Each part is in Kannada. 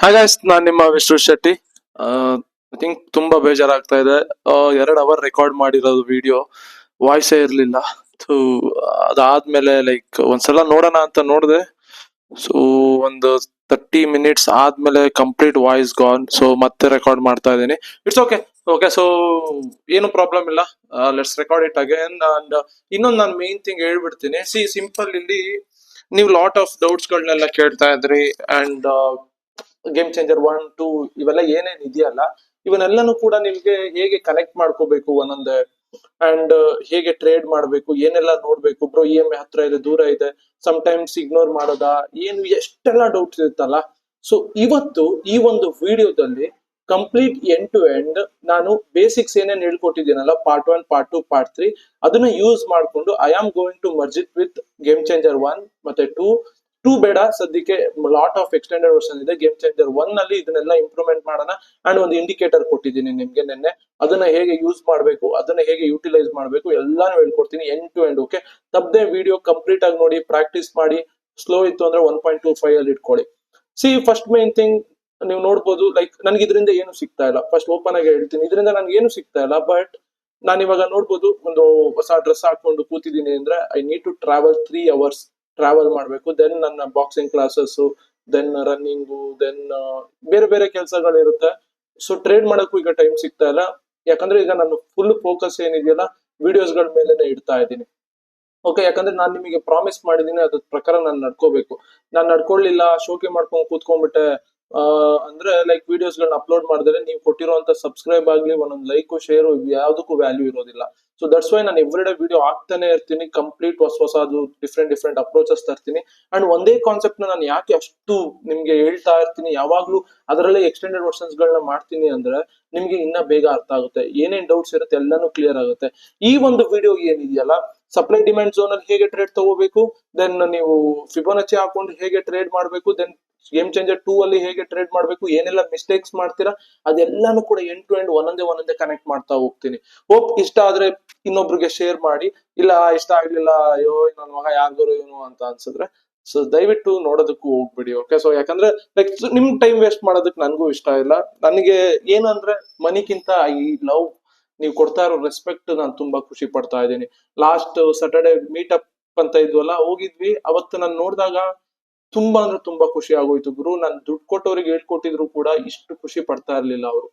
ಹಾಯ್ ಗೈಸ್, ನಾನ್ ನಿಮ್ಮ ವಿಷ್ಣು ಶೆಟ್ಟಿ. ಐ ಥಿಂಕ್ ತುಂಬಾ ಬೇಜಾರಾಗ್ತಾ ಇದೆ. 2 ಅವರ್ ರೆಕಾರ್ಡ್ ಮಾಡಿರೋದು ವಿಡಿಯೋ, ವಾಯ್ಸೇ ಇರ್ಲಿಲ್ಲ. ಸೊ ಅದಾದ್ಮೇಲೆ ಲೈಕ್ ಒಂದ್ಸಲ ನೋಡೋಣ ಅಂತ ನೋಡಿದೆ. ಸೊ ಒಂದು 30 ಮಿನಿಟ್ಸ್ ಆದ್ಮೇಲೆ ಕಂಪ್ಲೀಟ್ ವಾಯ್ಸ್ ಗಾನ್. ಸೊ ಮತ್ತೆ ರೆಕಾರ್ಡ್ ಮಾಡ್ತಾ ಇದ್ದೀನಿ. It's okay. ಓಕೆ, ಸೊ ಏನು ಪ್ರಾಬ್ಲಮ್ ಇಲ್ಲ. Let's record it again. And ಇನ್ನೊಂದು ನಾನು ಮೇನ್ ಥಿಂಗ್ ಹೇಳ್ಬಿಡ್ತೀನಿ. ಸಿಂಪಲ್ ಇಲ್ಲಿ ನೀವು ಲಾಟ್ ಆಫ್ ಡೌಟ್ಸ್ ಗಳನ್ನೆಲ್ಲ ಕೇಳ್ತಾ ಇದ್ರಿ. ಅಂಡ್ ಗೇಮ್ ಚೇಂಜರ್ 1, 2 ಇವೆಲ್ಲ ಏನೇನ್ ಇದೆಯಲ್ಲ, ಇವನ್ನೆಲ್ಲನೂ ಕೂಡ ನಿಮ್ಗೆ ಹೇಗೆ ಕನೆಕ್ಟ್ ಮಾಡ್ಕೋಬೇಕು ಒಂದೊಂದೇ, ಅಂಡ್ ಹೇಗೆ ಟ್ರೇಡ್ ಮಾಡ್ಬೇಕು, ಏನೆಲ್ಲ ನೋಡ್ಬೇಕು. ಬ್ರೋ EMI ಹತ್ರ ಇದೆ, ದೂರ ಇದೆ, ಸಮ್ ಟೈಮ್ಸ್ ಇಗ್ನೋರ್ ಮಾಡೋದಾ, ಏನು ಎಷ್ಟೆಲ್ಲ ಡೌಟ್ಸ್ ಇರುತ್ತಲ್ಲ. ಸೊ ಇವತ್ತು ಈ ಒಂದು ವಿಡಿಯೋದಲ್ಲಿ ಕಂಪ್ಲೀಟ್ ಎಂಡ್ ಟು ಎಂಡ್ ನಾನು ಬೇಸಿಕ್ಸ್ ಏನೇನ್ ಹೇಳ್ಕೊಟ್ಟಿದ್ದೀನಲ್ಲ, ಪಾರ್ಟ್ 1, ಪಾರ್ಟ್ 2, ಪಾರ್ಟ್ 3, ಅದನ್ನ ಯೂಸ್ ಮಾಡ್ಕೊಂಡು I am going to merge it with game changer 1 ಮತ್ತೆ 2 ಬೇಡ ಸದ್ಯಕ್ಕೆ. ಲಾಟ್ ಆಫ್ ಎಕ್ಸ್ಟೆಂಡೆಡ್ ವರ್ಷನ್ ಇದೆ. ಗೇಮ್ ಚೇಂಜರ್ 1 ನಲ್ಲಿ ಇದನ್ನೆಲ್ಲ ಇಂಪ್ರೂವ್ಮೆಂಟ್ ಮಾಡೋಣ. ಅಂಡ್ ಒಂದು ಇಂಡಿಕೇಟರ್ ಕೊಟ್ಟಿದ್ದೀನಿ ನಿಮ್ಗೆ ನಿನ್ನೆ, ಅದನ್ನ ಹೇಗೆ ಯೂಸ್ ಮಾಡಬೇಕು, ಅದನ್ನ ಹೇಗೆ ಯೂಟಿಲೈಸ್ ಮಾಡಬೇಕು ಎಲ್ಲಾನು ಹೇಳ್ಕೊಡ್ತೀನಿ ಎಂಡ್ ಟು ಎಂಡ್. ಓಕೆ, ತಪ್ಪದೆ ವಿಡಿಯೋ ಕಂಪ್ಲೀಟ್ ಆಗಿ ನೋಡಿ, ಪ್ರಾಕ್ಟೀಸ್ ಮಾಡಿ. ಸ್ಲೋ ಇತ್ತು ಅಂದ್ರೆ 1.25 ಅಲ್ಲಿ ಇಟ್ಕೊಳ್ಳಿ. ಫಸ್ಟ್ ಮೇನ್ ಥಿಂಗ್ ನೀವು ನೋಡ್ಬೋದು, ಲೈಕ್ ನನ್ಗೆ ಇದರಿಂದ ಏನು ಸಿಗ್ತಾ ಇಲ್ಲ. ಫಸ್ಟ್ ಓಪನ್ ಆಗಿ ಹೇಳ್ತೀನಿ, ಇದರಿಂದ ನನ್ಗೆ ಏನು ಸಿಗ್ತಾ ಇಲ್ಲ. ಬಟ್ ನಾನು ಇವಾಗ ನೋಡ್ಬೋದು, ಒಂದು ಹೊಸ ಡ್ರೆಸ್ ಹಾಕೊಂಡು ಕೂತಿದ್ದೀನಿ ಅಂದ್ರೆ I need to travel 3 hours travel ಮಾಡ್ಬೇಕು. ದೆನ್ ನನ್ನ boxing classes, then running, then ಬೇರೆ ಬೇರೆ ಕೆಲಸಗಳಿರುತ್ತೆ. ಸೊ ಟ್ರೇಡ್ ಮಾಡಕ್ಕೂ ಈಗ ಟೈಮ್ ಸಿಗ್ತಾ ಇಲ್ಲ. ಯಾಕಂದ್ರೆ ಈಗ ನಾನು ಫುಲ್ ಫೋಕಸ್ ಏನಿದೆಯಲ್ಲ ವಿಡಿಯೋಸ್ ಗಳ ಮೇಲೆನೆ ಇಡ್ತಾ ಇದ್ದೀನಿ. ಓಕೆ, ಯಾಕಂದ್ರೆ ನಾನು ನಿಮಗೆ ಪ್ರಾಮಿಸ್ ಮಾಡಿದೀನಿ, ಅದ್ರ ಪ್ರಕಾರ ನಾನು ನಡ್ಕೋಬೇಕು. ನಾನು ನಡ್ಕೊಳ್ಳಿಲ್ಲ, ಶೋಕಿ ಮಾಡ್ಕೊಂಡು ಕೂತ್ಕೊಂಡ್ಬಿಟ್ಟೆ ಅಂದ್ರೆ ಲೈಕ್ ವಿಡಿಯೋಸ್ ಗಳನ್ನ ಅಪ್ಲೋಡ್ ಮಾಡಿದ್ರೆ ನೀವು ಕೊಟ್ಟಿರುವಂತ ಸಬ್ಸ್ಕ್ರೈಬ್ ಆಗ್ಲಿ, ಒಂದೊಂದು ಲೈಕ್ ಶೇರ್ ಯಾವ್ದಕ್ಕೂ ವ್ಯಾಲ್ಯೂ ಇರೋದಿಲ್ಲ. ಸೊ ದಟ್ಸ್ ವೈ ನಾನು ಎವ್ರಿ ಡೇ ವಿಡಿಯೋ ಆಗ್ತಾನೆ ಇರ್ತೀನಿ. ಕಂಪ್ಲೀಟ್ ಹೊಸದು ಡಿಫ್ರೆಂಟ್ ಅಪ್ರೋಚಸ್ ತರ್ತೀನಿ. ಅಂಡ್ ಒಂದೇ ಕಾನ್ಸೆಪ್ಟ್ ನಾನು ಯಾಕೆ ಅಷ್ಟು ನಿಮ್ಗೆ ಹೇಳ್ತಾ ಇರ್ತೀನಿ ಯಾವಾಗ್ಲೂ, ಅದರಲ್ಲೇ ಎಕ್ಸ್ಟೆಂಡೆಡ್ ವರ್ಷನ್ಸ್ ಗಳನ್ನ ಮಾಡ್ತೀನಿ ಅಂದ್ರೆ ನಿಮ್ಗೆ ಇನ್ನ ಬೇಗ ಅರ್ಥ ಆಗುತ್ತೆ. ಏನೇನ್ ಡೌಟ್ಸ್ ಇರುತ್ತೆ ಎಲ್ಲಾನು ಕ್ಲಿಯರ್ ಆಗುತ್ತೆ. ಈ ಒಂದು ವಿಡಿಯೋ ಏನಿದೆಯಲ್ಲ, ಸಪ್ಲೈ ಡಿಮ್ಯಾಂಡ್ ಝೋನ್ ಅಲ್ಲಿ ಹೇಗೆ ಟ್ರೇಡ್ ತಗೋಬೇಕು, ದೆನ್ ನೀವು ಫಿಬೋನಚಿ ಹಾಕೊಂಡು ಹೇಗೆ ಟ್ರೇಡ್ ಮಾಡಬೇಕು, ದೆನ್ ಗೇಮ್ ಚೇಂಜರ್ 2 ಅಲ್ಲಿ ಹೇಗೆ ಟ್ರೇಡ್ ಮಾಡಬೇಕು, ಏನೆಲ್ಲ ಮಿಸ್ಟೇಕ್ಸ್ ಮಾಡ್ತೀರಾ, ಅದೆಲ್ಲಾನು ಕೂಡ ಎಂಡ್ ಟು ಎಂಡ್ ಒಂದೊಂದೇ ಕನೆಕ್ಟ್ ಮಾಡ್ತಾ ಹೋಗ್ತೀನಿ. ಹೋಪ್ ಇಷ್ಟ ಆದ್ರೆ ಇನ್ನೊಬ್ರಿಗೆ ಶೇರ್ ಮಾಡಿ. ಇಲ್ಲ ಇಷ್ಟ ಆಗ್ಲಿಲ್ಲ, ಅಯ್ಯೋ ನನ್ನ ಮಗ ಯಾರ್ಗಾರು ಇವನು ಅಂತ ಅನ್ಸಿದ್ರೆ ಸೊ ದಯವಿಟ್ಟು ನೋಡೋದಕ್ಕೂ ಹೋಗ್ಬಿಡಿ. ಓಕೆ, ಸೊ ಯಾಕಂದ್ರೆ ಲೈಕ್ ನಿಮ್ ಟೈಮ್ ವೇಸ್ಟ್ ಮಾಡೋದಕ್ಕೆ ನನ್ಗೂ ಇಷ್ಟ ಇಲ್ಲ. ನನಗೆ ಏನಂದ್ರೆ ಮನಿಗಿಂತ ಐ ಲವ್ ನೀವು ಕೊಡ್ತಾ ಇರೋ ರೆಸ್ಪೆಕ್ಟ್ ನಾನು ತುಂಬಾ ಖುಷಿ ಪಡ್ತಾ ಇದ್ದೀನಿ. ಲಾಸ್ಟ್ ಸ್ಯಾಟರ್ಡೆ ಮೀಟ್ ಅಪ್ ಅಂತ ಇದ್ವಲ್ಲ, ಹೋಗಿದ್ವಿ. ಅವತ್ತು ನಾನು ನೋಡಿದಾಗ ತುಂಬಾ ಅಂದ್ರೆ ತುಂಬಾ ಖುಷಿ ಆಗೋಯ್ತು. ಗುರು, ನಾನು ದುಡ್ಡು ಕೊಟ್ಟವ್ರಿಗೆ ಹೇಳ್ಕೊಟ್ಟಿದ್ರು ಕೂಡ ಇಷ್ಟು ಖುಷಿ ಪಡ್ತಾ ಇರ್ಲಿಲ್ಲ ಅವರು.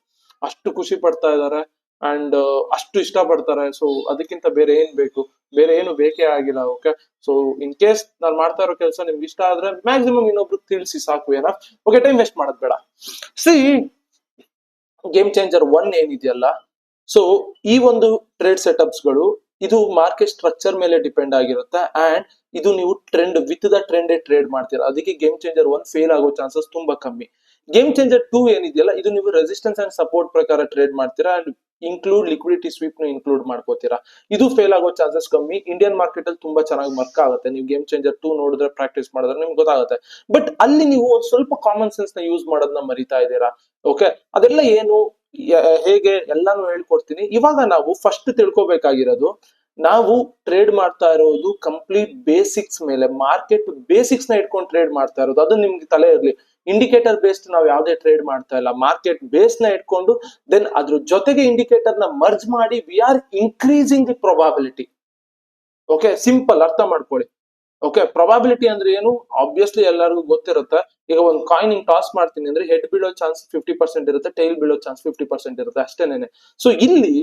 ಅಷ್ಟು ಖುಷಿ ಪಡ್ತಾ ಇದಾರೆ ಅಂಡ್ ಅಷ್ಟು ಇಷ್ಟ ಪಡ್ತಾರೆ. ಸೊ ಅದಕ್ಕಿಂತ ಬೇರೆ ಏನ್ ಬೇಕು, ಬೇರೆ ಏನು ಬೇಕೇ ಆಗಿಲ್ಲ. ಓಕೆ, ಸೊ ಇನ್ ಕೇಸ್ ನಾನು ಮಾಡ್ತಾ ಇರೋ ಕೆಲಸ ನಿಮ್ಗೆ ಇಷ್ಟ ಆದ್ರೆ ಮ್ಯಾಕ್ಸಿಮಮ್ ಇನ್ನೊಬ್ರಿಗೆ ತಿಳಿಸಿ ಸಾಕು. ಏನ ಓಕೆ, ಟೈಮ್ ವೇಸ್ಟ್ ಮಾಡೋದ್ ಬೇಡ. ಸಿ ಗೇಮ್ ಚೇಂಜರ್ 1 ಏನಿದೆಯಲ್ಲ, ಸೊ ಈ ಒಂದು ಟ್ರೇಡ್ ಸೆಟಪ್ಸ್ ಗಳು ಇದು ಮಾರ್ಕೆಟ್ ಸ್ಟ್ರಕ್ಚರ್ ಮೇಲೆ ಡಿಪೆಂಡ್ ಆಗಿರುತ್ತೆ. ಅಂಡ್ ಇದು ನೀವು trend with the trend trade ಮಾಡ್ತೀರಾ. ಅದಕ್ಕೆ ಗೇಮ್ ಚೇಂಜರ್ 1 ಫೇಲ್ ಆಗೋ ಚಾನ್ಸಸ್ ತುಂಬಾ ಕಮ್ಮಿ. ಗೇಮ್ ಚೇಂಜರ್ 2 ಏನಿದೆಯಲ್ಲ, ಇದು ನೀವು ರೆಸಿಸ್ಟೆನ್ಸ್ ಅಂಡ್ ಸಪೋರ್ಟ್ ಪ್ರಕಾರ ಟ್ರೇಡ್ ಮಾಡ್ತೀರಾ. ಅಂಡ್ ಇನ್ಕ್ಲೂಡ್ ಲಿಕ್ವಿಡಿಟಿ ಸ್ವೀಪ್ ನು ಇನ್ಕ್ಲೂಡ್ ಮಾಡ್ಕೋತೀರಾ. ಇದು ಫೇಲ್ ಆಗೋ ಚಾನ್ಸಸ್ ಕಮ್ಮಿ. ಇಂಡಿಯನ್ ಮಾರ್ಕೆಟ್ ಅಲ್ಲಿ ತುಂಬಾ ಚೆನ್ನಾಗಿ ವರ್ಕ್ ಆಗುತ್ತೆ. ನೀವು ಗೇಮ್ ಚೇಂಜರ್ 2 ನೋಡಿದ್ರೆ, ಪ್ರಾಕ್ಟೀಸ್ ಮಾಡಿದ್ರೆ ನಿಮ್ಗೆ ಗೊತ್ತಾಗುತ್ತೆ. ಬಟ್ ಅಲ್ಲಿ ನೀವು ಒಂದ್ ಸ್ವಲ್ಪ ಕಾಮನ್ ಸೆನ್ಸ್ ನ ಯೂಸ್ ಮಾಡೋದನ್ನ ಮರಿತಾ ಇದ್ದೀರಾ. ಓಕೆ, ಅದೆಲ್ಲ ಏನು ಹೇಗೆ ಎಲ್ಲಾನು ಹೇಳ್ಕೊಡ್ತೀನಿ. ಇವಾಗ ನಾವು ಫಸ್ಟ್ ತಿಳ್ಕೊಬೇಕಾಗಿರೋದು, ನಾವು ಟ್ರೇಡ್ ಮಾಡ್ತಾ ಇರೋದು ಕಂಪ್ಲೀಟ್ ಬೇಸಿಕ್ಸ್ ಮೇಲೆ, ಮಾರ್ಕೆಟ್ ಬೇಸಿಕ್ಸ್ ನ ಇಟ್ಕೊಂಡು ಟ್ರೇಡ್ ಮಾಡ್ತಾ ಇರೋದು. ಅದು ನಿಮ್ಗೆ ತಲೆ ಇರ್ಲಿ. ಇಂಡಿಕೇಟರ್ ಬೇಸ್ಡ್ ನಾವು ಯಾವ್ದೇ ಟ್ರೇಡ್ ಮಾಡ್ತಾ ಇಲ್ಲ, ಮಾರ್ಕೆಟ್ ಬೇಸ್ ನ ಇಟ್ಕೊಂಡು ದೆನ್ ಅದ್ರ ಜೊತೆಗೆ ಇಂಡಿಕೇಟರ್ ನ ಮರ್ಜ್ ಮಾಡಿ we are increasing the probability. Okay, simple ಅರ್ಥ ಮಾಡ್ಕೊಳ್ಳಿ. ಓಕೆ, ಪ್ರೊಬಾಬಿಲಿಟಿ ಅಂದ್ರೆ ಏನು ಆಬ್ವಿಯಸ್ಲಿ ಎಲ್ಲರಿಗೂ ಗೊತ್ತಿರುತ್ತೆ. ಈಗ ಒಂದು ಕಾಯಿನ್ ಟಾಸ್ ಮಾಡ್ತೀನಿ ಅಂದ್ರೆ ಹೆಡ್ ಬೀಳೋ ಚಾನ್ಸ್ 50% ಇರುತ್ತೆ, ಟೈಲ್ ಬೀಳೋ ಚಾನ್ಸ್ 50% ಇರುತ್ತೆ, ಅಷ್ಟೇನೆ. ಸೊ ಇಲ್ಲಿ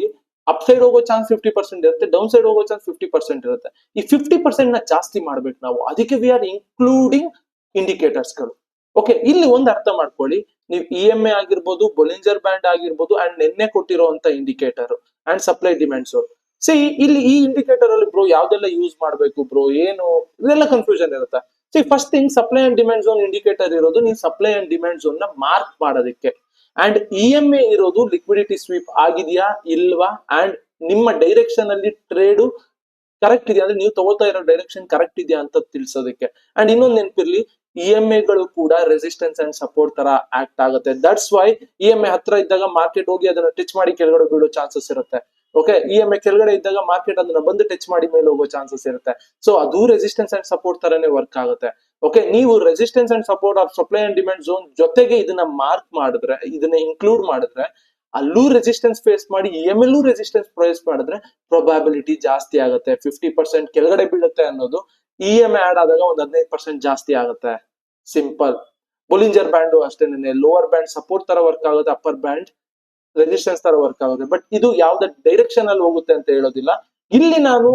ಅಪ್ ಸೈಡ್ ಹೋಗೋ ಚಾನ್ಸ್ 50% ಇರುತ್ತೆ, ಡೌನ್ ಸೈಡ್ ಹೋಗೋ ಚಾನ್ಸ್ 50% ಇರುತ್ತೆ. ಈ 50% ನ ಜಾಸ್ತಿ ಮಾಡ್ಬೇಕು ನಾವು. ಅದಕ್ಕೆ ವಿ ಆರ್ ಇನ್ಕ್ಲೂಡಿಂಗ್ ಇಂಡಿಕೇಟರ್ಸ್ ಗಳು. ಓಕೆ, ಇಲ್ಲಿ ಒಂದು ಅರ್ಥ ಮಾಡ್ಕೊಳ್ಳಿ. ನೀವು EMA ಆಗಿರ್ಬೋದು, ಬೊಲಿಂಜರ್ ಬ್ಯಾಂಡ್ ಆಗಿರ್ಬೋದು, ಅಂಡ್ ನಿನ್ನೆ ಕೊಟ್ಟಿರುವಂತ indicator and supply demand zone. ಇಲ್ಲಿ ಈ ಇಂಡಿಕೇಟರ್ ಅಲ್ಲಿ ಬ್ರೋ ಯಾವ್ದೆಲ್ಲ ಯೂಸ್ ಮಾಡ್ಬೇಕು ಬ್ರೋ, ಏನು ಇದೆಲ್ಲ ಕನ್ಫ್ಯೂಷನ್ ಇರುತ್ತೆ. First thing, supply and demand zone indicator ಇರೋದು ನೀವು ಸಪ್ಲೈ ಅಂಡ್ ಡಿಮ್ಯಾಂಡ್ ಝೋನ್ ನ ಮಾರ್ಕ್ ಮಾಡೋದಕ್ಕೆ. ಅಂಡ್ EMA ಇರೋದು ಲಿಕ್ವಿಡಿಟಿ ಸ್ವೀಪ್ ಆಗಿದೆಯಾ ಇಲ್ವಾ, ಅಂಡ್ ನಿಮ್ಮ ಡೈರೆಕ್ಷನ್ ಅಲ್ಲಿ ಟ್ರೇಡ್ ಕರೆಕ್ಟ್ ಇದೆಯಾ, ಅಂದ್ರೆ ನೀವು ತಗೋತಾ ಇರೋ ಡೈರೆಕ್ಷನ್ ಕರೆಕ್ಟ್ ಇದೆಯಾ ಅಂತ ತಿಳಿಸೋದಕ್ಕೆ. ಅಂಡ್ ಇನ್ನೊಂದು ನೆನಪಿರ್ಲಿ, EMA ಗಳು ಕೂಡ ರೆಸಿಸ್ಟೆನ್ಸ್ ಅಂಡ್ ಸಪೋರ್ಟ್ ತರ ಆಕ್ಟ್ ಆಗುತ್ತೆ. ದಟ್ಸ್ ವೈ EMA ಹತ್ರ ಇದ್ದಾಗ ಮಾರ್ಕೆಟ್ ಹೋಗಿ ಅದನ್ನ ಟಚ್ ಮಾಡಿ ಕೆಳಗಡೆ ಬೀಳೋ ಚಾನ್ಸಸ್ ಇರುತ್ತೆ. ಓಕೆ, EMA ಕೆಳಗಡೆ ಇದ್ದಾಗ ಮಾರ್ಕೆಟ್ ಅದನ್ನ ಬಂದು ಟಚ್ ಮಾಡಿ ಮೇಲೆ ಹೋಗೋ ಚಾನ್ಸಸ್ ಇರುತ್ತೆ. ಸೊ ಅದು ರೆಸಿಸ್ಟೆನ್ಸ್ ಅಂಡ್ ಸಪೋರ್ಟ್ ತರನೇ ವರ್ಕ್ ಆಗುತ್ತೆ. ಓಕೆ, ನೀವು resistance and support of supply and demand zone ಜೊತೆಗೆ ಇದನ್ನ ಮಾರ್ಕ್ ಮಾಡಿದ್ರೆ, ಇದನ್ನ ಇನ್ಕ್ಲೂಡ್ ಮಾಡಿದ್ರೆ, ಅಲ್ಲೂ ರೆಸಿಸ್ಟೆನ್ಸ್ ಫೇಸ್ ಮಾಡಿ EMA ರೆಸಿಸ್ಟೆನ್ಸ್ ಫೇಸ್ ಮಾಡಿದ್ರೆ ಪ್ರೊಬಾಬಿಲಿಟಿ ಜಾಸ್ತಿ ಆಗುತ್ತೆ. 50% ಕೆಳಗಡೆ ಬೀಳುತ್ತೆ ಅನ್ನೋದು EMA ಆಡ್ ಆದಾಗ ಒಂದು 15% ಜಾಸ್ತಿ ಆಗುತ್ತೆ. ಸಿಂಪಲ್. ಬೊಲಿಂಜರ್ ಬ್ಯಾಂಡ್ ಅಷ್ಟೇನೆ, ಲೋವರ್ ಬ್ಯಾಂಡ್ ಸಪೋರ್ಟ್ ತರ ವರ್ಕ್ ಆಗುತ್ತೆ, ಅಪ್ಪರ್ ಬ್ಯಾಂಡ್ ರೆಸಿಸ್ಟೆನ್ಸ್ ತರ ವರ್ಕ್ ಆಗುತ್ತೆ. ಬಟ್ ಇದು ಯಾವ್ದು ಡೈರೆಕ್ಷನ್ ಅಲ್ಲಿ ಹೋಗುತ್ತೆ ಅಂತ ಹೇಳೋದಿಲ್ಲ. ಇಲ್ಲಿ ನಾನು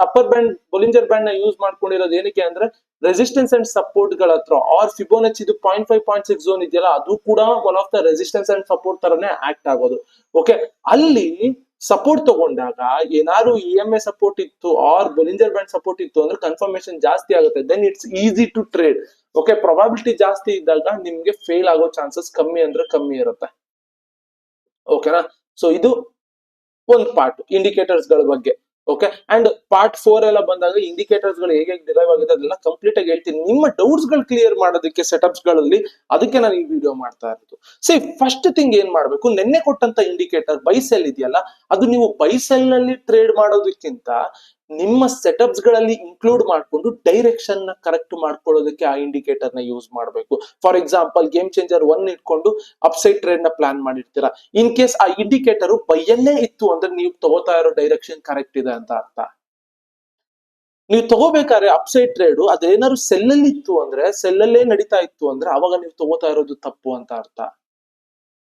ಅಪ್ಪರ್ ಬ್ಯಾಂಡ್ ಬೊಲಿಂಜರ್ ಬ್ಯಾಂಡ್ ನ ಯೂಸ್ ಮಾಡ್ಕೊಂಡಿರೋದು ಏನಕ್ಕೆ ಅಂದ್ರೆ ರೆಸಿಸ್ಟೆನ್ಸ್ ಅಂಡ್ ಸಪೋರ್ಟ್ ಗಳ ಹತ್ರ, ಆರ್ ಫಿಬೋನಚಿ ಇದು 0.5 0.6 ಝೋನ್ ಇದೆಯಲ್ಲ, ಅದು ಕೂಡ one of the resistance and support ತರನೇ ಆಕ್ಟ್ ಆಗೋದು. ಓಕೆ, ಅಲ್ಲಿ ಸಪೋರ್ಟ್ ತಗೊಂಡಾಗ ಏನಾದ್ರು EMA ಸಪೋರ್ಟ್ ಇತ್ತು ಆರ್ ಬೊಲಿಂಜರ್ ಬ್ಯಾಂಡ್ ಸಪೋರ್ಟ್ ಇತ್ತು ಅಂದ್ರೆ ಕನ್ಫರ್ಮೇಶನ್ ಜಾಸ್ತಿ ಆಗುತ್ತೆ. Then it's easy to trade. Okay, probability ಜಾಸ್ತಿ ಇದ್ದಾಗ ನಿಮ್ಗೆ ಫೇಲ್ ಆಗೋ ಚಾನ್ಸಸ್ ಕಮ್ಮಿ ಅಂದ್ರೆ ಕಮ್ಮಿ ಇರುತ್ತೆ. ಓಕೆನಾ? ಸೊ ಇದು ಒಂದು ಪಾರ್ಟ್ ಇಂಡಿಕೇಟರ್ಸ್ ಗಳ ಬಗ್ಗೆ. ಓಕೆ, ಅಂಡ್ ಪಾರ್ಟ್ 4 ಎಲ್ಲ ಬಂದಾಗ ಇಂಡಿಕೇಟರ್ಸ್ ಗಳು ಹೇಗೆ ಡಿರೈವ್ ಆಗಿದೆ ಅದೆಲ್ಲ ಕಂಪ್ಲೀಟ್ ಆಗಿ ಹೇಳ್ತೀನಿ. ನಿಮ್ಮ ಡೌಟ್ಸ್ ಗಳು ಕ್ಲಿಯರ್ ಮಾಡೋದಕ್ಕೆ ಸೆಟಪ್ಸ್ ಗಳಲ್ಲಿ, ಅದಕ್ಕೆ ನಾನು ಈ ವಿಡಿಯೋ ಮಾಡ್ತಾ ಇರೋದು. ಸಿ ಫಸ್ಟ್ ಥಿಂಗ್ ಏನ್ ಮಾಡ್ಬೇಕು, ನೆನ್ನೆ ಕೊಟ್ಟಂತ ಇಂಡಿಕೇಟರ್ ಬೈ ಸೆಲ್ ಇದೆಯಲ್ಲ, ಅದು ನೀವು ಬೈ ಸೆಲ್ ನಲ್ಲಿ ಟ್ರೇಡ್ ಮಾಡೋದಕ್ಕಿಂತ ನಿಮ್ಮ ಸೆಟಪ್ಸ್ ಗಳಲ್ಲಿ ಇನ್ಕ್ಲೂಡ್ ಮಾಡ್ಕೊಂಡು ಡೈರೆಕ್ಷನ್ ನ ಕರೆಕ್ಟ್ ಮಾಡ್ಕೊಳ್ಳೋದಕ್ಕೆ ಆ ಇಂಡಿಕೇಟರ್ ನ ಯೂಸ್ ಮಾಡಬೇಕು. ಫಾರ್ ಎಕ್ಸಾಂಪಲ್ ಗೇಮ್ ಚೇಂಜರ್ 1 ಇಟ್ಕೊಂಡು ಅಪ್ಸೈಡ್ ಟ್ರೇಡ್ ನ ಪ್ಲಾನ್ ಮಾಡಿರ್ತೀರಾ. ಇನ್ ಕೇಸ್ ಆ ಇಂಡಿಕೇಟರ್ ಬೈಯಲ್ಲೇ ಇತ್ತು ಅಂದ್ರೆ ನೀವು ತಗೋತಾ ಇರೋ ಡೈರೆಕ್ಷನ್ ಕರೆಕ್ಟ್ ಇದೆ ಅಂತ ಅರ್ಥ. ನೀವು ತಗೋಬೇಕಾದ್ರೆ ಅಪ್ಸೈಡ್ ಟ್ರೇಡ್ ಅದೇನಾದ್ರು ಸೆಲ್ ಅಲ್ಲಿ ಇತ್ತು ಅಂದ್ರೆ, ಸೆಲ್ ಅಲ್ಲೇ ನಡೀತಾ ಇತ್ತು ಅಂದ್ರೆ ಅವಾಗ ನೀವು ತಗೋತಾ ಇರೋದು ತಪ್ಪು ಅಂತ ಅರ್ಥ.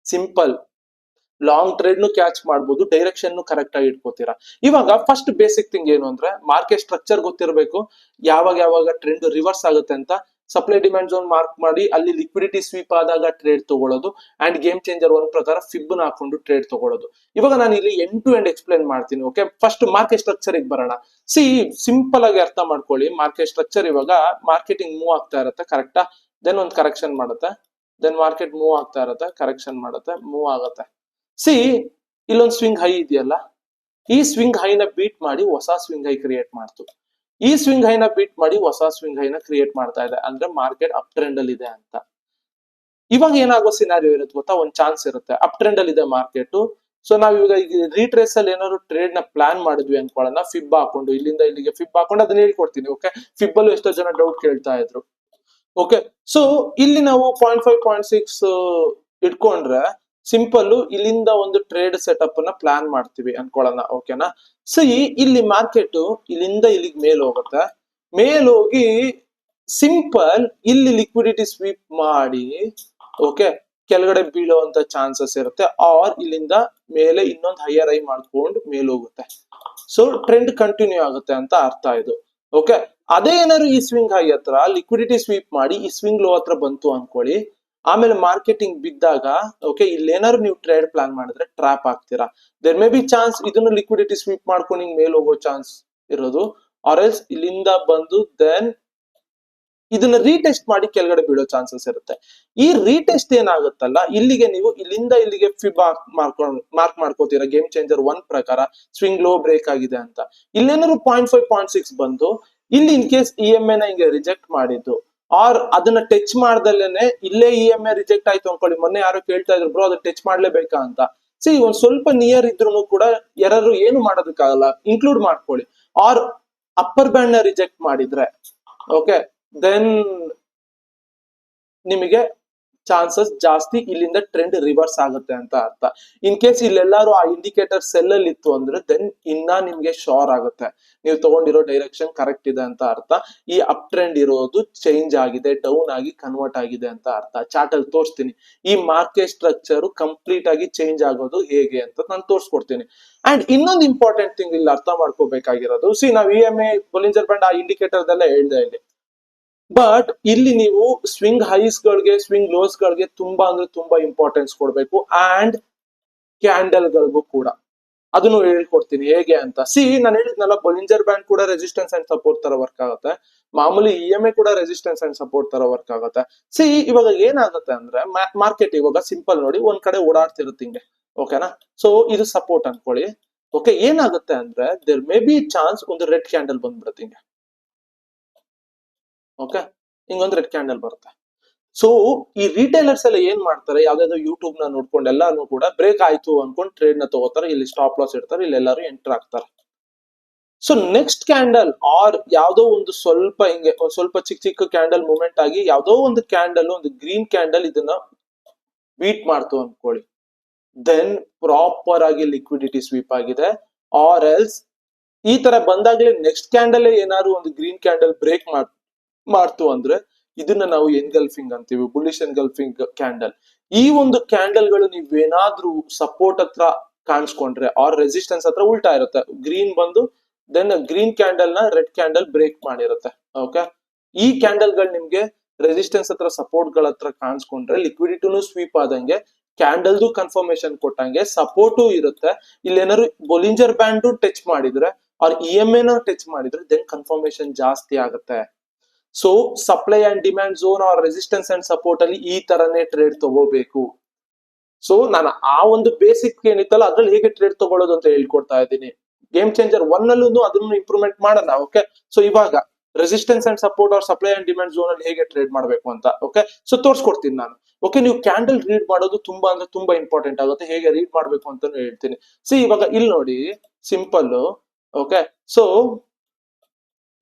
ಸಿಂಪಲ್. ಲಾಂಗ್ ಟ್ರೇಡ್ ಕ್ಯಾಚ್ ಮಾಡಬಹುದು, ಡೈರೆಕ್ಷನ್ ಕರೆಕ್ಟ್ ಆಗಿ ಇಟ್ಕೋತೀರಾ. ಇವಾಗ ಫಸ್ಟ್ ಬೇಸಿಕ್ ಥಿಂಗ್ ಏನು ಅಂದ್ರೆ ಮಾರ್ಕೆಟ್ ಸ್ಟ್ರಕ್ಚರ್ ಗೊತ್ತಿರಬೇಕು. ಯಾವಾಗ ಟ್ರೆಂಡ್ ರಿವರ್ಸ್ ಆಗುತ್ತೆ ಅಂತ ಸಪ್ಲೈ ಡಿಮ್ಯಾಂಡ್ ಝೋನ್ ಮಾರ್ಕ್ ಮಾಡಿ ಅಲ್ಲಿ ಲಿಕ್ವಿಡಿಟಿ ಸ್ವೀಪ್ ಆದಾಗ ಟ್ರೇಡ್ ತಗೊಳ್ಳೋದು, ಅಂಡ್ ಗೇಮ್ ಚೇಂಜರ್ 1 ಪ್ರಕಾರ ಫಿಬ್ ಹಾಕೊಂಡು ಟ್ರೇಡ್ ತಗೊಳ್ಳೋದು. ಇವಾಗ ನಾನು ಇಲ್ಲಿ ಎಂಡ್ ಟು ಎಂಡ್ ಎಕ್ಸ್ಪ್ಲೇನ್ ಮಾಡ್ತೀನಿ. ಓಕೆ, ಫಸ್ಟ್ ಮಾರ್ಕೆಟ್ ಸ್ಟ್ರಕ್ಚರ್ ಬರೋಣ. ಸಿ ಸಿಂಪಲ್ ಆಗಿ ಅರ್ಥ ಮಾಡ್ಕೊಳ್ಳಿ. ಮಾರ್ಕೆಟ್ ಸ್ಟ್ರಕ್ಚರ್ ಇವಾಗ ಮಾರ್ಕೆಟಿಂಗ್ ಮೂವ್ ಆಗ್ತಾ ಇರುತ್ತೆ, ಕರೆಕ್ಟಾ? ದೆನ್ ಒಂದು ಕರೆಕ್ಷನ್ ಮಾಡುತ್ತೆ, ದೆನ್ ಮಾರ್ಕೆಟ್ ಮೂವ್ ಆಗ್ತಾ ಇರುತ್ತೆ, ಕರೆಕ್ಷನ್ ಮಾಡುತ್ತೆ, ಮೂವ್ ಆಗುತ್ತೆ. ಸಿ ಇಲ್ಲೊಂದು ಸ್ವಿಂಗ್ ಹೈ ಇದೆಯಲ್ಲ, ಈ ಸ್ವಿಂಗ್ ಹೈನ ಬೀಟ್ ಮಾಡಿ ಹೊಸ ಸ್ವಿಂಗ್ ಹೈ ಕ್ರಿಯೇಟ್ ಮಾಡ್ತು. ಈ ಸ್ವಿಂಗ್ ಹೈನ ಬೀಟ್ ಮಾಡಿ ಹೊಸ ಸ್ವಿಂಗ್ ಹೈನ ಕ್ರಿಯೇಟ್ ಮಾಡ್ತಾ ಇದೆ ಅಂದ್ರೆ ಮಾರ್ಕೆಟ್ ಅಪ್ ಟ್ರೆಂಡ್ ಅಲ್ಲಿ ಇದೆ ಅಂತ. ಇವಾಗ ಏನಾಗೋ ಸಿನಾರಿಯೋ ಇರುತ್ತೆ ಗೊತ್ತಾ? ಒಂದ್ ಚಾನ್ಸ್ ಇರುತ್ತೆ, ಅಪ್ ಟ್ರೆಂಡ್ ಅಲ್ಲಿ ಇದೆ ಮಾರ್ಕೆಟ್. ಸೊ ನಾವ್ ಇವಾಗ ಈಗ ರೀಟ್ರೇಸ್ ಅಲ್ಲಿ ಏನಾದ್ರು ಟ್ರೇಡ್ ನ ಪ್ಲಾನ್ ಮಾಡಿದ್ವಿ ಅನ್ಕೊಳ್ಳೋಣ, ಫಿಬ್ ಹಾಕೊಂಡು ಇಲ್ಲಿಂದ ಇಲ್ಲಿಗೆ ಫಿಬ್ ಹಾಕೊಂಡು ಅದನ್ನ ಹೇಳ್ಕೊಡ್ತೀನಿ. ಓಕೆ, ಫಿಬ್ ಅಲ್ಲೂ ಎಷ್ಟೋ ಜನ ಡೌಟ್ ಕೇಳ್ತಾ ಇದ್ರು. ಓಕೆ, ಸೊ ಇಲ್ಲಿ ನಾವು 0.5 0.6 ಇಟ್ಕೊಂಡ್ರೆ ಸಿಂಪಲ್ ಇಲ್ಲಿಂದ ಒಂದು ಟ್ರೇಡ್ ಸೆಟಪ್ ನ ಪ್ಲಾನ್ ಮಾಡ್ತೀವಿ ಅನ್ಕೊಳ್ಳೋಣ. ಓಕೆನಾ? ಸೊ ಇಲ್ಲಿ ಮಾರ್ಕೆಟ್ ಇಲ್ಲಿಂದ ಇಲ್ಲಿಗೆ ಮೇಲ್ ಹೋಗುತ್ತೆ, ಮೇಲ್ ಹೋಗಿ ಸಿಂಪಲ್ ಇಲ್ಲಿ ಲಿಕ್ವಿಡಿಟಿ ಸ್ವೀಪ್ ಮಾಡಿ ಓಕೆ ಕೆಳಗಡೆ ಬೀಳುವಂತ ಚಾನ್ಸಸ್ ಇರುತ್ತೆ, ಆರ್ ಇಲ್ಲಿಂದ ಮೇಲೆ ಇನ್ನೊಂದು ಹೈಯರ್ ಹೈ ಮಾಡ್ಕೊಂಡು ಮೇಲ್ ಹೋಗುತ್ತೆ. ಸೊ ಟ್ರೆಂಡ್ ಕಂಟಿನ್ಯೂ ಆಗುತ್ತೆ ಅಂತ ಅರ್ಥ ಇದು. ಓಕೆ, ಅದೇ ಏನಾದ್ರು ಈ ಸ್ವಿಂಗ್ ಹೈ ಹತ್ರ ಲಿಕ್ವಿಡಿಟಿ ಸ್ವೀಪ್ ಮಾಡಿ ಈ ಸ್ವಿಂಗ್ ಲೋ ಹತ್ರ ಬಂತು ಅನ್ಕೊಳ್ಳಿ, ಆಮೇಲೆ ಮಾರ್ಕೆಟಿಂಗ್ ಬಿದ್ದಾಗ ಓಕೆ ಇಲ್ಲೇನಾದ್ರು ನೀವು ಟ್ರೇಡ್ ಪ್ಲಾನ್ ಮಾಡಿದ್ರೆ ಟ್ರಾಪ್ ಆಗ್ತೀರಾ. ದೇರ್ ಮೇ ಬಿ ಚಾನ್ಸ್ ಇದನ್ನು ಲಿಕ್ವಿಡಿಟಿ ಸ್ವೀಪ್ ಮಾಡ್ಕೊಂಡು ಹಿಂಗ್ ಮೇಲ್ ಹೋಗೋ ಚಾನ್ಸ್ ಇರೋದು, ಆರ್ ಎಲ್ಸ್ ಇಲ್ಲಿಂದ ಬಂದು ದೆನ್ ಇದನ್ನ ರೀಟೆಸ್ಟ್ ಮಾಡಿ ಕೆಳಗಡೆ ಬೀಳೋ ಚಾನ್ಸಸ್ ಇರುತ್ತೆ. ಈ ರೀಟೆಸ್ಟ್ ಏನಾಗುತ್ತಲ್ಲ, ಇಲ್ಲಿಗೆ ನೀವು ಇಲ್ಲಿಂದ ಇಲ್ಲಿಗೆ ಫಿಬ್ ಮಾರ್ಕ್ ಮಾಡ್ಕೋತೀರಾ ಗೇಮ್ ಚೇಂಜರ್ 1 ಪ್ರಕಾರ ಸ್ವಿಂಗ್ ಲೋ ಬ್ರೇಕ್ ಆಗಿದೆ ಅಂತ. ಇಲ್ಲೇನಾದ್ರು 0.5 0.6 ಬಂದು ಇಲ್ಲಿ ಇನ್ ಕೇಸ್ EMA ನ ಹಿಂಗೆ ರಿಜೆಕ್ಟ್ ಮಾಡಿದ್ದು, ಆರ್ ಅದನ್ನ ಟಚ್ ಮಾಡ್ದಲ್ಲೇನೆ ಇಲ್ಲೇ EMA ರಿಜೆಕ್ಟ್ ಆಯ್ತು ಅನ್ಕೊಳ್ಳಿ. ಮೊನ್ನೆ ಯಾರು ಕೇಳ್ತಾ ಇದ್ರು ಬ್ರೋ ಅದನ್ನ ಟಚ್ ಮಾಡ್ಲೇಬೇಕಾ ಅಂತ. ಸಿ ಒಂದ್ ಸ್ವಲ್ಪ ನಿಯರ್ ಇದ್ರು ಕೂಡ ಯಾರು ಏನು ಮಾಡೋದಕ್ಕಾಗಲ್ಲ, ಇನ್ಕ್ಲೂಡ್ ಮಾಡ್ಕೊಳ್ಳಿ. ಆರ್ ಅಪ್ಪರ್ ಬ್ಯಾಂಡ್ ನ ರಿಜೆಕ್ಟ್ ಮಾಡಿದ್ರೆ ಓಕೆ ದೆನ್ ನಿಮಗೆ ಚಾನ್ಸಸ್ ಜಾಸ್ತಿ ಇಲ್ಲಿಂದ ಟ್ರೆಂಡ್ ರಿವರ್ಸ್ ಆಗುತ್ತೆ ಅಂತ ಅರ್ಥ. ಇನ್ ಕೇಸ್ ಇಲ್ಲೆಲ್ಲಾರು ಆ ಇಂಡಿಕೇಟರ್ ಸೆಲ್ ಅಲ್ಲಿ ಇತ್ತು ಅಂದ್ರೆ ದೆನ್ ಇನ್ನ ನಿಮ್ಗೆ ಶೋರ್ ಆಗುತ್ತೆ ನೀವು ತಗೊಂಡಿರೋ ಡೈರೆಕ್ಷನ್ ಕರೆಕ್ಟ್ ಇದೆ ಅಂತ ಅರ್ಥ. ಈ ಅಪ್ ಟ್ರೆಂಡ್ ಇರೋದು ಚೇಂಜ್ ಆಗಿದೆ, ಡೌನ್ ಆಗಿ ಕನ್ವರ್ಟ್ ಆಗಿದೆ ಅಂತ ಅರ್ಥ. ಚಾರ್ಟ್ ಅಲ್ಲಿ ತೋರಿಸ್ತೀನಿ ಈ ಮಾರ್ಕೆಟ್ ಸ್ಟ್ರಕ್ಚರ್ ಕಂಪ್ಲೀಟ್ ಆಗಿ ಚೇಂಜ್ ಆಗೋದು ಹೇಗೆ ಅಂತ ನಾನು ತೋರಿಸ್ಕೊಡ್ತೀನಿ. ಅಂಡ್ ಇನ್ನೊಂದು ಇಂಪಾರ್ಟೆಂಟ್ ಥಿಂಗ್ ಇಲ್ಲಿ ಅರ್ಥ ಮಾಡ್ಕೋಬೇಕಾಗಿರೋದು, ಸಿ ನಾವು EMA ಬೊಲಿಂಜರ್ ಬ್ಯಾಂಡ್ ಆ ಇಂಡಿಕೇಟರ್ ಎಲ್ಲ ಹೇಳ್ದೆ ಇಲ್ಲಿ, ಬಟ್ ಇಲ್ಲಿ ನೀವು ಸ್ವಿಂಗ್ ಹೈಸ್ ಗಳಿಗೆ ಸ್ವಿಂಗ್ ಲೋಸ್ ಗಳಿಗೆ ತುಂಬಾ ಅಂದ್ರೆ ತುಂಬಾ ಇಂಪಾರ್ಟೆನ್ಸ್ ಕೊಡ್ಬೇಕು, ಅಂಡ್ ಕ್ಯಾಂಡಲ್ ಗಳಿಗೂ ಕೂಡ ಅದನ್ನು ಹೇಳ್ಕೊಡ್ತೀನಿ ಹೇಗೆ ಅಂತ. ಸಿ ನಾನು ಹೇಳಿದ್ನಲ್ಲ ಬೊಲಿಂಜರ್ ಬ್ಯಾಂಡ್ ಕೂಡ ರೆಸಿಸ್ಟೆನ್ಸ್ ಅಂಡ್ ಸಪೋರ್ಟ್ ತರ ವರ್ಕ್ ಆಗುತ್ತೆ, ಮಾಮೂಲಿ EMA ಕೂಡ ರೆಸಿಸ್ಟೆನ್ಸ್ ಅಂಡ್ ಸಪೋರ್ಟ್ ತರ ವರ್ಕ್ ಆಗುತ್ತೆ. ಸಿ ಇವಾಗ ಏನಾಗುತ್ತೆ ಅಂದ್ರೆ ಮಾರ್ಕೆಟ್ ಇವಾಗ ಸಿಂಪಲ್ ನೋಡಿ ಒಂದ್ ಕಡೆ ಓಡಾಡ್ತಿರುತ್ತೆ ಹಿಂಗೆ, ಓಕೆನಾ? ಸೊ ಇದು ಸಪೋರ್ಟ್ ಅನ್ಕೊಳ್ಳಿ. ಓಕೆ, ಏನಾಗುತ್ತೆ ಅಂದ್ರೆ ದೇರ್ ಮೇ ಬಿ ಚಾನ್ಸ್ ಒಂದು ರೆಡ್ ಕ್ಯಾಂಡಲ್ ಬಂದ್ಬಿಡುತ್ತೆ ಹಿಂಗೆ. ಓಕೆ, ಹಿಂಗೊಂದು ರೆಡ್ ಕ್ಯಾಂಡಲ್ ಬರುತ್ತೆ. ಸೊ ಈ ರಿಟೇಲರ್ಸ್ ಎಲ್ಲ ಏನ್ ಮಾಡ್ತಾರೆ, ಯಾವ್ದಾದ್ರು ಯೂಟ್ಯೂಬ್ ನ ನೋಡ್ಕೊಂಡು ಎಲ್ಲಾನು ಕೂಡ ಬ್ರೇಕ್ ಆಯ್ತು ಅನ್ಕೊಂಡು ಟ್ರೇಡ್ ನ ತಗೋತಾರೆ, ಇಲ್ಲಿ ಸ್ಟಾಪ್ ಲಾಸ್ ಇಡ್ತಾರೆ, ಇಲ್ಲಿ ಎಲ್ಲರೂ ಎಂಟರ್ ಆಗ್ತಾರೆ. ಸೊ ನೆಕ್ಸ್ಟ್ ಕ್ಯಾಂಡಲ್ ಆರ್ ಯಾವ್ದೋ ಒಂದು ಸ್ವಲ್ಪ ಹಿಂಗೆ ಸ್ವಲ್ಪ ಚಿಕ್ಕ ಚಿಕ್ಕ ಕ್ಯಾಂಡಲ್ ಮೂವ್ಮೆಂಟ್ ಆಗಿ ಯಾವ್ದೋ ಒಂದು ಕ್ಯಾಂಡಲ್, ಒಂದು ಗ್ರೀನ್ ಕ್ಯಾಂಡಲ್ ಇದನ್ನ ಬೀಟ್ ಮಾಡ್ತು ಅನ್ಕೊಳ್ಳಿ, ದೆನ್ ಪ್ರಾಪರ್ ಆಗಿ ಲಿಕ್ವಿಡಿಟಿ ಸ್ವೀಪ್ ಆಗಿದೆ. ಆರ್ ಎಲ್ಸ್ ಈ ತರ ಬಂದಾಗ್ಲೇ ನೆಕ್ಸ್ಟ್ ಕ್ಯಾಂಡಲ್ ಏನಾದ್ರು ಒಂದು ಗ್ರೀನ್ ಕ್ಯಾಂಡಲ್ ಬ್ರೇಕ್ ಮಾಡ್ತು ಅಂದ್ರೆ ಇದನ್ನ ನಾವು ಎನ್ಗಲ್ಫಿಂಗ್ ಅಂತೀವಿ, ಬುಲಿಶ್ ಎನ್ಗಲ್ಫಿಂಗ್ ಕ್ಯಾಂಡಲ್. ಈ ಒಂದು ಕ್ಯಾಂಡಲ್ ಗಳು ನೀವೇನಾದ್ರೂ ಸಪೋರ್ಟ್ ಹತ್ರ ಕಾಣಿಸ್ಕೊಂಡ್ರೆ ಆರ್ ರೆಸಿಸ್ಟೆನ್ಸ್ ಹತ್ರ ಉಲ್ಟಾ ಇರುತ್ತೆ, ಗ್ರೀನ್ ಬಂದು ದೆನ್ ಗ್ರೀನ್ ಕ್ಯಾಂಡಲ್ ನ ರೆಡ್ ಕ್ಯಾಂಡಲ್ ಬ್ರೇಕ್ ಮಾಡಿರುತ್ತೆ. ಓಕೆ, ಈ ಕ್ಯಾಂಡಲ್ ಗಳು ನಿಮ್ಗೆ ರೆಸಿಸ್ಟೆನ್ಸ್ ಹತ್ರ ಸಪೋರ್ಟ್ ಗಳ ಹತ್ರ ಕಾಣಿಸ್ಕೊಂಡ್ರೆ ಲಿಕ್ವಿಡಿಟಿನೂ ಸ್ವೀಪ್ ಆದಂಗೆ, ಕ್ಯಾಂಡಲ್ದು ಕನ್ಫರ್ಮೇಶನ್ ಕೊಟ್ಟಂಗೆ, ಸಪೋರ್ಟು ಇರುತ್ತೆ. ಇಲ್ಲೇನಾದ್ರು ಬೊಲಿಂಜರ್ ಬ್ಯಾಂಡ್ ಟಚ್ ಮಾಡಿದ್ರೆ ಆರ್ EMA ನ ಟಚ್ ಮಾಡಿದ್ರೆ ದೆನ್ ಕನ್ಫರ್ಮೇಶನ್ ಜಾಸ್ತಿ ಆಗುತ್ತೆ. So supply and demand zone or resistance and support ಅಲ್ಲಿ ಈ ತರನೇ ಟ್ರೇಡ್ ತಗೋಬೇಕು. ಸೊ ನಾನು ಆ ಒಂದು ಬೇಸಿಕ್ ಏನಿತ್ತಲ್ಲ ಅದ್ರಲ್ಲಿ ಹೇಗೆ ಟ್ರೇಡ್ ತಗೊಳ್ಳೋದು ಅಂತ ಹೇಳ್ಕೊಡ್ತಾ ಇದ್ದೀನಿ. ಗೇಮ್ ಚೇಂಜರ್ 1 ಅಲ್ಲೂ ಅದನ್ನು ಇಂಪ್ರೂವ್ಮೆಂಟ್ ಮಾಡೋಣ. ಓಕೆ, ಸೊ ಇವಾಗ resistance and support or supply and demand zone ಅಲ್ಲಿ ಹೇಗೆ ಟ್ರೇಡ್ ಮಾಡಬೇಕು ಅಂತ ಓಕೆ ಸೊ ತೋರಿಸ್ಕೊಡ್ತೀನಿ ನಾನು. ಓಕೆ, ನೀವು ಕ್ಯಾಂಡಲ್ ರೀಡ್ ಮಾಡೋದು ತುಂಬಾ ಅಂದ್ರೆ ತುಂಬಾ ಇಂಪಾರ್ಟೆಂಟ್ ಆಗುತ್ತೆ, ಹೇಗೆ ರೀಡ್ ಮಾಡ್ಬೇಕು ಅಂತ ಹೇಳ್ತೀನಿ. ಸಿ ಇವಾಗ ಇಲ್ಲಿ ನೋಡಿ, ಸಿಂಪಲ್. ಓಕೆ, ಸೊ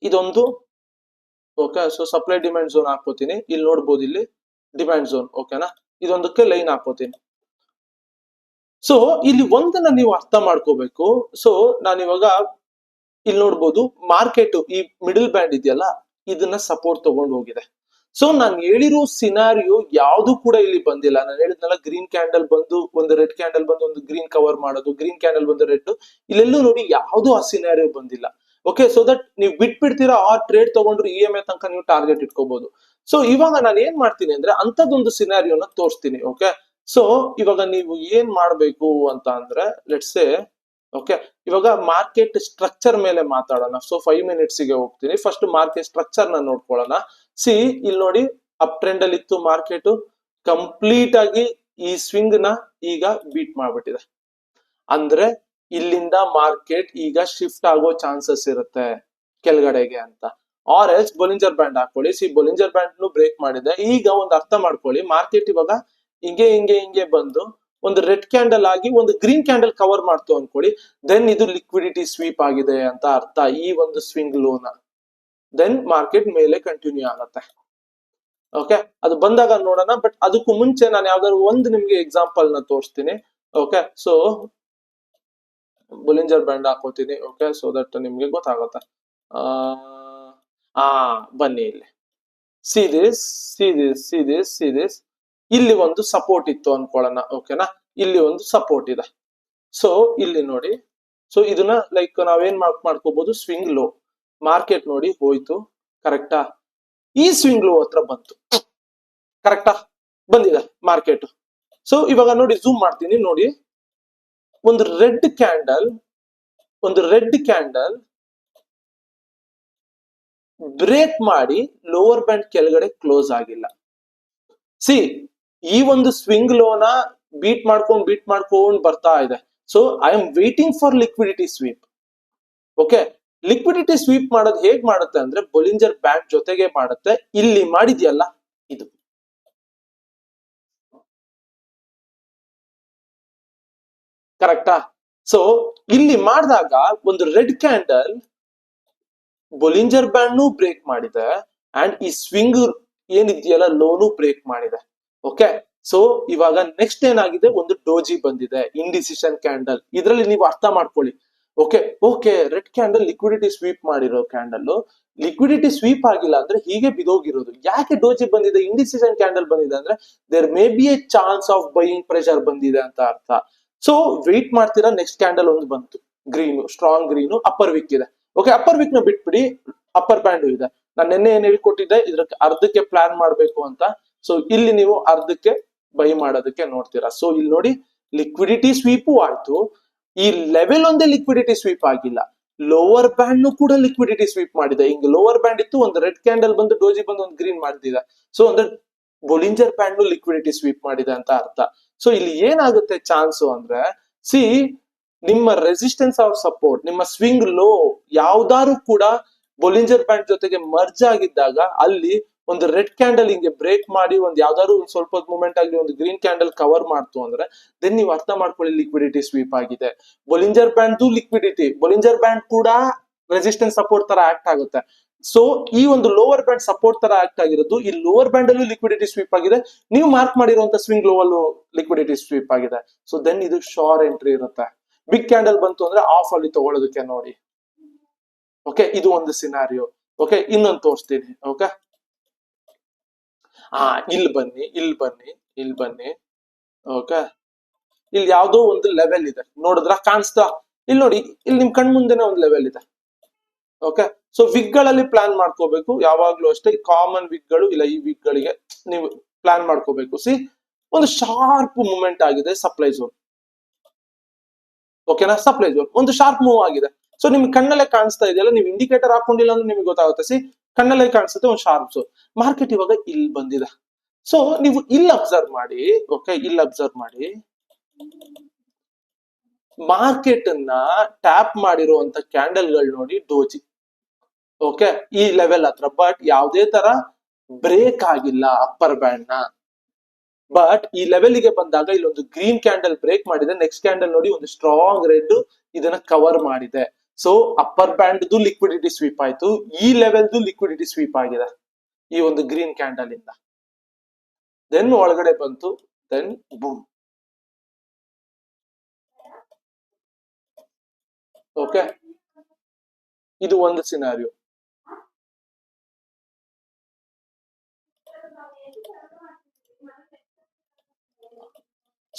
ಇದೊಂದು okay, so supply demand zone ಹಾಕೋತೀನಿ, ಇಲ್ಲಿ ನೋಡ್ಬೋದು, ಇಲ್ಲಿ ಡಿಮ್ಯಾಂಡ್ ಝೋನ್. ಓಕೆನಾ, ಇದೊಂದಕ್ಕೆ ಲೈನ್ ಹಾಕೋತೀನಿ. ಸೊ ಇಲ್ಲಿ ಒಂದನ್ನ ನೀವು ಅರ್ಥ ಮಾಡ್ಕೋಬೇಕು. ಸೊ ನಾನಿವಾಗ ಇಲ್ಲಿ ನೋಡ್ಬೋದು, ಮಾರ್ಕೆಟ್ ಈ ಮಿಡಲ್ ಬ್ಯಾಂಡ್ ಇದೆಯಲ್ಲ ಇದನ್ನ ಸಪೋರ್ಟ್ ತಗೊಂಡು ಹೋಗಿದೆ. ಸೊ ನಾನು ಹೇಳಿರೋ ಸಿನಾರಿಯೋ ಯಾವ್ದು ಕೂಡ ಇಲ್ಲಿ ಬಂದಿಲ್ಲ. ನಾನು ಹೇಳಿದ್ನಲ್ಲ, ಗ್ರೀನ್ ಕ್ಯಾಂಡಲ್ ಬಂದು ಒಂದು ರೆಡ್ ಕ್ಯಾಂಡಲ್ ಬಂದು ಒಂದು ಗ್ರೀನ್ ಕವರ್ ಮಾಡೋದು, ಗ್ರೀನ್ ಕ್ಯಾಂಡಲ್ ಬಂದು ರೆಡ್, ಇಲ್ಲೆಲ್ಲೂ ನೋಡಿ ಯಾವ್ದು ಆ ಸಿನಾರಿಯೋ ಬಂದಿಲ್ಲ. ಓಕೆ, ಸೊ ದಟ್ ನೀವು ಬಿಟ್ಬಿಡ್ತೀರಾ, ಆ ಟ್ರೇಡ್ ತಗೊಂಡ್ರು EMA ತನಕ ನೀವು ಟಾರ್ಗೆಟ್ ಇಟ್ಕೋಬಹುದು. ಸೊ ಇವಾಗ ನಾನು ಏನ್ ಮಾಡ್ತೀನಿ ಅಂದ್ರೆ ಅಂತದೊಂದು ಸಿನಾರಿಯೋನ ತೋರಿಸ್ತೀನಿ. ಓಕೆ, ಸೊ ಇವಾಗ ನೀವು ಏನ್ ಮಾಡ್ಬೇಕು ಅಂತ ಅಂದ್ರೆ ಲೆಟ್ಸ್ ಸೇ ಓಕೆ, ಇವಾಗ ಮಾರ್ಕೆಟ್ ಸ್ಟ್ರಕ್ಚರ್ ಮೇಲೆ ಮಾತಾಡೋಣ. ಸೊ 5 ಮಿನಿಟ್ಸ್ ಗೆ ಹೋಗ್ತೀನಿ. ಫಸ್ಟ್ ಮಾರ್ಕೆಟ್ ಸ್ಟ್ರಕ್ಚರ್ ನ ನೋಡ್ಕೊಳ್ಳೋಣ. ಸಿ ಇಲ್ಲಿ ನೋಡಿ, ಅಪ್ ಟ್ರೆಂಡ್ ಅಲ್ಲಿ ಇತ್ತು ಮಾರ್ಕೆಟ್, ಕಂಪ್ಲೀಟ್ ಆಗಿ ಈ ಸ್ವಿಂಗ್ ನ ಈಗ ಬೀಟ್ ಮಾಡ್ಬಿಟ್ಟಿದೆ. ಅಂದ್ರೆ ಇಲ್ಲಿಂದ ಮಾರ್ಕೆಟ್ ಈಗ ಶಿಫ್ಟ್ ಆಗೋ ಚಾನ್ಸಸ್ ಇರುತ್ತೆ ಕೆಳಗಡೆಗೆ ಅಂತ. ಆರ್ ಎಲ್ಸ್ ಬೊಲಿಂಜರ್ ಬ್ಯಾಂಡ್ ಹಾಕೊಳ್ಳಿ. ಸಿ ಬೊಲಿಂಜರ್ ಬ್ಯಾಂಡ್ ಬ್ರೇಕ್ ಮಾಡಿದೆ. ಈಗ ಒಂದು ಅರ್ಥ ಮಾಡ್ಕೊಳ್ಳಿ, ಮಾರ್ಕೆಟ್ ಇವಾಗ ಹಿಂಗೆ ಬಂದು ಒಂದು ರೆಡ್ ಕ್ಯಾಂಡಲ್ ಆಗಿ ಒಂದು ಗ್ರೀನ್ ಕ್ಯಾಂಡಲ್ ಕವರ್ ಮಾಡ್ತು ಅನ್ಕೊಳ್ಳಿ, ದೆನ್ ಇದು ಲಿಕ್ವಿಡಿಟಿ ಸ್ವೀಪ್ ಆಗಿದೆ ಅಂತ ಅರ್ಥ, ಈ ಒಂದು ಸ್ವಿಂಗ್ ಲೋನ. ದೆನ್ ಮಾರ್ಕೆಟ್ ಮೇಲೆ ಕಂಟಿನ್ಯೂ ಆಗುತ್ತೆ. ಓಕೆ, ಅದು ಬಂದಾಗ ನೋಡೋಣ. ಬಟ್ ಅದಕ್ಕೂ ಮುಂಚೆ ನಾನು ಯಾವ್ದಾದ್ರು ಒಂದು ನಿಮ್ಗೆ ಎಕ್ಸಾಂಪಲ್ ನ ತೋರಿಸ್ತೀನಿ. ಓಕೆ, ಸೊ ಬೊಲಿಂಜರ್ ಬ್ಯಾಂಡ್ ಹಾಕೋತೀನಿ. ಓಕೆ, ಸೊ ದಟ್ ನಿಮ್ಗೆ ಗೊತ್ತಾಗುತ್ತೆ. ಬನ್ನಿ ಇಲ್ಲಿ, ಸಿ ದಿಸ್ ಇಲ್ಲಿ ಒಂದು ಸಪೋರ್ಟ್ ಇತ್ತು ಅನ್ಕೊಳ್ಳೋಣ. ಓಕೆನಾ, ಇಲ್ಲಿ ಒಂದು ಸಪೋರ್ಟ್ ಇದೆ. ಸೊ ಇಲ್ಲಿ ನೋಡಿ, ಸೊ ಇದನ್ನ ಲೈಕ್ ನಾವೇನ್ ಮಾಡ್ಕೋಬಹುದು, ಸ್ವಿಂಗ್ ಲೋ. ಮಾರ್ಕೆಟ್ ನೋಡಿ ಹೋಯ್ತು, ಕರೆಕ್ಟಾ, ಈ ಸ್ವಿಂಗ್ ಲೋ ಹತ್ರ ಬಂತು, ಕರೆಕ್ಟಾ, ಬಂದಿದೆ ಮಾರ್ಕೆಟ್. ಸೊ ಇವಾಗ ನೋಡಿ, ಝೂಮ್ ಮಾಡ್ತೀನಿ ನೋಡಿ, ಒಂದು ರೆಡ್ ಕ್ಯಾಂಡಲ್ ಬ್ರೇಕ್ ಮಾಡಿ ಲೋವರ್ ಬ್ಯಾಂಡ್ ಕೆಳಗಡೆ ಕ್ಲೋಸ್ ಆಗಿಲ್ಲ. ಸಿ ಈ ಒಂದು ಸ್ವಿಂಗ್ ಲೋನ ಬೀಟ್ ಮಾಡ್ಕೊಂಡು ಬರ್ತಾ ಇದೆ. So I am waiting for liquidity sweep. Okay, liquidity sweep ಮಾಡೋದು ಹೇಗ್ ಮಾಡುತ್ತೆ ಅಂದ್ರೆ ಬೊಲಿಂಜರ್ ಬ್ಯಾಂಡ್ ಜೊತೆಗೆ ಮಾಡುತ್ತೆ. ಇಲ್ಲಿ ಮಾಡಿದ್ಯಲ್ಲ ಇದು, ಕರೆಕ್ಟಾ. ಸೊ ಇಲ್ಲಿ ಮಾಡಿದಾಗ ಒಂದು ರೆಡ್ ಕ್ಯಾಂಡಲ್ ಬೊಲಿಂಜರ್ ಬ್ಯಾಂಡ್ ಬ್ರೇಕ್ ಮಾಡಿದೆ ಅಂಡ್ ಈ ಸ್ವಿಂಗ್ ಏನಿದೆಯಲ್ಲ ಲೋನು ಬ್ರೇಕ್ ಮಾಡಿದೆ. ಓಕೆ, ಸೊ ಇವಾಗ ನೆಕ್ಸ್ಟ್ ಏನಾಗಿದೆ, ಒಂದು ಡೋಜಿ ಬಂದಿದೆ, ಇಂಡಿಸಿಷನ್ ಕ್ಯಾಂಡಲ್. ಇದರಲ್ಲಿ ನೀವು ಅರ್ಥ ಮಾಡ್ಕೊಳ್ಳಿ. Okay, red candle liquidity sweep ಮಾಡಿರೋ ಕ್ಯಾಂಡಲ್ ಲಿಕ್ವಿಡಿಟಿ ಸ್ವೀಪ್ ಆಗಿಲ್ಲ ಅಂದ್ರೆ ಹೀಗೆ ಬಿದೋಗಿರೋದು. ಯಾಕೆ ಡೋಜಿ ಬಂದಿದೆ, ಇಂಡಿಸಿಷನ್ ಕ್ಯಾಂಡಲ್ ಬಂದಿದೆ ಅಂದ್ರೆ there may be a chance of buying pressure ಬಂದಿದೆ ಅಂತ ಅರ್ಥ. ಸೊ ವೆಯ್ಟ್ ಮಾಡ್ತೀರಾ, ನೆಕ್ಸ್ಟ್ ಕ್ಯಾಂಡಲ್ ಒಂದು ಬಂತು, green, strong green, upper wick ಇದೆ. ಓಕೆ, ಅಪ್ಪರ್ ವಿಕ್ ನ ಬಿಟ್ಬಿಡಿ, ಅಪ್ಪರ್ ಬ್ಯಾಂಡ್ ಇದೆ. ನಾನು ನಿನ್ನೆ ಏನ್ ಹೇಳ್ಕೊಟ್ಟಿದ್ದೆ, ಇದ್ರಕ್ಕೆ ಅರ್ಧಕ್ಕೆ ಪ್ಲಾನ್ ಮಾಡ್ಬೇಕು ಅಂತ. ಸೊ ಇಲ್ಲಿ ನೀವು ಅರ್ಧಕ್ಕೆ ಬೈ ಮಾಡೋದಕ್ಕೆ ನೋಡ್ತೀರಾ. ಸೊ ಇಲ್ಲಿ ನೋಡಿ, ಲಿಕ್ವಿಡಿಟಿ ಸ್ವೀಪು ಆಯ್ತು, ಈ ಲೆವೆಲ್ ಒಂದೇ ಲಿಕ್ವಿಡಿಟಿ ಸ್ವೀಪ್ ಆಗಿಲ್ಲ, ಲೋವರ್ ಬ್ಯಾಂಡ್ ಕೂಡ ಲಿಕ್ವಿಡಿಟಿ ಸ್ವೀಪ್ ಮಾಡಿದೆ. ಹಿಂಗ್ ಲೋವರ್ ಬ್ಯಾಂಡ್ ಇತ್ತು, ಒಂದು ರೆಡ್ ಕ್ಯಾಂಡಲ್ ಬಂದು ಡೋಜಿ ಬಂದು ಒಂದು ಗ್ರೀನ್ ಮಾಡಿದೆ. ಸೊ ಅಂದ್ರೆ ಬೊಲಿಂಜರ್ ಬ್ಯಾಂಡ್ ಲಿಕ್ವಿಡಿಟಿ ಸ್ವೀಪ್ ಮಾಡಿದೆ ಅಂತ ಅರ್ಥ. ಸೊ ಇಲ್ಲಿ ಏನಾಗುತ್ತೆ ಚಾನ್ಸ್ ಅಂದ್ರೆ, ಸಿ ನಿಮ್ಮ ರೆಸಿಸ್ಟೆನ್ಸ್ ಆರ್ ಸಪೋರ್ಟ್, ನಿಮ್ಮ ಸ್ವಿಂಗ್ ಲೋ ಯಾವ್ದಾರು ಕೂಡ ಬೊಲಿಂಜರ್ ಬ್ಯಾಂಡ್ ಜೊತೆಗೆ ಮರ್ಜ್ ಆಗಿದ್ದಾಗ ಅಲ್ಲಿ ಒಂದು ರೆಡ್ ಕ್ಯಾಂಡಲ್ ಹಿಂಗೆ ಬ್ರೇಕ್ ಮಾಡಿ ಒಂದ್ ಯಾವ್ದಾದ್ರು ಒಂದ್ ಸ್ವಲ್ಪ ಮೂವ್ಮೆಂಟ್ ಆಗಲಿ ಒಂದು ಗ್ರೀನ್ ಕ್ಯಾಂಡಲ್ ಕವರ್ ಮಾಡ್ತು ಅಂದ್ರೆ ದೆನ್ ನೀವು ಅರ್ಥ ಮಾಡ್ಕೊಳ್ಳಿ ಲಿಕ್ವಿಡಿಟಿ ಸ್ವೀಪ್ ಆಗಿದೆ. ಬೊಲಿಂಜರ್ ಬ್ಯಾಂಡ್ ಲಿಕ್ವಿಡಿಟಿ, ಬೊಲಿಂಜರ್ ಬ್ಯಾಂಡ್ ಕೂಡ ರೆಸಿಸ್ಟೆನ್ಸ್ ಸಪೋರ್ಟ್ ತರ ಆಕ್ಟ್ ಆಗುತ್ತೆ. ಸೊ ಈ ಒಂದು ಲೋವರ್ ಬ್ಯಾಂಡ್ ಸಪೋರ್ಟ್ ತರ ಆಕ್ಟ್ ಆಗಿರೋದು, ಈ ಲೋವರ್ ಬ್ಯಾಂಡ್ ಅಲ್ಲೂ ಲಿಕ್ವಿಡಿಟಿ ಸ್ವೀಪ್ ಆಗಿದೆ, ನೀವು ಮಾರ್ಕ್ ಮಾಡಿರುವಂತ ಸ್ವಿಂಗ್ ಲೋ ಅಲ್ಲೂ ಲಿಕ್ವಿಡಿಟಿ ಸ್ವೀಪ್ ಆಗಿದೆ. ಸೊ ದೆನ್ ಇದು ಶೋರ್ ಎಂಟ್ರಿ ಇರುತ್ತೆ. ಬಿಗ್ ಕ್ಯಾಂಡಲ್ ಬಂತು ಅಂದ್ರೆ ಆಫ್ ಅಲ್ಲಿ ತಗೊಳ್ಳೋದಕ್ಕೆ ನೋಡಿ. ಓಕೆ, ಇದು ಒಂದು ಸಿನಾರಿಯೋ. ಓಕೆ, ಇನ್ನೊಂದು ತೋರಿಸ್ತೀನಿ. ಓಕೆ, ಇಲ್ಲಿ ಬನ್ನಿ, ಇಲ್ಲಿ ಬನ್ನಿ, ಇಲ್ಲಿ ಬನ್ನಿ. ಓಕೆ, ಇಲ್ಲಿ ಯಾವ್ದೋ ಒಂದು ಲೆವೆಲ್ ಇದೆ, ನೋಡಿದ್ರ ಕಾಣಿಸ್ತಾ? ಇಲ್ಲಿ ನೋಡಿ, ಇಲ್ಲಿ ನಿಮ್ ಕಣ್ ಮುಂದೆನೆ ಒಂದು ಲೆವೆಲ್ ಇದೆ. ಓಕೆ, ಸೊ ವಿಗ್ ಗಳಲ್ಲಿ ಪ್ಲಾನ್ ಮಾಡ್ಕೋಬೇಕು ಯಾವಾಗ್ಲೂ ಅಷ್ಟೇ. ಕಾಮನ್ ವಿಗ್ ಗಳು ಇಲ್ಲ, ಈ ವಿಗ್ ಗಳಿಗೆ ನೀವು ಪ್ಲಾನ್ ಮಾಡ್ಕೋಬೇಕು. ಸಿ, ಒಂದು ಶಾರ್ಪ್ ಮೂವ್ಮೆಂಟ್ ಆಗಿದೆ ಸಪ್ಲೈ ಝೋನ್. ಓಕೆನಾ, ಸಪ್ಲೈ ಝೋನ್ ಒಂದು ಶಾರ್ಪ್ ಮೂವ್ ಆಗಿದೆ. ಸೊ ನಿಮ್ಗೆ ಕಣ್ಣಲ್ಲೇ ಕಾಣಿಸ್ತಾ ಇದೆಯಲ್ಲ, ನೀವು ಇಂಡಿಕೇಟರ್ ಹಾಕೊಂಡಿಲ್ಲ ಅಂದ್ರೆ ನಿಮ್ಗೆ ಗೊತ್ತಾಗುತ್ತೆ. ಸಿ, ಕಣ್ಣಲ್ಲೇ ಕಾಣಿಸುತ್ತೆ ಒಂದು ಶಾರ್ಪ್ ಝೋನ್. ಮಾರ್ಕೆಟ್ ಇವಾಗ ಇಲ್ಲಿ ಬಂದಿದೆ. ಸೊ ನೀವು ಇಲ್ಲಿ ಅಬ್ಸರ್ವ್ ಮಾಡಿ. ಓಕೆ, ಇಲ್ಲಿ ಅಬ್ಸರ್ವ್ ಮಾಡಿ. ಮಾರ್ಕೆಟ್ ಅನ್ನ ಟ್ಯಾಪ್ ಮಾಡಿರುವಂತ ಕ್ಯಾಂಡಲ್ ಗಳು ನೋಡಿ, ಡೋಜಿ. ಓಕೆ, ಈ ಲೆವೆಲ್ ಹತ್ರ, ಬಟ್ ಯಾವುದೇ ತರ ಬ್ರೇಕ್ ಆಗಿಲ್ಲ ಅಪ್ಪರ್ ಬ್ಯಾಂಡ್ ನ. ಬಟ್ ಈ ಲೆವೆಲ್ ಗೆ ಬಂದಾಗ ಇಲ್ಲೊಂದು ಗ್ರೀನ್ ಕ್ಯಾಂಡಲ್ ಬ್ರೇಕ್ ಮಾಡಿದೆ. ನೆಕ್ಸ್ಟ್ ಕ್ಯಾಂಡಲ್ ನೋಡಿ ಒಂದು ಸ್ಟ್ರಾಂಗ್ ರೆಡ್ ಇದನ್ನ ಕವರ್ ಮಾಡಿದೆ. So upper band liquidity sweep ಆಯ್ತು, ಈ ಲೆವೆಲ್ ಲಿಕ್ವಿಡಿಟಿ ಸ್ವೀಪ್ ಆಗಿದೆ ಈ ಒಂದು ಗ್ರೀನ್ ಕ್ಯಾಂಡಲ್ ಇಂದ. ದೆನ್ ಒಳಗಡೆ ಬಂತು, ದೆನ್ ಬೂಮ್. ಓಕೆ, ಇದು ಒಂದು scenario.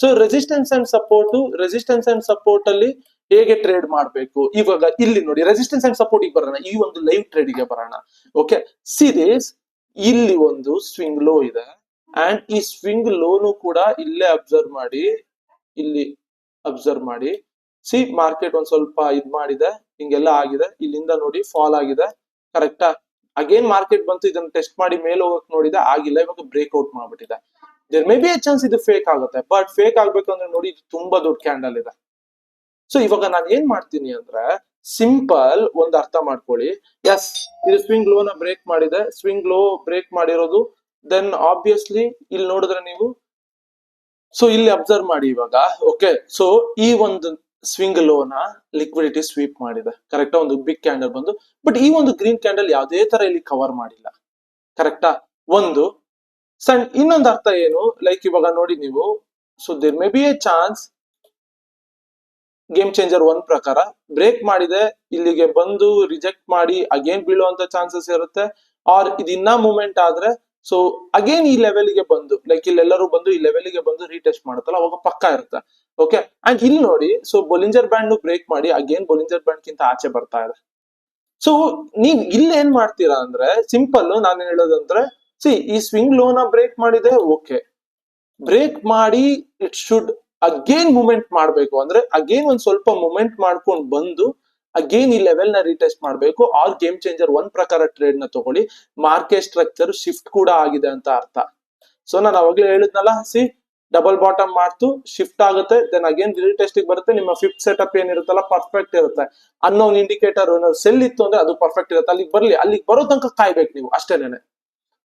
So resistance and support ಅಲ್ಲಿ ಹೇಗೆ ಟ್ರೇಡ್ ಮಾಡಬೇಕು ಇವಾಗ ಇಲ್ಲಿ ನೋಡಿ. ರೆಸಿಸ್ಟೆನ್ಸ್ ಅಂಡ್ ಸಪೋರ್ಟ್ ಗೆ ಬರೋಣ, ಈ ಒಂದು ಲೈವ್ ಟ್ರೇಡ್ ಗೆ ಬರೋಣ. ಓಕೆ, ಸಿರೀಸ್ ಇಲ್ಲಿ ಒಂದು ಸ್ವಿಂಗ್ ಲೋ ಇದೆ, ಅಂಡ್ ಈ ಸ್ವಿಂಗ್ ಲೋನು ಕೂಡ ಇಲ್ಲೇ ಅಬ್ಸರ್ವ್ ಮಾಡಿ, ಇಲ್ಲಿ ಅಬ್ಸರ್ವ್ ಮಾಡಿ. ಸಿ, ಮಾರ್ಕೆಟ್ ಒಂದ್ ಸ್ವಲ್ಪ ಇದ್ ಮಾಡಿದೆ, ಹಿಂಗೆಲ್ಲ ಆಗಿದೆ. ಇಲ್ಲಿಂದ ನೋಡಿ ಫಾಲ್ ಆಗಿದೆ, ಕರೆಕ್ಟಾ? ಅಗೇನ್ ಮಾರ್ಕೆಟ್ ಬಂತು, ಇದನ್ನ ಟೆಸ್ಟ್ ಮಾಡಿ ಮೇಲೆ ಹೋಗಕ್ ನೋಡಿದೆ, ಆಗಿಲ್ಲ. ಇವಾಗ ಬ್ರೇಕ್ಔಟ್ ಮಾಡ್ಬಿಟ್ಟಿದೆ. There may be a chance ಇದು ಫೇಕ್ ಆಗುತ್ತೆ, ಬಟ್ ಫೇಕ್ ಆಗ್ಬೇಕಂದ್ರೆ ನೋಡಿ ಇದು ತುಂಬಾ ದೊಡ್ಡ ಕ್ಯಾಂಡಲ್ ಇದೆ. ಸೊ ಇವಾಗ ನಾನು ಏನ್ ಮಾಡ್ತೀನಿ ಅಂದ್ರೆ, ಸಿಂಪಲ್ ಒಂದು ಅರ್ಥ ಮಾಡ್ಕೊಳ್ಳಿ. ಎಸ್, ಇದು ಸ್ವಿಂಗ್ ಲೋನ ಬ್ರೇಕ್ ಮಾಡಿದೆ, ಸ್ವಿಂಗ್ ಲೋ ಬ್ರೇಕ್ ಮಾಡಿರೋದು. ದೆನ್ ಆಬ್ವಿಯಸ್ಲಿ ಇಲ್ಲಿ ನೋಡಿದ್ರೆ ನೀವು, ಸೊ ಇಲ್ಲಿ ಅಬ್ಸರ್ವ್ ಮಾಡಿ ಇವಾಗ. ಓಕೆ, ಸೊ ಈ ಒಂದು ಸ್ವಿಂಗ್ ಲೋನ ಲಿಕ್ವಿಡಿಟಿ ಸ್ವೀಪ್ ಮಾಡಿದೆ, ಕರೆಕ್ಟಾ? ಒಂದು ಬಿಗ್ ಕ್ಯಾಂಡಲ್ ಬಂದು, ಬಟ್ ಈ ಒಂದು ಗ್ರೀನ್ ಕ್ಯಾಂಡಲ್ ಯಾವುದೇ ತರ ಇಲ್ಲಿ ಕವರ್ ಮಾಡಿಲ್ಲ, ಕರೆಕ್ಟಾ? ಒಂದು ಸಣ್ಣ ಇನ್ನೊಂದು ಅರ್ಥ ಏನು, ಲೈಕ್ ಇವಾಗ ನೋಡಿ ನೀವು, so there may be a chance game changer one ಪ್ರಕಾರ ಬ್ರೇಕ್ ಮಾಡಿದೆ, ಇಲ್ಲಿಗೆ ಬಂದು ರಿಜೆಕ್ಟ್ ಮಾಡಿ ಅಗೇನ್ ಬೀಳುವಂತ ಚಾನ್ಸಸ್ ಇರುತ್ತೆ. ಆರ್ ಇದಿನ್ನ ಮೂವ್ಮೆಂಟ್ ಆದ್ರೆ, ಸೊ ಅಗೇನ್ ಈ ಲೆವೆಲ್ ಗೆ ಬಂದು, ಲೈಕ್ ಇಲ್ಲೆಲ್ಲರೂ ಬಂದು ಈ ಲೆವೆಲ್ ಗೆ ಬಂದು ರೀಟೆಸ್ಟ್ ಮಾಡುತ್ತಲ್ಲ, ಅವಾಗ ಪಕ್ಕ ಇರುತ್ತೆ. ಓಕೆ, ಅಂಡ್ ಇಲ್ಲಿ ನೋಡಿ, ಸೊ ಬೊಲಿಂಜರ್ ಬ್ಯಾಂಡ್ ಬ್ರೇಕ್ ಮಾಡಿ ಅಗೇನ್ ಬೊಲಿಂಜರ್ ಬ್ಯಾಂಡ್ ಕಿಂತ ಆಚೆ ಬರ್ತಾ ಇದೆ. ಸೊ ನೀವ್ ಇಲ್ಲಿ ಏನ್ ಮಾಡ್ತೀರಾ ಅಂದ್ರೆ, ಸಿಂಪಲ್ ನಾನು ಹೇಳೋದಂದ್ರೆ, ಸಿ, ಈ ಸ್ವಿಂಗ್ ಲೋನ ಬ್ರೇಕ್ ಮಾಡಿದೆ, ಓಕೆ, ಬ್ರೇಕ್ ಮಾಡಿ ಇಟ್ ಶುಡ್ ಅಗೇನ್ ಮೂವ್ಮೆಂಟ್ ಮಾಡ್ಬೇಕು. ಅಂದ್ರೆ ಅಗೇನ್ ಒಂದ್ ಸ್ವಲ್ಪ ಮೂವ್ಮೆಂಟ್ ಮಾಡ್ಕೊಂಡು ಬಂದು ಅಗೇನ್ ಈ ಲೆವೆಲ್ ನ ರೀಟೆಸ್ಟ್ ಮಾಡ್ಬೇಕು. ಆರ್ ಗೇಮ್ ಚೇಂಜರ್ ಒನ್ ಪ್ರಕಾರ ಟ್ರೇಡ್ ನ ತಗೊಳ್ಳಿ. ಮಾರ್ಕೆಟ್ ಸ್ಟ್ರಕ್ಚರ್ ಶಿಫ್ಟ್ ಕೂಡ ಆಗಿದೆ ಅಂತ ಅರ್ಥ. ಸೊ ನಾನು ಅವಾಗ್ಲೇ ಹೇಳಿದ್ನಲ್ಲ, ಸಿ, ಡಬಲ್ ಬಾಟಮ್ ಮಾಡ್ತು, ಶಿಫ್ಟ್ ಆಗುತ್ತೆ, ದೆನ್ ಅಗೇನ್ ರೀಟೆಸ್ಟ್ ಬರುತ್ತೆ. ನಿಮ್ಮ ಫಿಫ್ತ್ ಸೆಟಪ್ ಏನಿರುತ್ತಲ್ಲ ಪರ್ಫೆಕ್ಟ್ ಇರುತ್ತೆ. ಅನ್ನೋ ಒಂದು ಇಂಡಿಕೇಟರ್ ಸೆಲ್ ಇತ್ತು ಅಂದ್ರೆ ಅದು ಪರ್ಫೆಕ್ಟ್ ಇರುತ್ತೆ. ಅಲ್ಲಿಗೆ ಬರ್ಲಿ, ಅಲ್ಲಿಗೆ ಬರೋ ತನಕ ಕಾಯ್ಬೇಕು ನೀವು, ಅಷ್ಟೇನೆ.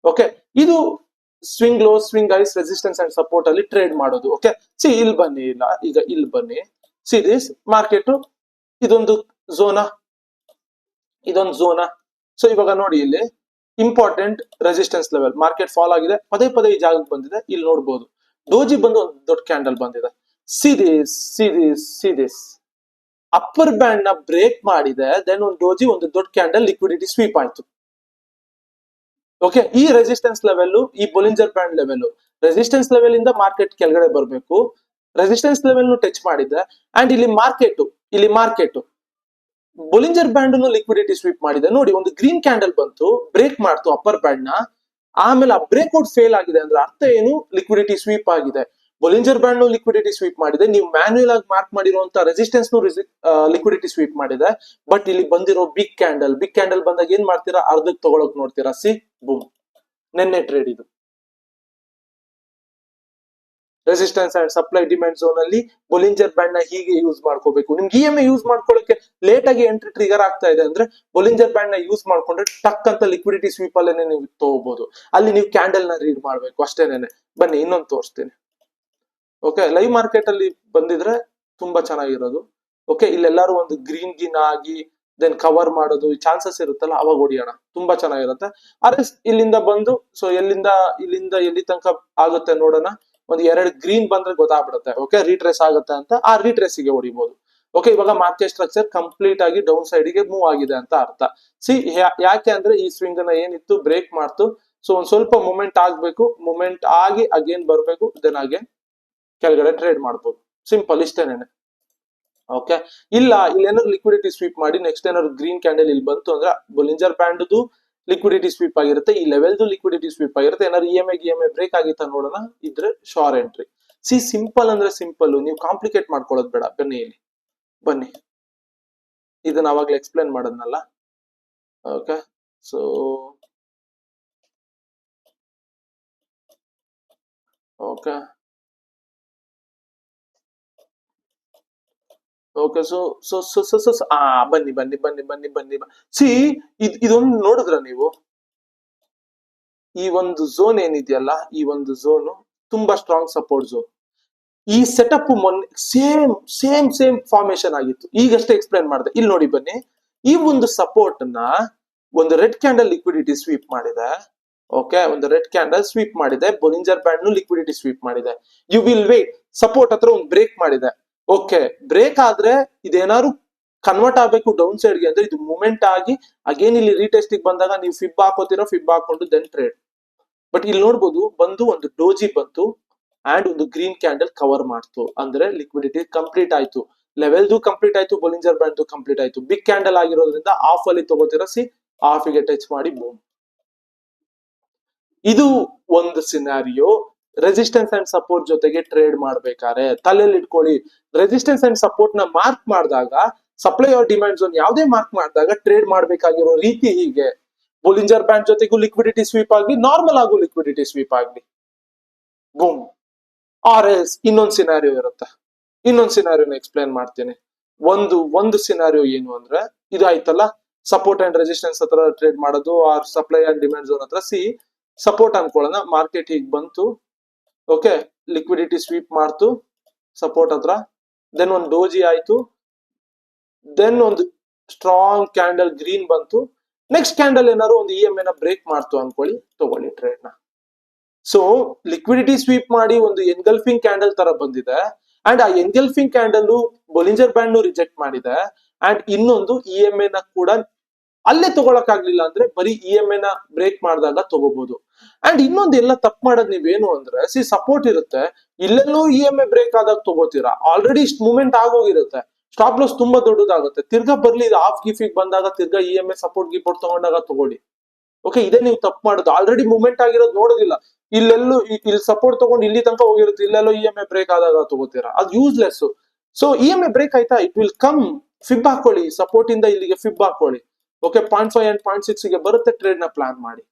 ಓಕೆ, ಇದು swing low, swing ice, resistance and support ಅಲ್ಲಿ ಟ್ರೇಡ್ ಮಾಡೋದು. ಓಕೆ, ಸಿ, ಇಲ್ಲಿ ಬನ್ನಿ. ಇಲ್ಲ, ಈಗ ಇಲ್ಲಿ ಬನ್ನಿ. ಸೀರೀಸ್ ಮಾರ್ಕೆಟ್ ಇದೊಂದು ಝೋನಾ, ಇದೊಂದು ಝೋನಾ. ಸೊ ಇವಾಗ ನೋಡಿ, ಇಲ್ಲಿ important resistance level, market fall ಆಗಿದೆ, ಪದೇ ಪದೇ ಈ ಜಾಗಕ್ಕೆ ಬಂದಿದೆ. ಇಲ್ಲಿ ನೋಡ್ಬೋದು ಡೋಜಿ ಬಂದು ಒಂದು ದೊಡ್ಡ ಕ್ಯಾಂಡಲ್ ಬಂದಿದೆ. ಸಿರೀಸ್ ಅಪ್ಪರ್ ಬ್ಯಾಂಡ್ ನ ಬ್ರೇಕ್ ಮಾಡಿದೆ, ದೆನ್ ಒಂದು ಡೋಜಿ ಒಂದು ದೊಡ್ಡ ಕ್ಯಾಂಡಲ್ ಲಿಕ್ವಿಡಿಟಿ ಸ್ವೀಪ್ ಆಯ್ತು. ಓಕೆ, ಈ ರೆಸಿಸ್ಟೆನ್ಸ್ ಲೆವೆಲ್, ಈ ಬೊಲಿಂಜರ್ ಬ್ಯಾಂಡ್ ಲೆವೆಲ್, ರೆಸಿಸ್ಟೆನ್ಸ್ ಲೆವೆಲ್ ಇಂದ ಮಾರ್ಕೆಟ್ ಕೆಳಗಡೆ ಬರಬೇಕು. ರೆಸಿಸ್ಟೆನ್ಸ್ ಲೆವೆಲ್ ಟಚ್ ಮಾಡಿದೆ, ಅಂಡ್ ಇಲ್ಲಿ ಮಾರ್ಕೆಟ್ ಬೊಲಿಂಜರ್ ಬ್ಯಾಂಡ್ ಲಿಕ್ವಿಡಿಟಿ ಸ್ವೀಪ್ ಮಾಡಿದೆ. ನೋಡಿ, ಒಂದು ಗ್ರೀನ್ ಕ್ಯಾಂಡಲ್ ಬಂತು, ಬ್ರೇಕ್ ಮಾಡ್ತು ಅಪ್ಪರ್ ಬ್ಯಾಂಡ್ ನ, ಆಮೇಲೆ ಆ ಬ್ರೇಕ್ಔಟ್ ಫೇಲ್ ಆಗಿದೆ ಅಂದ್ರೆ ಅರ್ಥ ಏನು, ಲಿಕ್ವಿಡಿಟಿ ಸ್ವೀಪ್ ಆಗಿದೆ. ಬೊಲಿಂಜರ್ ಬ್ಯಾಂಡ್ ಲಿಕ್ವಿಡಿಟಿ ಸ್ವೀಪ್ ಮಾಡಿದೆ, ನೀವು ಮ್ಯಾನ್ಯುಯಲ್ ಆಗಿ ಮಾರ್ಕ್ ಮಾಡಿರುವಂತ ರೆಸಿಸ್ಟೆನ್ಸ್ ಲಿಕ್ವಿಡಿಟಿ ಸ್ವೀಪ್ ಮಾಡಿದೆ. ಬಟ್ ಇಲ್ಲಿ ಬಂದಿರೋ ಬಿಗ್ ಕ್ಯಾಂಡಲ್ ಬಂದಾಗ ಏನ್ ಮಾಡ್ತೀರಾ, ಅರ್ಧಕ್ಕೆ ತಗೊಳಕ್ ನೋಡ್ತೀರಾ. ಸಿ, ಬೂಮ್, ನೆನ್ನೆ ಟ್ರೇಡ್ ಇದು. Resistance and supply demand zone ಅಲ್ಲಿ ಬೊಲಿಂಜರ್ ಬ್ಯಾಂಡ್ ನ ಹೀಗೆ ಯೂಸ್ ಮಾಡ್ಕೋಬೇಕು. ನಿಮ್ಗೆ ಇಎಂಐ ಯೂಸ್ ಮಾಡ್ಕೊಳ್ಳೋಕೆ ಲೇಟ್ ಆಗಿ ಎಂಟ್ರಿ ಟ್ರಿಗರ್ ಆಗ್ತಾ ಇದೆ ಅಂದ್ರೆ ಬೊಲಿಂಜರ್ ಬ್ಯಾಂಡ್ ನ ಯೂಸ್ ಮಾಡ್ಕೊಂಡ್ರೆ ಟಕ್ ಅಂತ ಲಿಕ್ವಿಡಿಟಿ ಸ್ವೀಪ್ ಅಲ್ಲೇನೆ ನೀವು ತಗೋಬಹುದು. ಅಲ್ಲಿ ನೀವು ಕ್ಯಾಂಡಲ್ ನ ರೀಡ್ ಮಾಡ್ಬೇಕು ಅಷ್ಟೇನೆ. ಬನ್ನಿ ಇನ್ನೊಂದು ತೋರಿಸ್ತೀನಿ. ಓಕೆ, ಲೈವ್ ಮಾರ್ಕೆಟ್ ಅಲ್ಲಿ ಬಂದಿದ್ರೆ ತುಂಬಾ ಚೆನ್ನಾಗಿರೋದು. ಓಕೆ, ಇಲ್ಲೆಲ್ಲಾರು ಒಂದು ಗ್ರೀನ್ ಗಿನ್ ಆಗಿ ದೆನ್ ಕವರ್ ಮಾಡೋದು ಚಾನ್ಸಸ್ ಇರುತ್ತಲ್ಲ, ಅವಾಗ ಹೊಡಿಯೋಣ, ತುಂಬಾ ಚೆನ್ನಾಗಿರುತ್ತೆ. ಆದ್ರೆ ಇಲ್ಲಿಂದ ಬಂದು ಸೊ ಇಲ್ಲಿಂದ ಎಲ್ಲಿ ತನಕ ಆಗುತ್ತೆ ನೋಡೋಣ. ಒಂದು 2 ಗ್ರೀನ್ ಬಂದ್ರೆ ಗೊತ್ತಾಗ್ಬಿಡುತ್ತೆ. ಓಕೆ, ರೀಟ್ರೇಸ್ ಆಗುತ್ತೆ ಅಂತ, ಆ ರೀಟ್ರೇಸ್ ಗೆ ಹೊಡಿಬಹುದು. ಓಕೆ, ಇವಾಗ ಮಾರ್ಕೆಟ್ ಸ್ಟ್ರಕ್ಚರ್ ಕಂಪ್ಲೀಟ್ ಆಗಿ ಡೌನ್ ಸೈಡ್ ಗೆ ಮೂವ್ ಆಗಿದೆ ಅಂತ ಅರ್ಥ. ಯಾಕೆ ಅಂದ್ರೆ ಈ ಸ್ವಿಂಗ್ ನ ಏನಿತ್ತು ಬ್ರೇಕ್ ಮಾಡ್ತು. ಸೊ ಒಂದ್ ಸ್ವಲ್ಪ ಮೂಮೆಂಟ್ ಆಗ್ಬೇಕು, ಮೂಮೆಂಟ್ ಆಗಿ ಅಗೇನ್ ಬರ್ಬೇಕು, ದೆನ್ ಅಗೇನ್ ಕೆಳಗಡೆ ಟ್ರೇಡ್ ಮಾಡ್ಬೋದು. ಸಿಂಪಲ್, ಇಷ್ಟೇನೇನೆ. ಓಕೆ, ಇಲ್ಲೇನಾದ್ರು ಲಿಕ್ವಿಡಿಟಿ ಸ್ವೀಪ್ ಮಾಡಿ ನೆಕ್ಸ್ಟ್ ಏನಾದ್ರು ಗ್ರೀನ್ ಕ್ಯಾಂಡಲ್ ಇಲ್ಲಿ ಬಂತು ಅಂದ್ರೆ ಬೊಲಿಂಜರ್ ಬ್ಯಾಂಡ್ದು ಲಿಕ್ವಿಡಿಟಿ ಸ್ವೀಪ್ ಆಗಿರುತ್ತೆ, ಈ ಲೆವೆಲ್ದು ಲಿಕ್ವಿಡಿಟಿ ಸ್ವೀಪ್ ಆಗಿರುತ್ತೆ. ಏನಾದ್ರು ಇಎಂಐ ಬ್ರೇಕ್ ಆಗಿತ್ತ ನೋಡೋಣ, ಇದ್ರೆ ಶಾರ್ ಎಂಟ್ರಿ. ಸಿಂಪಲ್ ಅಂದ್ರೆ ಸಿಂಪಲ್, ನೀವು ಕಾಂಪ್ಲಿಕೇಟ್ ಮಾಡ್ಕೊಳ್ಳೋದು ಬೇಡ. ಬನ್ನಿ ಇದನ್ನ ಅವಾಗ್ಲೇ ಎಕ್ಸ್ಪ್ಲೇನ್ ಮಾಡೋದ್ನಲ್ಲ. Okay, so okay okay so ಬನ್ನಿ. ಸಿ ಇದೊಂದು ನೋಡಿದ್ರ ನೀವು, ಈ ಒಂದು ಝೋನ್ ಏನಿದೆಯಲ್ಲ, ಈ ಒಂದು ಝೋನ್ ತುಂಬಾ ಸ್ಟ್ರಾಂಗ್ ಸಪೋರ್ಟ್ ಝೋನ್. ಈ ಸೆಟಪ್ ಮೊನ್ನೆ ಸೇಮ್ ಫಾರ್ಮೇಶನ್ ಆಗಿತ್ತು, ಈಗಷ್ಟೇ ಎಕ್ಸ್ಪ್ಲೇನ್ ಮಾಡಿದೆ. ಇಲ್ಲಿ ನೋಡಿ ಬನ್ನಿ, ಈ ಒಂದು ಸಪೋರ್ಟ್ ನ ಒಂದು ರೆಡ್ ಕ್ಯಾಂಡಲ್ ಲಿಕ್ವಿಡಿಟಿ ಸ್ವೀಪ್ ಮಾಡಿದೆ. ಓಕೆ, ಒಂದು ರೆಡ್ ಕ್ಯಾಂಡಲ್ ಸ್ವೀಪ್ ಮಾಡಿದೆ, ಬೊಲಿಂಜರ್ ಬ್ಯಾಂಡ್ ಲಿಕ್ವಿಡಿಟಿ ಸ್ವೀಪ್ ಮಾಡಿದೆ. ಯು ವಿಲ್ ವೇಟ್, ಸಪೋರ್ಟ್ ಹತ್ರ ಒಂದು ಬ್ರೇಕ್ ಮಾಡಿದೆ. ಓಕೆ, ಬ್ರೇಕ್ ಆದ್ರೆ ಇದೇನಾದ್ರು ಕನ್ವರ್ಟ್ ಆಗ್ಬೇಕು ಡೌನ್ ಸೈಡ್ ಗೆ ಅಂದ್ರೆ ಇದು ಮೂವ್ಮೆಂಟ್ ಆಗಿ ಅಗೇನ್ ಇಲ್ಲಿ ರೀಟೆಸ್ಟ್ ಬಂದಾಗ ನೀವು ಫಿಬ್ ಹಾಕೋತೀರಾ, ಫಿಬ್ ಹಾಕೊಂಡು ದೆನ್ ಟ್ರೇಡ್. ಬಟ್ ಇಲ್ಲಿ ನೋಡ್ಬೋದು, ಬಂದು ಒಂದು ಡೋಜಿ ಬಂತು ಅಂಡ್ ಒಂದು ಗ್ರೀನ್ ಕ್ಯಾಂಡಲ್ ಕವರ್ ಮಾಡ್ತು ಅಂದ್ರೆ ಲಿಕ್ವಿಡಿಟಿ ಕಂಪ್ಲೀಟ್ ಆಯ್ತು. ಲೆವೆಲ್ದು ಕಂಪ್ಲೀಟ್ ಆಯ್ತು, ಬೊಲಿಂಜರ್ ಬ್ಯಾಂಡ್ ಕಂಪ್ಲೀಟ್ ಆಯ್ತು. ಬಿಗ್ ಕ್ಯಾಂಡಲ್ ಆಗಿರೋದ್ರಿಂದ ಆಫ್ ಅಲ್ಲಿ ತಗೋತೀರಾ, ಆಫ್ ಗೆ ಟಚ್ ಮಾಡಿ ಬೂಮ್. ಇದು ಒಂದು ಸಿನಾರಿಯೋ. ರೆಸಿಸ್ಟೆನ್ಸ್ ಅಂಡ್ ಸಪೋರ್ಟ್ ಜೊತೆಗೆ ಟ್ರೇಡ್ ಮಾಡ್ಬೇಕಾದ್ರೆ ತಲೆಯಲ್ಲಿ ಇಟ್ಕೊಳ್ಳಿ, ರೆಸಿಸ್ಟೆನ್ಸ್ ಅಂಡ್ ಸಪೋರ್ಟ್ ನ ಮಾರ್ಕ್ ಮಾಡಿದಾಗ, ಸಪ್ಲೈ ಆರ್ ಡಿಮ್ಯಾಂಡ್ ಝೋನ್ ಯಾವುದೇ ಮಾರ್ಕ್ ಮಾಡಿದಾಗ ಟ್ರೇಡ್ ಮಾಡ್ಬೇಕಾಗಿರೋ ರೀತಿ ಹೀಗೆ. ಬೊಲಿಂಜರ್ ಬ್ಯಾಂಡ್ ಜೊತೆಗೂ ಲಿಕ್ವಿಡಿಟಿ ಸ್ವೀಪ್ ಆಗ್ಲಿ, ನಾರ್ಮಲ್ ಆಗು ಲಿಕ್ವಿಡಿಟಿ ಸ್ವೀಪ್ ಆಗ್ಲಿ, ಬೂಮ್. ಆರ್ ಎಸ್ ಇನ್ನೊಂದು ಸಿನಾರಿಯೋ ಇರುತ್ತೆ, ಇನ್ನೊಂದು ಸಿನಾರಿಯೋನ ಎಕ್ಸ್ಪ್ಲೇನ್ ಮಾಡ್ತೀನಿ. ಒಂದು ಸಿನಾರಿಯೋ ಏನು ಅಂದ್ರೆ, ಇದು ಆಯ್ತಲ್ಲ ಸಪೋರ್ಟ್ ಅಂಡ್ ರೆಸಿಸ್ಟೆನ್ಸ್ ಹತ್ರ ಟ್ರೇಡ್ ಮಾಡೋದು, or supply and demand zone ಹತ್ರ. ಸಪೋರ್ಟ್ ಅನ್ಕೊಳ್ಳೋಣ, ಮಾರ್ಕೆಟ್ ಹೀಗ್ ಬಂತು. ಓಕೆ, ಲಿಕ್ವಿಡಿಟಿ ಸ್ವೀಪ್ ಮಾಡ್ತು ಸಪೋರ್ಟ್ ಹತ್ರ, ದೆನ್ ಒಂದು ಡೋಜಿ ಆಯ್ತು, ದೆನ್ ಒಂದು ಸ್ಟ್ರಾಂಗ್ ಕ್ಯಾಂಡಲ್ ಗ್ರೀನ್ ಬಂತು. ನೆಕ್ಸ್ಟ್ ಕ್ಯಾಂಡಲ್ ಏನಾದ್ರು ಒಂದು ಇಎಂಐ ನ ಬ್ರೇಕ್ ಮಾಡ್ತು ಅನ್ಕೊಳ್ಳಿ, ತಗೊಳ್ಳಿ ಟ್ರೇಡ್ ನ. ಸೊ ಲಿಕ್ವಿಡಿಟಿ ಸ್ವೀಪ್ ಮಾಡಿ ಒಂದು ಎನ್ಗಲ್ಫಿಂಗ್ ಕ್ಯಾಂಡಲ್ ತರ ಬಂದಿದೆ, ಅಂಡ್ ಆ ಎನ್ಗಲ್ಫಿಂಗ್ ಕ್ಯಾಂಡಲ್ ಬೊಲಿಂಜರ್ ಬ್ಯಾಂಡ್ ರಿಜೆಕ್ಟ್ ಮಾಡಿದೆ, ಅಂಡ್ ಇನ್ನೊಂದು ಇಎಂಐ ನ ಕೂಡ ಅಲ್ಲೇ ತಗೊಳಕ್ ಆಗ್ಲಿಲ್ಲ ಅಂದ್ರೆ ಬರೀ ಇಎಂಐ ನ ಬ್ರೇಕ್ ಮಾಡಿದಾಗ ತಗೋಬಹುದು. ಅಂಡ್ ಇನ್ನೊಂದು ಎಲ್ಲ ತಪ್ಪು ಮಾಡೋದು ನೀವೇನು ಅಂದ್ರೆ, ಸಪೋರ್ಟ್ ಇರುತ್ತೆ, ಇಲ್ಲೆಲ್ಲೂ ಇಎಂಐ ಬ್ರೇಕ್ ಆದಾಗ ತಗೋತೀರಾ, ಆಲ್ರೆಡಿ ಇಷ್ಟು ಮೂವ್ಮೆಂಟ್ ಆಗೋಗಿರುತ್ತೆ, ಸ್ಟಾಪ್ ಲಾಸ್ ತುಂಬಾ ದೊಡ್ಡದಾಗುತ್ತೆ. ತಿರ್ಗಾ ಬರ್ಲಿ ಇದು ಆಫ್ ಗಿಫಿಗ್ ಬಂದಾಗ ತಿರ್ಗಾ ಇಎಂಐ ಸಪೋರ್ಟ್ ಗಿಪೋರ್ಟ್ ತಗೊಂಡಾಗ ತಗೊಳ್ಳಿ. ಓಕೆ, ಇದೇ ನೀವು ತಪ್ಪು ಮಾಡೋದು. ಆಲ್ರೆಡಿ ಮೂವ್ಮೆಂಟ್ ಆಗಿರೋದು ನೋಡೋದಿಲ್ಲ, ಇಲ್ಲೆಲ್ಲೂ ಇಲ್ಲಿ ಸಪೋರ್ಟ್ ತಗೊಂಡು ಇಲ್ಲಿ ತನಕ ಹೋಗಿರುತ್ತೆ, ಇಲ್ಲೆಲ್ಲೋ ಇಎಂಐ ಬ್ರೇಕ್ ಆದಾಗ ತಗೋತೀರಾ, ಅದು ಯೂಸ್ಲೆಸ್. ಸೊ ಇಎಂಐ ಬ್ರೇಕ್ ಆಯ್ತಾ, ಇಟ್ ವಿಲ್ ಕಮ್, ಫಿಬ್ ಹಾಕೊಳ್ಳಿ, ಸಪೋರ್ಟ್ ಇಂದ ಇಲ್ಲಿಗೆ ಫಿಬ್ ಹಾಕೊಳ್ಳಿ. ಓಕೆ, 0.5 ಅಂಡ್ 0.6 ಗೆ ಬರುತ್ತೆ, ಟ್ರೇಡ್ ನ ಪ್ಲಾನ್ ಮಾಡಿ.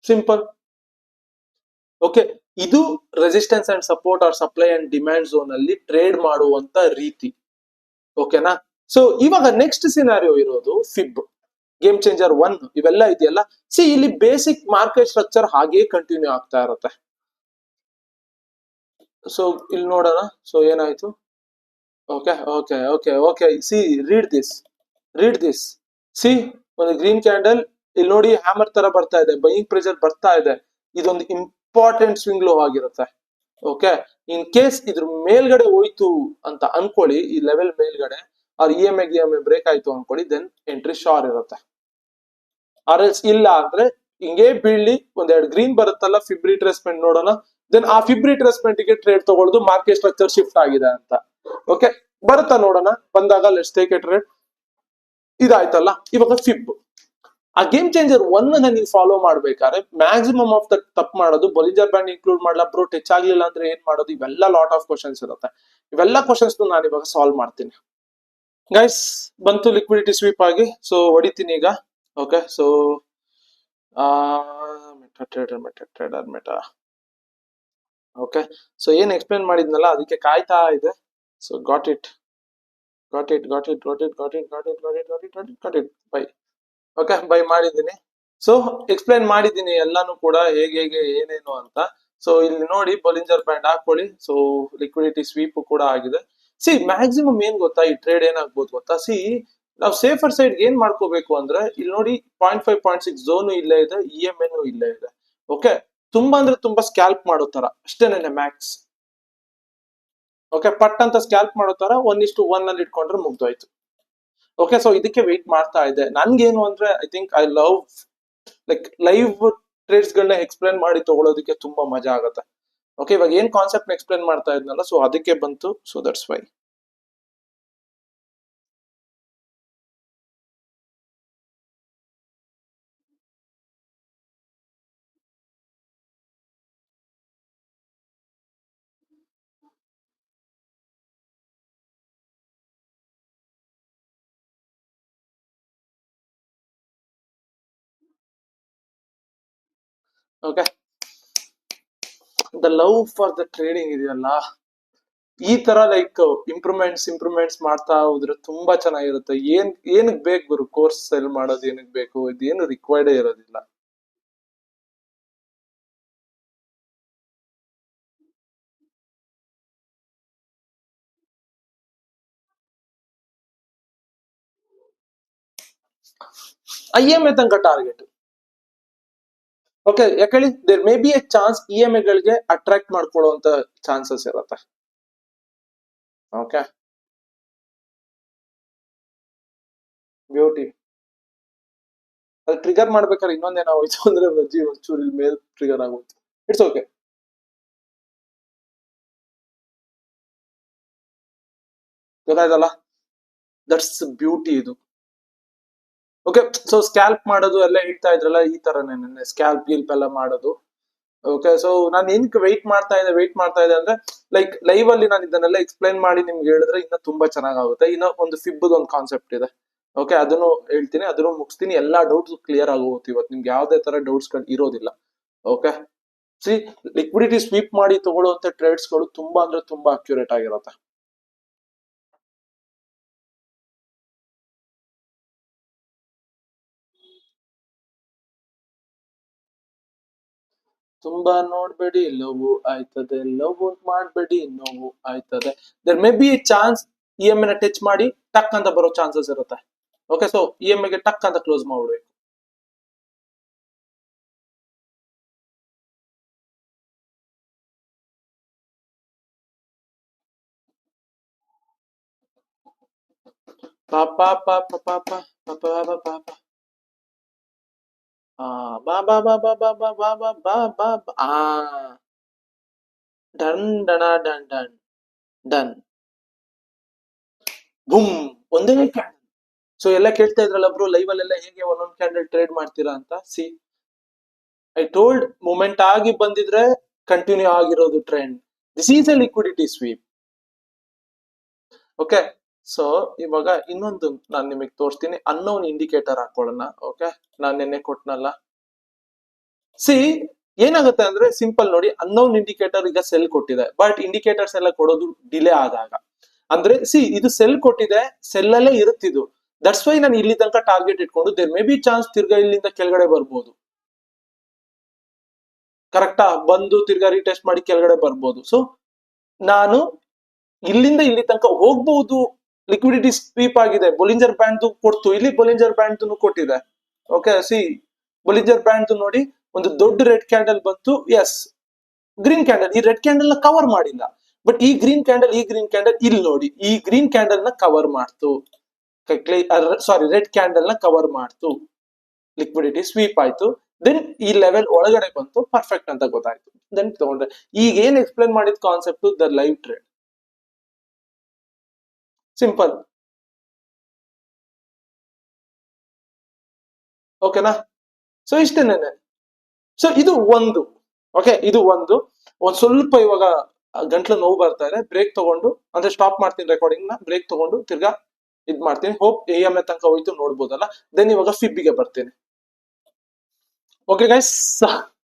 ಸಿಂಪಲ್. ಓಕೆ, ಇದು resistance and support or supply and demand zone ಅಲ್ಲಿ ಟ್ರೇಡ್ ಮಾಡುವಂತ ರೀತಿ. ಓಕೆನಾ? ಸೊ ಇವಾಗ ನೆಕ್ಸ್ಟ್ ಸಿನಾರಿಯೋ ಇರೋದು ಫಿಬ್, ಗೇಮ್ ಚೇಂಜರ್ 1 ಇವೆಲ್ಲ ಇದೆಯಲ್ಲ. ಇಲ್ಲಿ ಬೇಸಿಕ್ ಮಾರ್ಕೆಟ್ ಸ್ಟ್ರಕ್ಚರ್ ಹಾಗೆ ಕಂಟಿನ್ಯೂ ಆಗ್ತಾ ಇರುತ್ತೆ. ಸೊ ಇಲ್ಲಿ ನೋಡೋಣ, ಸೊ ಏನಾಯ್ತು. Okay okay okay okay read this. ಒಂದು ಗ್ರೀನ್ ಕ್ಯಾಂಡಲ್ ಇಲ್ಲಿ ನೋಡಿ, ಹ್ಯಾಮರ್ ತರ ಬರ್ತಾ ಇದೆ, ಬೈಯಿಂಗ್ ಪ್ರೆಷರ್ ಬರ್ತಾ ಇದೆ. ಇದೊಂದು ಇಂಪಾರ್ಟೆಂಟ್ ಸ್ವಿಂಗ್ ಲೋ ಆಗಿರುತ್ತೆ. ಓಕೆ, ಇನ್ ಕೇಸ್ ಇದ್ರ ಮೇಲ್ಗಡೆ ಹೋಯ್ತು ಅಂತ ಅನ್ಕೊಳ್ಳಿ, ಈ ಲೆವೆಲ್ ಮೇಲ್ಗಡೆ ಅವ್ರ ಇಎಂಐ ಬ್ರೇಕ್ ಆಯ್ತು ಅನ್ಕೊಳ್ಳಿ, ದೆನ್ ಎಂಟ್ರಿ ಶಾರ್ ಇರುತ್ತೆ. ಆರ್ ಎಲ್ಸ್ ಇಲ್ಲ ಅಂದ್ರೆ ಹಿಂಗೆ ಬೀಳ್ಲಿ, ಒಂದೆರಡು ಗ್ರೀನ್ ಬರುತ್ತಲ್ಲ, ಫಿಬ್ ರಿಟ್ರೇಸ್ಮೆಂಟ್ ನೋಡೋಣ, ದೆನ್ ಆ ಫಿಬ್ ರಿಟ್ರೇಸ್ಮೆಂಟ್ ಗೆ ಟ್ರೇಡ್ ತಗೊಳ್ಳೋದು, ಮಾರ್ಕೆಟ್ ಸ್ಟ್ರಕ್ಚರ್ ಶಿಫ್ಟ್ ಆಗಿದೆ ಅಂತ. ಓಕೆ, ಬರುತ್ತಾ ನೋಡೋಣ, ಬಂದಾಗ ಲೆಟ್ಸ್ ಟೇಕ್ ಎ ಟ್ರೇಡ್. ಇದಾಯ್ತಲ್ಲ, ಇವಾಗ ಫಿಬ್. ಆ ಗೇಮ್ ಚೇಂಜರ್ 1 ನೀವು ಫಾಲೋ ಮಾಡ್ಬೇಕಾದ್ರೆ ಮ್ಯಾಕ್ಸಿಮಮ್ ಆಫ್ ದ ತಪ್ಪು ಮಾಡೋದು, ಬೊಲಿಂಜರ್ ಬ್ಯಾಂಡ್ ಇನ್ಕ್ಲೂಡ್ ಮಾಡಲ್ಲ ಬ್ರೋ, ಟಚ್ ಆಗ್ಲಿಲ್ಲ ಅಂದ್ರೆ ಏನ್ ಮಾಡೋದು, ಇವೆಲ್ಲ ಲಾಟ್ ಆಫ್ ಕ್ವಶನ್ಸ್ ಇರುತ್ತೆ. ಇವೆಲ್ಲ ಕ್ವಶನ್ಸ್ ನಾನು ಇವಾಗ ಸಾಲ್ವ್ ಮಾಡ್ತೀನಿ. ಗೈಸ್, ಬಂತು ಲಿಕ್ವಿಡಿಟಿ ಸ್ವೀಪ್ ಆಗಿ, ಸೊ ಹೊಡಿತೀನಿ ಈಗ. Okay, so meta okay, so ಏನ್ ಎಕ್ಸ್ಪ್ಲೇನ್ ಮಾಡಿದ್ನಲ್ಲ ಅದಕ್ಕೆ ಕಾಯ್ತಾ ಇದೆ. So got it, got it, got it, got it, got it, got it, got it, got it, got it, got it, by. Okay, by ಮಾಡಿದ್ದೀನಿ. ಸೊ ಎಕ್ಸ್ಪ್ಲೇನ್ ಮಾಡಿದ್ದೀನಿ ಎಲ್ಲಾನು ಕೂಡ ಹೇಗೆ ಹೇಗೆ ಏನೇನು ಅಂತ. ಸೊ ಇಲ್ಲಿ ನೋಡಿ ಬೊಲಿಂಜರ್ ಬ್ಯಾಂಡ್ ಹಾಕೊಳ್ಳಿ. ಸೊ ಲಿಕ್ವಿಡಿಟಿ ಸ್ವೀಪ್ ಕೂಡ ಆಗಿದೆ. ಸಿ ಮ್ಯಾಕ್ಸಿಮಮ್ ಏನ್ ಗೊತ್ತಾ, ಈ ಟ್ರೇಡ್ ಏನಾಗ್ಬೋದು ಗೊತ್ತಾ, ಸಿ ನಾವು ಸೇಫರ್ ಸೈಡ್ ಏನ್ ಮಾಡ್ಕೋಬೇಕು ಅಂದ್ರೆ ಇಲ್ಲಿ ನೋಡಿ 0.5 0.6 ಝೋನು ಇಲ್ಲೇ ಇದೆ, EMN ಇಲ್ಲೇ ಇದೆ. ಓಕೆ, ತುಂಬಾ ಅಂದ್ರೆ ತುಂಬಾ ಸ್ಕ್ಯಾಲ್ಪ್ ಮಾಡೋ ತರ ಅಷ್ಟೇನೆ ಮ್ಯಾಕ್ಸ್. ಓಕೆ, ಪಟ್ ಅಂತ ಸ್ಕ್ಯಾಲ್ಪ್ ಮಾಡೋ ತರ 1:1 ಅಲ್ಲಿ ಇಟ್ಕೊಂಡ್ರೆ ಮುಗ್ದೋಯ್ತು. ಓಕೆ, ಸೊ ಇದಕ್ಕೆ ವೆಯ್ಟ್ ಮಾಡ್ತಾ ಇದೆ. ನನ್ಗೇನು ಅಂದ್ರೆ I think I love like live trades ಗಳನ್ನ ಎಕ್ಸ್ಪ್ಲೇನ್ ಮಾಡಿ ತಗೊಳ್ಳೋದಕ್ಕೆ ತುಂಬಾ ಮಜಾ ಆಗುತ್ತೆ. ಓಕೆ, ಇವಾಗ ಏನ್ ಕಾನ್ಸೆಪ್ಟ್ ಎಕ್ಸ್ಪ್ಲೇನ್ ಮಾಡ್ತಾ ಇದ್ನಲ್ಲ, ಸೊ ಅದಕ್ಕೆ ಬಂತು. So that's why. Okay, the love for the trading ಇದೆಯಲ್ಲ, ಈ ತರ ಲೈಕ್ ಇಂಪ್ರೂವ್ಮೆಂಟ್ಸ್ ಮಾಡ್ತಾ ಹೋದ್ರೆ ತುಂಬಾ ಚೆನ್ನಾಗಿರುತ್ತೆ. ಏನಕ್ ಬೇಕು ಗುರು ಕೋರ್ಸ್ ಸೆಲ್ ಮಾಡೋದು, ಏನಕ್ ಬೇಕು, ಇದೇನು ರಿಕ್ವೈರ್ಡೇ ಇರೋದಿಲ್ಲ. IMA ತನಕ ಟಾರ್ಗೆಟ್. ಓಕೆ, ಯಾಕೇಳಿ there may be a chance EMA ಗಳಿಗೆ ಅಟ್ರಾಕ್ಟ್ ಮಾಡ್ಕೊಳ್ಳುವಂತ ಚಾನ್ಸಸ್ ಇರುತ್ತೆ. Okay, beauty. ಅದು ಟ್ರಿಗರ್ ಮಾಡ್ಬೇಕಾದ್ರೆ ಇನ್ನೊಂದೇನಾಗೋಯ್ತು ಅಂದ್ರೆ ರಜ್ಜಿ ಒಂಚೂರು ಇಲ್ಲಿ ಮೇಲ್ ಟ್ರಿಗರ್ ಆಗೋಯ್ತು. ಇಟ್ಸ್ ಓಕೆ, ಗೊತ್ತಾಯ್ತಲ್ಲ, ದಟ್ಸ್ ಬ್ಯೂಟಿ ಇದು. ಓಕೆ, ಸೊ ಸ್ಕ್ಯಾಲ್ಪ್ ಮಾಡೋದು ಎಲ್ಲ ಹೇಳ್ತಾ ಇದ್ರಲ್ಲ, ಈ ತರನೇ ಸ್ಕ್ಯಾಲ್ಪ್ ಗಿಲ್ಪ್ ಎಲ್ಲ ಮಾಡೋದು. ಓಕೆ, ಸೊ ನಾನು ಏನಕ್ಕೆ ವೆಯ್ಟ್ ಮಾಡ್ತಾ ಇದೆ ಅಂದ್ರೆ ಲೈಕ್ ಲೈವ್ ಅಲ್ಲಿ ನಾನು ಇದನ್ನೆಲ್ಲ ಎಕ್ಸ್ಪ್ಲೈನ್ ಮಾಡಿ ನಿಮ್ಗೆ ಹೇಳಿದ್ರೆ ಇನ್ನ ತುಂಬಾ ಚೆನ್ನಾಗುತ್ತೆ. ಇನ್ನ ಒಂದು ಫಿಬ್ಬದ ಒಂದು ಕಾನ್ಸೆಪ್ಟ್ ಇದೆ. ಓಕೆ, ಅದನ್ನು ಹೇಳ್ತೀನಿ, ಅದನ್ನು ಮುಗಿಸ್ತೀನಿ. ಎಲ್ಲಾ ಡೌಟ್ಸ್ ಕ್ಲಿಯರ್ ಆಗೋಗುತ್ತೆ ಇವತ್ತು. ನಿಮ್ಗೆ ಯಾವ್ದೇ ತರ ಡೌಟ್ಸ್ ಇರೋದಿಲ್ಲ. ಓಕೆ, ಸಿ ಲಿಕ್ವಿಡಿಟಿ ಸ್ವೀಪ್ ಮಾಡಿ ತಗೊಳ್ಳುವಂತ ಟ್ರೇಡ್ಸ್ ಗಳು ತುಂಬಾ ಅಂದ್ರೆ ತುಂಬಾ ಅಕ್ಯುರೇಟ್ ಆಗಿರುತ್ತೆ. ತುಂಬಾ ನೋಡ್ಬೇಡಿ, ಲವ್ ಆಯ್ತದೆ, ಲವ್ ಮಾಡ್ಬೇಡಿ, ನೋವು ಆಯ್ತದೆ. There may be a chance EMA ನ ಟಚ್ ಮಾಡಿ ಟಕ್ ಅಂತ ಬರೋ ಚಾನ್ಸಸ್ ಇರುತ್ತೆ. ಓಕೆ, ಸೊ EMA ಗೆ ಟಕ್ ಅಂತ ಕ್ಲೋಸ್ ಮಾಡ್ಬಿಡ್ಬೇಕು. ಪಾಪ ಪಾಪ ಪಾಪ ಪಾಪ ಪಾಪ ಪಾಪ ಬಾ ಬಾ ಬಾ ಬಾ ಬಾ ಬಾ ಬಾ ಬಾ ಬಾ ಬಾ ಬಾ ಡನ್ ಡಣ ಡನ್ ಡನ್ ಡನ್ ಬುಮ್, ಒಂದೇ ಕ್ಯಾಂಡಲ್. ಸೊ ಎಲ್ಲ ಕೇಳ್ತಾ ಇದ್ರಲ್ಲ ಬ್ರೋ ಲೈವ್ ಅಲ್ಲೆಲ್ಲ ಹೇಗೆ ಒಂದೊಂದ್ ಕ್ಯಾಂಡಲ್ ಟ್ರೇಡ್ ಮಾಡ್ತೀರಾ ಅಂತ. ಸಿ ಐ ಟೋಲ್ಡ್, ಮೂಮೆಂಟ್ ಆಗಿ ಬಂದಿದ್ರೆ ಕಂಟಿನ್ಯೂ ಆಗಿರೋದು trend. This is a liquidity sweep. Okay, so ಇವಾಗ ಇನ್ನೊಂದು ನಾನು ನಿಮಗೆ ತೋರಿಸ್ತೀನಿ. ಅನ್ನೋನ್ ಇಂಡಿಕೇಟರ್ ಹಾಕೊಳ್ಳೋಣ. ಓಕೆ, ನಾನು ನಿನ್ನೆ ಕೊಟ್ನಲ್ಲ. ಸಿ ಏನಾಗುತ್ತೆ ಅಂದ್ರೆ ಸಿಂಪಲ್ ನೋಡಿ, ಅನ್ನೋನ್ ಇಂಡಿಕೇಟರ್ ಈಗ ಸೆಲ್ ಕೊಟ್ಟಿದೆ, ಬಟ್ ಇಂಡಿಕೇಟರ್ಸ್ ಎಲ್ಲ ಕೊಡೋದು ಡಿಲೇ ಆದಾಗ. ಅಂದ್ರೆ ಸಿ ಇದು ಸೆಲ್ ಕೊಟ್ಟಿದೆ, ಸೆಲ್ ಅಲ್ಲೇ ಇರುತ್ತಿದ್ದು. ದಟ್ಸ್ ವೈ ನಾನು ಇಲ್ಲಿ ತನಕ ಟಾರ್ಗೆಟ್ ಇಟ್ಕೊಂಡು ದೇರ್ ಮೇ ಬಿ ಚಾನ್ಸ್ ತಿರ್ಗಾ ಇಲ್ಲಿಂದ ಕೆಳಗಡೆ ಬರ್ಬೋದು. ಕರೆಕ್ಟಾ, ಬಂದು ತಿರ್ಗಾ ರಿಟೆಸ್ಟ್ ಮಾಡಿ ಕೆಳಗಡೆ ಬರ್ಬೋದು. ಸೊ ನಾನು ಇಲ್ಲಿಂದ ಇಲ್ಲಿ ತನಕ ಹೋಗ್ಬಹುದು. ಲಿಕ್ವಿಡಿಟಿ ಸ್ವೀಪ್ ಆಗಿದೆ, ಬೊಲಿಂಜರ್ ಬ್ಯಾಂಡ್ ಕೊಡ್ತು, ಇಲ್ಲಿ ಬೊಲಿಂಜರ್ ಬ್ಯಾಂಡ್ ಕೊಟ್ಟಿದೆ. ಓಕೆ, ಸಿ ಬೊಲಿಂಜರ್ ಬ್ಯಾಂಡ್ ನೋಡಿ, ಒಂದು ದೊಡ್ಡ ರೆಡ್ ಕ್ಯಾಂಡಲ್ ಬಂತು. ಎಸ್, ಗ್ರೀನ್ ಕ್ಯಾಂಡಲ್ ಈ ರೆಡ್ ಕ್ಯಾಂಡಲ್ ನ ಕವರ್ ಮಾಡಿಲ್ಲ, ಬಟ್ ಈ ಗ್ರೀನ್ ಕ್ಯಾಂಡಲ್ ಇಲ್ಲಿ ನೋಡಿ, ಈ ಗ್ರೀನ್ ಕ್ಯಾಂಡಲ್ ನ ಕವರ್ ಮಾಡ್ತು. ಸಾರಿ, ರೆಡ್ ಕ್ಯಾಂಡಲ್ ನ ಕವರ್ ಮಾಡ್ತು, ಲಿಕ್ವಿಡಿಟಿ ಸ್ವೀಪ್ ಆಯ್ತು. ದೆನ್ ಈ ಲೆವೆಲ್ ಒಳಗಡೆ ಬಂತು, ಪರ್ಫೆಕ್ಟ್ ಅಂತ ಗೊತ್ತಾಯ್ತು. ದೆನ್ ತಗೊಂಡ್ರೆ ಈಗ ಏನ್ ಎಕ್ಸ್ಪ್ಲೇನ್ ಮಾಡಿದ concept the live trade. Simple. ಓಕೆನಾ, ಸೊ ಇಷ್ಟೇನೆ. ಸೊ ಇದು ಒಂದು. ಓಕೆ, ಇದು ಒಂದ್ ಸ್ವಲ್ಪ ಇವಾಗ ಗಂಟ್ಲು ನೋವು ಬರ್ತಾ ಇದೆ. ಬ್ರೇಕ್ ತಗೊಂಡು ಅಂದ್ರೆ ಸ್ಟಾಪ್ ಮಾಡ್ತೀನಿ ರೆಕಾರ್ಡಿಂಗ್ ನ, ಬ್ರೇಕ್ ತಗೊಂಡು ತಿರ್ಗಾ ಇದ್ ಮಾಡ್ತೀನಿ. ಹೋಪ್ EMA ತನಕ ಹೋಯ್ತು ನೋಡ್ಬೋದಲ್ಲ. ದೆನ್ ಇವಾಗ ಫಿಬ್ಬಿಗೆ ಬರ್ತೀನಿ. Okay guys,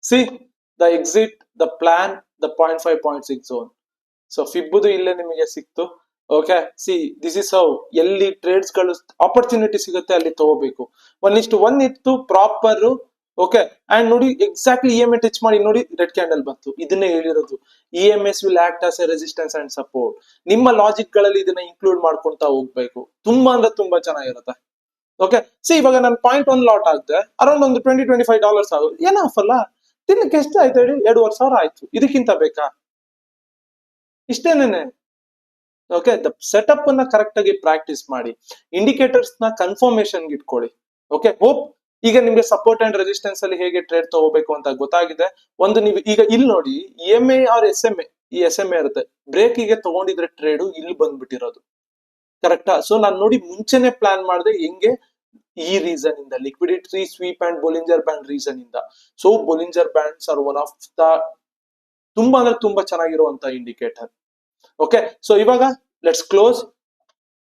see the exit, the plan, the 0.5 0.6 zone. So ಫಿಬ್ಬುದು ಇಲ್ಲೇ ನಿಮಗೆ ಸಿಕ್ತು. Okay, see this is how ಎಲ್ಲಿ ಟ್ರೇಡ್ಸ್ ಗಳು ಆಪರ್ಚುನಿಟಿ ಸಿಗುತ್ತೆ ಅಲ್ಲಿ ತಗೋಬೇಕು. 1:1 ಇತ್ತು ಪ್ರಾಪರ್. ಓಕೆ, ಅಂಡ್ ನೋಡಿ ಎಕ್ಸಾಕ್ಟ್ಲಿ EMA ಟಚ್ ಮಾಡಿ ನೋಡಿ ರೆಡ್ ಕ್ಯಾಂಡಲ್ ಬಂತು. ಇದನ್ನೇ ಹೇಳಿರೋದು, EMS will act as a resistance and support. ನಿಮ್ಮ ಲಾಜಿಕ್ ಗಳಲ್ಲಿ ಇದನ್ನ ಇನ್ಕ್ಲೂಡ್ ಮಾಡ್ಕೊಂತಾ ಹೋಗ್ಬೇಕು. ತುಂಬಾ ಅಂದ್ರೆ ತುಂಬಾ ಚೆನ್ನಾಗಿರುತ್ತೆ. ಓಕೆ, ಸಿ ಇವಾಗ ನಾನು 0.1 ಲಾಟ್ ಆಗುತ್ತೆ, ಅರೌಂಡ್ ಒಂದು $20-25 ಆಗುತ್ತೆ. ಏನಾಫ್ ಅಲ್ಲ, ತಿನ್ನಕ್ಕೆ ಎಷ್ಟು ಆಯ್ತು ಹೇಳಿ? 2,500 ಆಯ್ತು. ಇದಕ್ಕಿಂತ ಬೇಕಾ? ಇಷ್ಟೇನೇನೆ. ಓಕೆ, ದ ಸೆಟಪ್ ಅನ್ನ ಕರೆಕ್ಟ್ ಆಗಿ ಪ್ರಾಕ್ಟೀಸ್ ಮಾಡಿ, ಇಂಡಿಕೇಟರ್ಸ್ ನ ಕನ್ಫರ್ಮೇಶನ್ ಇಟ್ಕೊಳ್ಳಿ. ಓಕೆ, ಹೋಪ್ ಈಗ ನಿಮ್ಗೆ ಸಪೋರ್ಟ್ ಅಂಡ್ ರೆಸಿಸ್ಟೆನ್ಸ್ ಅಲ್ಲಿ ಹೇಗೆ ಟ್ರೇಡ್ ತಗೋಬೇಕು ಅಂತ ಗೊತ್ತಾಗಿದೆ. ಒಂದು ನೀವು ಈಗ ಇಲ್ಲಿ ನೋಡಿ EMA ಆರ್ SMA, ಈ SMA ಇರುತ್ತೆ, ಬ್ರೇಕಿಗೆ ತಗೊಂಡಿದ್ರೆ ಟ್ರೇಡ್ ಇಲ್ಲಿ ಬಂದ್ಬಿಟ್ಟಿರೋದು. ಕರೆಕ್ಟಾ? ಸೊ ನಾನು ನೋಡಿ ಮುಂಚೆನೆ ಪ್ಲಾನ್ ಮಾಡಿದೆ ಹೆಂಗೆ, ಈ ರೀಸನ್ ಇಂದ, liquidity sweep and Bollinger band reason ಇಂದ. So Bollinger bands are one of the ತುಂಬಾ ಅಂದ್ರೆ ತುಂಬಾ ಚೆನ್ನಾಗಿರುವಂತ ಇಂಡಿಕೇಟರ್. ಓಕೆ, ಸೊ ಇವಾಗ ಲೆಟ್ಸ್ ಕ್ಲೋಸ್.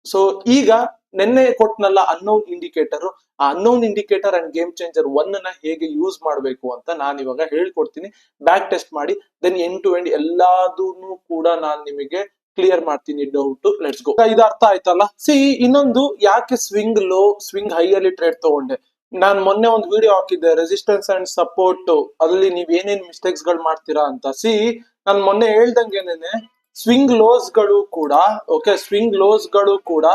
ಸೊ ಈಗ ನೆನ್ನೆ ಕೊಟ್ನಲ್ಲ ಅನ್ನೋನ್ ಇಂಡಿಕೇಟರ್, ಆ unknown indicator and game changer 1 ನ ಹೇಗೆ ಯೂಸ್ ಮಾಡಬೇಕು ಅಂತ ನಾನು ಇವಾಗ ಹೇಳ್ಕೊಡ್ತೀನಿ. ಬ್ಯಾಕ್ ಟೆಸ್ಟ್ ಮಾಡಿ ದೆನ್ ಎಂಡ್ ಟು ಎಂಡ್ ಎಲ್ಲದನ್ನು ಕೂಡ ನಾನು ನಿಮಗೆ ಕ್ಲಿಯರ್ ಮಾಡ್ತೀನಿ ಡೌಟ್. Let's go. ಇದು ಅರ್ಥ ಆಯ್ತಲ್ಲ? ಸಿ ಇನ್ನೊಂದು, ಯಾಕೆ ಸ್ವಿಂಗ್ ಲೋ ಸ್ವಿಂಗ್ ಹೈ ಅಲ್ಲಿ ಟ್ರೇಡ್ ತಗೊಂಡೆ? ನಾನ್ ಮೊನ್ನೆ ಒಂದು ವಿಡಿಯೋ ಹಾಕಿದ್ದೆ, ರೆಸಿಸ್ಟೆನ್ಸ್ ಅಂಡ್ ಸಪೋರ್ಟ್ ಅಲ್ಲಿ ನೀವ್ ಏನೇನ್ ಮಿಸ್ಟೇಕ್ಸ್ ಗಳು ಮಾಡ್ತೀರಾ ಅಂತ. ಸಿ ನಾನು ಮೊನ್ನೆ ಹೇಳ್ದಂಗೆನೇನೆ ಸ್ವಿಂಗ್ ಲೋಸ್ ಗಳು ಕೂಡ, ಓಕೆ, ಸ್ವಿಂಗ್ ಲೋಸ್ ಗಳು ಕೂಡ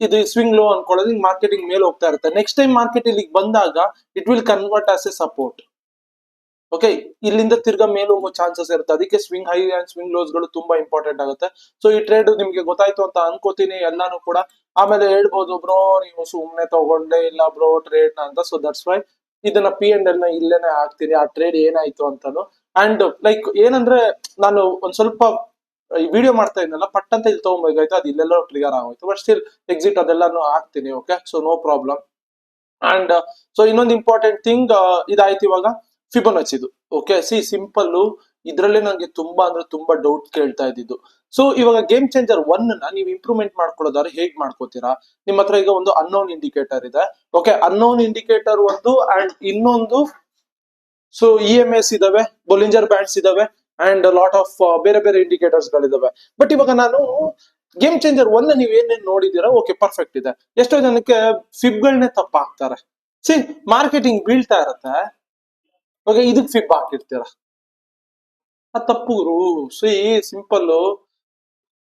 ಇದು ಸ್ವಿಂಗ್ ಲೋ ಅನ್ಕೊಳ್ಳೋದು, ಮಾರ್ಕೆಟಿಂಗ್ ಮೇಲೆ ಹೋಗ್ತಾ ಇರುತ್ತೆ. ನೆಕ್ಸ್ಟ್ ಟೈಮ್ ಮಾರ್ಕೆಟ್ ಇಲ್ಲಿಗೆ ಬಂದಾಗ it will convert as A support. Okay, ಇಲ್ಲಿಂದ ತಿರ್ಗಾ ಮೇಲೆ ಹೋಗೋ ಚಾನ್ಸಸ್ ಇರುತ್ತೆ. ಅದಕ್ಕೆ ಸ್ವಿಂಗ್ ಹೈ ಅಂಡ್ ಸ್ವಿಂಗ್ ಲೋಸ್ ಗಳು ತುಂಬಾ ಇಂಪಾರ್ಟೆಂಟ್ ಆಗುತ್ತೆ. ಸೊ ಈ ಟ್ರೇಡ್ ನಿಮ್ಗೆ ಗೊತ್ತಾಯ್ತು ಅಂತ ಅನ್ಕೋತೀನಿ ಎಲ್ಲಾನು ಕೂಡ. ಆಮೇಲೆ ಹೇಳ್ಬೋದು, ಬ್ರೋ ನೀವು ಸುಮ್ನೆ ತಗೊಂಡೆ ಇಲ್ಲ ಬ್ರೋ ಟ್ರೇಡ್ ಅಂತ. ಸೊ ದಟ್ಸ್ ವೈ ಇದನ್ನ P&L ನ ಇಲ್ಲೇನೆ ಹಾಕ್ತೀನಿ, ಆ ಟ್ರೇಡ್ ಏನಾಯ್ತು ಅಂತಾನು. ಅಂಡ್ ಲೈಕ್ ಏನಂದ್ರೆ, ನಾನು ಒಂದ್ ಸ್ವಲ್ಪ ಈ ವಿಡಿಯೋ ಮಾಡ್ತಾ ಇದ್ನಲ್ಲ, ಪಟ್ ಅಂತ ಇಲ್ಲಿ ತಗೊಂಬೇಕಾಯ್ತು, ಅದು ಇಲ್ಲೆಲ್ಲ ಟ್ರಿಗರ್ ಆಗೋಯ್ತು. ಬಟ್ ಸ್ಟಿಲ್ ಎಕ್ಸಿಟ್ ಅದೆಲ್ಲಾನು ಹಾಕ್ತೀನಿ. Okay, so no problem. And so ಇನ್ನೊಂದು ಇಂಪಾರ್ಟೆಂಟ್ ಥಿಂಗ್ ಇದಾಯ್ತು. ಇವಾಗ ಫಿಬೊನಾಚಿದು. ಓಕೆ, ಸಿ ಸಿಂಪಲ್, ಇದ್ರಲ್ಲೇ ನಂಗೆ ತುಂಬಾ ಅಂದ್ರೆ ತುಂಬಾ ಡೌಟ್ ಕೇಳ್ತಾ ಇದ್ದಿದ್ದು. ಸೊ ಇವಾಗ ಗೇಮ್ ಚೇಂಜರ್ 1 ನ ನೀವು ಇಂಪ್ರೂವ್ಮೆಂಟ್ ಮಾಡ್ಕೊಳ್ಳೋದಾದ್ರೆ ಹೇಗ್ ಮಾಡ್ಕೋತೀರಾ? ನಿಮ್ಮ ಹತ್ರ ಈಗ ಒಂದು ಅನ್ನೋನ್ ಇಂಡಿಕೇಟರ್ ಇದೆ. ಓಕೆ, ಅನ್ನೋನ್ ಇಂಡಿಕೇಟರ್ ಒಂದು, ಅಂಡ್ ಇನ್ನೊಂದು ಸೊ EMS ಇದಾವೆ, ಬೊಲಿಂಜರ್ ಬ್ಯಾಂಡ್ಸ್ ಇದಾವೆ, ಅಂಡ್ ಲಾಟ್ ಆಫ್ ಬೇರೆ ಬೇರೆ ಇಂಡಿಕೇಟರ್ಸ್ ಗಳಿದಾವೆ. ಬಟ್ ಇವಾಗ ನಾನು ಗೇಮ್ ಚೇಂಜರ್ 1 ನೀವ್ ಏನೇನ್ ನೋಡಿದೀರಾ, ಓಕೆ ಪರ್ಫೆಕ್ಟ್ ಇದೆ. ಎಷ್ಟೋ ಜನಕ್ಕೆ ಫಿಬ್ಗಳನ್ನೇ ತಪ್ಪಾಗ್ತಾರೆ. ಸಿ ಮಾರ್ಕೆಟಿಂಗ್ ಬೀಳ್ತಾ ಇರತ್ತೆ, ಓಕೆ, ಇದಕ್ ಫಿಬ್ ಹಾಕಿರ್ತೀರ, ಆ ತಪ್ಪುರು. ಸಿ ಸಿಂಪಲ್,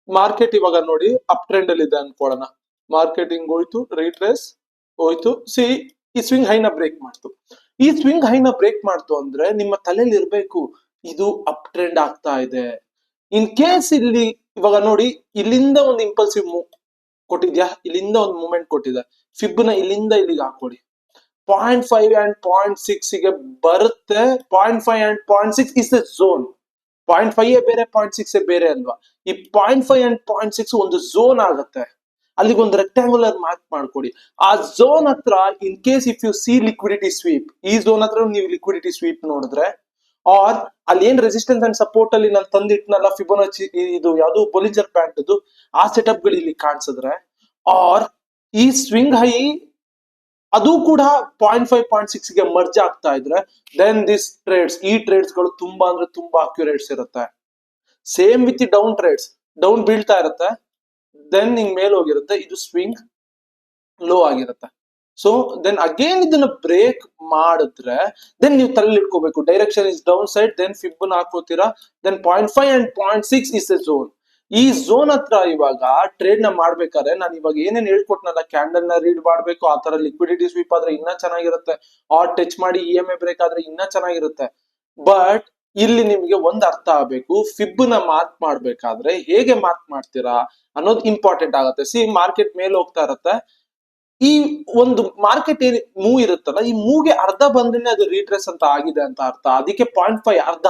ಮಾರ್ಕೆಟ್ ಇವಾಗ ನೋಡಿ ಅಪ್ ಟ್ರೆಂಡ್ ಅಲ್ಲಿ ಇದೆ ಅನ್ಕೊಳ್ಳೋಣ. ಮಾರ್ಕೆಟಿಂಗ್ ಹೋಯ್ತು, ರೀಟ್ರೇಸ್ ಹೋಯ್ತು. ಸಿ ಈ ಸ್ವಿಂಗ್ ಹೈನ ಬ್ರೇಕ್ ಮಾಡ್ತು. ಈ ಸ್ವಿಂಗ್ ಹೈನ ಬ್ರೇಕ್ ಮಾಡ್ತು ಅಂದ್ರೆ ನಿಮ್ಮ ತಲೆಯಲ್ಲಿ ಇರ್ಬೇಕು, ಇದು ಅಪ್ ಟ್ರೆಂಡ್ ಆಗ್ತಾ ಇದೆ. ಇನ್ ಕೇಸ್ ಇಲ್ಲಿ ಇವಾಗ ನೋಡಿ, ಇಲ್ಲಿಂದ ಒಂದು ಇಂಪಲ್ಸಿವ್ ಮೂವ್ ಕೊಟ್ಟಿದ್ಯಾ, ಇಲ್ಲಿಂದ ಒಂದು ಮೂವ್ಮೆಂಟ್ ಕೊಟ್ಟಿದೆ, ಫಿಬ್ ನ ಇಲ್ಲಿಂದ ಇಲ್ಲಿಗೆ ಹಾಕೊಡಿ. 0.5 ಅಂಡ್ 0.6 ಗೆ ಬರುತ್ತೆ. 0.5 ಅಂಡ್ 0.6 ಇಸ್ ದ ಝೋನ್. 0.5 ಬೇರೆ 0.6 ಬೇರೆ ಅಲ್ವಾ? ಈ 0.5 ಅಂಡ್ 0.6 ಒಂದು ಝೋನ್ ಆಗುತ್ತೆ. ಅಲ್ಲಿಗೆ ಒಂದು ರೆಕ್ಟಾಂಗುಲರ್ ಮಾರ್ಕ್ ಮಾಡ್ಕೊಡಿ. ಆ ಝೋನ್ ಹತ್ರ in case if you see liquidity sweep, ಈ ಝೋನ್ ಹತ್ರ ನೀವು ಲಿಕ್ವಿಡಿಟಿ ಸ್ವೀಪ್ ನೋಡಿದ್ರೆ, ಆರ್ ಅಲ್ಲಿ ಏನ್ ರೆಸಿಸ್ಟೆನ್ಸ್ ಅಂಡ್ ಸಪೋರ್ಟ್ ಅಲ್ಲಿ ನಾನು ತಂದಿಟ್ನಲ್ಲ ಫಿಬೊನಾಚಿ, ಇದು ಯಾವ್ದು ಬೊಲಿಂಜರ್ ಬ್ಯಾಂಡ್, ಆ ಸೆಟಪ್ ಗಳು ಇಲ್ಲಿ ಕಾಣಿಸಿದ್ರೆ, ಆರ್ ಈ ಸ್ವಿಂಗ್ ಹೈ ಅದು ಕೂಡ 0.5 0.6 ಗೆ ಮರ್ಜ್ ಆಗ್ತಾ ಇದ್ರೆ, ದೆನ್ ದಿಸ್ ಟ್ರೇಡ್ಸ್, ಈ ಟ್ರೇಡ್ಸ್ ಗಳು ತುಂಬಾ ಅಂದ್ರೆ ತುಂಬಾ ಅಕ್ಯುರೇಟ್ಸ್ ಇರುತ್ತೆ. Same with down trades, down ಬೀಳ್ತಾ ಇರುತ್ತೆ, ದೆನ್ ಹಿಂಗ್ ಮೇಲ್ ಹೋಗಿರುತ್ತೆ, ಇದು ಸ್ವಿಂಗ್ ಲೋ ಆಗಿರುತ್ತೆ. ಸೊ ದೆನ್ ಅಗೇನ್ ಇದನ್ನ ಬ್ರೇಕ್ ಮಾಡಿದ್ರೆ ದೆನ್ ನೀವು ತಲೆಯಲ್ಲಿ ಇಟ್ಕೋಬೇಕು, direction is down side, then fib ಹಾಕೋತೀರಾ, then 0.5 and 0.6 is a zone. ಈ ಝೋನ್ ಹತ್ರ ಇವಾಗ ಟ್ರೇಡ್ ನ ಮಾಡ್ಬೇಕಾದ್ರೆ ನಾನು ಇವಾಗ ಏನೇನ್ ಹೇಳ್ಕೊಟ್ನಲ್ಲ, ಕ್ಯಾಂಡಲ್ ನ ರೀಡ್ ಮಾಡ್ಬೇಕು, ಆ ತರ ಲಿಕ್ವಿಡಿಟಿ ಸ್ವೀಪ್ ಆದ್ರೆ ಇನ್ನ ಚೆನ್ನಾಗಿರುತ್ತೆ, ಆರ್ ಟಚ್ ಮಾಡಿ EMA ಬ್ರೇಕ್ ಆದ್ರೆ ಇನ್ನ ಚೆನ್ನಾಗಿರುತ್ತೆ. ಬಟ್ ಇಲ್ಲಿ ನಿಮ್ಗೆ ಒಂದ್ ಅರ್ಥ ಆಗ್ಬೇಕು, ಫಿಬ್ ನ ಮಾರ್ಕ್ ಮಾಡ್ಬೇಕಾದ್ರೆ ಹೇಗೆ ಮಾರ್ಕ್ ಮಾಡ್ತೀರಾ ಅನ್ನೋದು ಇಂಪಾರ್ಟೆಂಟ್ ಆಗುತ್ತೆ. ಸಿ ಮಾರ್ಕೆಟ್ ಮೇಲೆ ಹೋಗ್ತಾ ಇರತ್ತೆ, ಈ ಒಂದು ಮಾರ್ಕೆಟ್ ಏನ್ ಮೂವ್ ಇರುತ್ತಲ್ಲ, ಈ ಮೂವ್ಗೆ ಅರ್ಧ ಬಂದ್ರೆ ಅದು ರೀಟ್ರೇಸ್ ಅಂತ ಆಗಿದೆ ಅಂತ ಅರ್ಥ. ಅದಕ್ಕೆ 0.5 ಅರ್ಧ.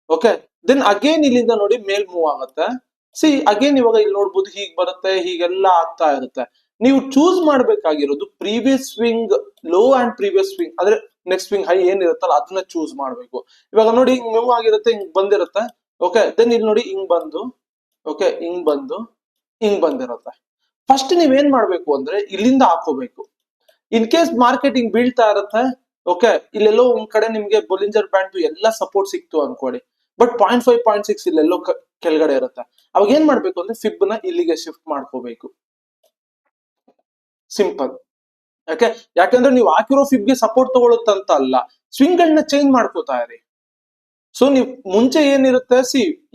ಓಕೆ, ದೆನ್ ಅಗೇನ್ ಇಲ್ಲಿಂದ ನೋಡಿ ಮೇಲ್ ಮೂವ್ ಆಗುತ್ತೆ. ಸಿ ಅಗೇನ್ ಇವಾಗ ಇಲ್ಲಿ ನೋಡ್ಬೋದು, ಹೀಗ್ ಬರುತ್ತೆ, ಹೀಗೆಲ್ಲ ಆಗ್ತಾ ಇರುತ್ತೆ. ನೀವು ಚೂಸ್ ಮಾಡ್ಬೇಕಾಗಿರೋದು previous swing low and previous swing, ಅಂದ್ರೆ ನೆಕ್ಸ್ಟ್ ಸ್ವಿಂಗ್ ಹೈ ಏನ್ ಇರುತ್ತಲ್ಲ ಅದನ್ನ ಚೂಸ್ ಮಾಡ್ಬೇಕು. ಇವಾಗ ನೋಡಿ ಹಿಂಗ್ ಮೂವ್ ಆಗಿರುತ್ತೆ, ಹಿಂಗ್ ಬಂದಿರುತ್ತೆ. ಓಕೆ, ದೆನ್ ಇಲ್ಲಿ ನೋಡಿ ಹಿಂಗ್ ಬಂದು, ಓಕೆ ಹಿಂಗ್ ಬಂದು ಹಿಂಗ್ ಬಂದಿರುತ್ತೆ. ಫಸ್ಟ್ ನೀವೇನ್ ಮಾಡ್ಬೇಕು ಅಂದ್ರೆ ಇಲ್ಲಿಂದ ಹಾಕೋಬೇಕು. ಇನ್ ಕೇಸ್ ಮಾರ್ಕೆಟಿಂಗ್ ಬೀಳ್ತಾ ಇರುತ್ತೆ, ಓಕೆ, ಇಲ್ಲೆಲ್ಲೋ ಒಂದ್ ಕಡೆ ನಿಮ್ಗೆ ಬೊಲಿಂಜರ್ ಬ್ಯಾಂಡ್ ಎಲ್ಲ ಸಪೋರ್ಟ್ ಸಿಕ್ತು ಅನ್ಕೊಳ್ಳಿ, ಬಟ್ 0.5 0.6 ಇಲ್ಲೆಲ್ಲೋ ಕೆಳಗಡೆ ಇರುತ್ತೆ. ಅವಾಗ ಏನ್ ಮಾಡ್ಬೇಕು ಅಂದ್ರೆ ಫಿಬ್ ನ ಇಲ್ಲಿಗೆ ಶಿಫ್ಟ್ ಮಾಡ್ಕೋಬೇಕು, ಸಿಂಪಲ್. ಯಾಕಂದ್ರೆ ನೀವು ಹಾಕಿರೋ ಫಿಬ್ ಗೆ ಸಪೋರ್ಟ್ ತಗೊಳುತ್ತಂತ ಅಲ್ಲ, ಸ್ವಿಂಗ್ ಗಳನ್ನ ಚೇಂಜ್ ಮಾಡ್ಕೋತಾ ಇರಿ. ಸೊ ನೀವು ಮುಂಚೆ ಏನಿರುತ್ತೆ,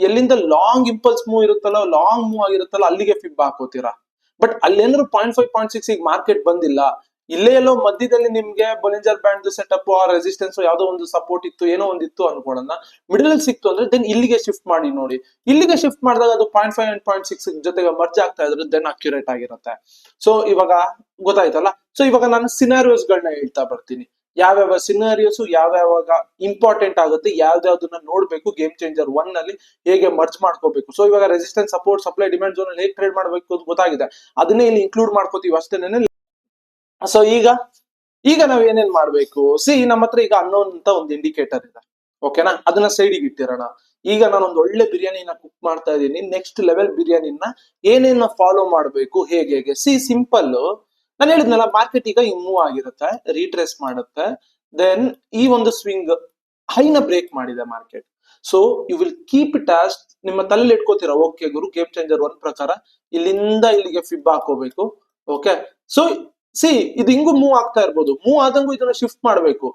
ಎಲ್ಲಿಂದ ಲಾಂಗ್ ಇಂಪಲ್ಸ್ ಮೂವ್ ಇರುತ್ತಲ್ಲ, ಲಾಂಗ್ ಮೂವ್ ಆಗಿರುತ್ತಲ್ಲ, ಅಲ್ಲಿಗೆ ಫಿಬ್ ಹಾಕೋತೀರಾ. ಬಟ್ ಅಲ್ಲೇನಾದ್ರು 0.5 0.6 ಈಗ ಮಾರ್ಕೆಟ್ ಬಂದಿಲ್ಲ, ಇಲ್ಲೇ ಎಲ್ಲೋ ಮಧ್ಯದಲ್ಲಿ ನಿಮ್ಗೆ ಬೊಲಿಂಜರ್ ಬ್ಯಾಂಡ್ ಸೆಟಪ್ ಆ ರೆಸಿಸ್ಟೆನ್ಸ್ ಯಾವ್ದೋ ಒಂದು ಸಪೋರ್ಟ್ ಇತ್ತು, ಏನೋ ಒಂದಿತ್ತು ಅನ್ಕೊಳ್ಳೋಣ, ಮಿಡಲ್ ಅಲ್ಲಿ ಸಿಕ್ತು ಅಂದ್ರೆ ದೆನ್ ಇಲ್ಲಿಗೆ ಶಿಫ್ಟ್ ಮಾಡಿ ನೋಡಿ. ಇಲ್ಲಿಗೆ ಶಿಫ್ಟ್ ಮಾಡಿದಾಗ ಅದು 0.5 ಅಂಡ್ 0.6 ಜೊತೆಗೆ ಮರ್ಜ್ ಆಗ್ತಾ ಇದ್ರೆ ದೆನ್ ಅಕ್ಯುರೇಟ್ ಆಗಿರುತ್ತೆ. ಸೊ ಇವಾಗ ಗೊತ್ತಾಯ್ತಲ್ಲ. ಸೊ ಇವಾಗ ನಾನು ಸಿನಾರಿಯೋಸ್ ಗಳನ್ನ ಹೇಳ್ತಾ ಬರ್ತೀನಿ, ಯಾವ್ಯಾವ ಸಿನಾರಿಯೋಸ್ ಯಾವ್ಯಾವಾಗ ಇಂಪಾರ್ಟೆಂಟ್ ಆಗುತ್ತೆ, ಯಾವ್ದಾವ್ದನ್ನ ನೋಡ್ಬೇಕು ಗೇಮ್ ಚೇಂಜರ್ 1 ನಲ್ಲಿ ಹೇಗೆ ಮರ್ಜ್ ಮಾಡ್ಕೋಬೇಕು. ಸೊ ಇವಾಗ resistance, support, supply, demand zone ಅಲ್ಲಿ ಹೇಗೆ ಟ್ರೇಡ್ ಮಾಡ್ಬೇಕು ಅಂತ ಗೊತ್ತಾಗಿದೆ, ಅದನ್ನೇ ಇಲ್ಲಿ ಇನ್ಕ್ಲೂಡ್ ಮಾಡ್ಕೋತೀವಿ ಅಷ್ಟೇನೆ. ಸೊ ಈಗ ನಾವ್ ಏನೇನ್ ಮಾಡ್ಬೇಕು, ನಮ್ಮ ಹತ್ರ ಈಗ ಅನ್ನೋನ್ ಅಂತ ಒಂದು ಇಂಡಿಕೇಟರ್ ಇದೆ, ಓಕೆನಾ, ಅದನ್ನ ಸೈಡಿಗೆ ಇಟ್ಟಿರೋಣ. ಈಗ ನಾನೊಂದು ಒಳ್ಳೆ ಬಿರಿಯಾನಿನ ಕುಕ್ ಮಾಡ್ತಾ ಇದ್ದೀನಿ, ನೆಕ್ಸ್ಟ್ ಲೆವೆಲ್ ಬಿರಿಯಾನಿನ ಏನೇನ ಫಾಲೋ ಮಾಡ್ಬೇಕು, ಹೇಗೆ ಸಿಂಪಲ್. ನಾನು ಹೇಳಿದ್ನಲ್ಲ, ಮಾರ್ಕೆಟ್ ಈಗ ಮೂವ್ ಆಗಿರುತ್ತೆ, ರೀಟ್ರೇಸ್ ಮಾಡುತ್ತೆ, ದೆನ್ ಈ ಒಂದು ಸ್ವಿಂಗ್ ಹೈನ ಬ್ರೇಕ್ ಮಾಡಿದೆ market. So you will keep it as ನಿಮ್ಮ ತಲೆಯಲ್ಲಿ ಇಟ್ಕೋತೀರಾ, ಓಕೆ ಗುರು ಗೇಮ್ ಚೇಂಜರ್ 1 ಪ್ರಕಾರ ಇಲ್ಲಿಂದ ಇಲ್ಲಿಗೆ ಫಿಬ್ ಹಾಕೋಬೇಕು. ಓಕೆ, ಸೊ ಇದು ಹಿಂಗೂ ಮೂವ್ ಆಗ್ತಾ ಇರ್ಬೋದು, ಮೂವ್ ಆದಂಗೂ ಇದನ್ನ ಶಿಫ್ಟ್ ಮಾಡ್ಬೇಕು.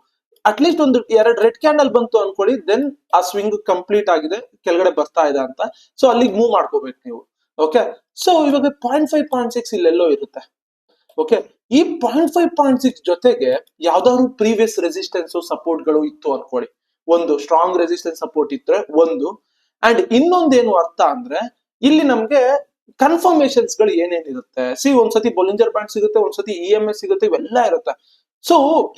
ಅಟ್ಲೀಸ್ಟ್ ಒಂದು 2 ರೆಡ್ ಕ್ಯಾಂಡಲ್ ಬಂತು ಅನ್ಕೊಳ್ಳಿ, ದೆನ್ ಆ ಸ್ವಿಂಗ್ ಕಂಪ್ಲೀಟ್ ಆಗಿದೆ, ಕೆಳಗಡೆ ಬರ್ತಾ ಇದೆ ಅಂತ. ಸೊ ಅಲ್ಲಿಗೆ ಮೂವ್ ಮಾಡ್ಕೋಬೇಕು ನೀವು. ಓಕೆ, ಸೊ ಇವಾಗ 0.5 0.6 ಇಲ್ಲೆಲ್ಲೋ ಇರುತ್ತೆ. ಓಕೆ, ಈ 0.5 0.6 ಜೊತೆಗೆ ಯಾವ್ದಾದ್ರು ಪ್ರೀವಿಯಸ್ ರೆಸಿಸ್ಟೆನ್ಸ್ ಸಪೋರ್ಟ್ ಗಳು ಇತ್ತು ಅನ್ಕೊಳ್ಳಿ, ಒಂದು ಸ್ಟ್ರಾಂಗ್ ರೆಸಿಸ್ಟೆನ್ಸ್ ಸಪೋರ್ಟ್ ಇದ್ರೆ ಒಂದು, ಅಂಡ್ ಇನ್ನೊಂದೇನು ಅರ್ಥ ಅಂದ್ರೆ ಇಲ್ಲಿ ನಮ್ಗೆ ಕನ್ಫರ್ಮೇಶನ್ಸ್ ಗಳು ಏನೇನಿರುತ್ತೆ. ಒಂದ್ಸತಿ ಬೊಲಿಂಜರ್ ಬ್ಯಾಂಡ್ ಸಿಗುತ್ತೆ, ಒಂದ್ಸತಿ EMA ಸಿಗುತ್ತೆ, ಇವೆಲ್ಲ ಇರುತ್ತೆ. ಸೊ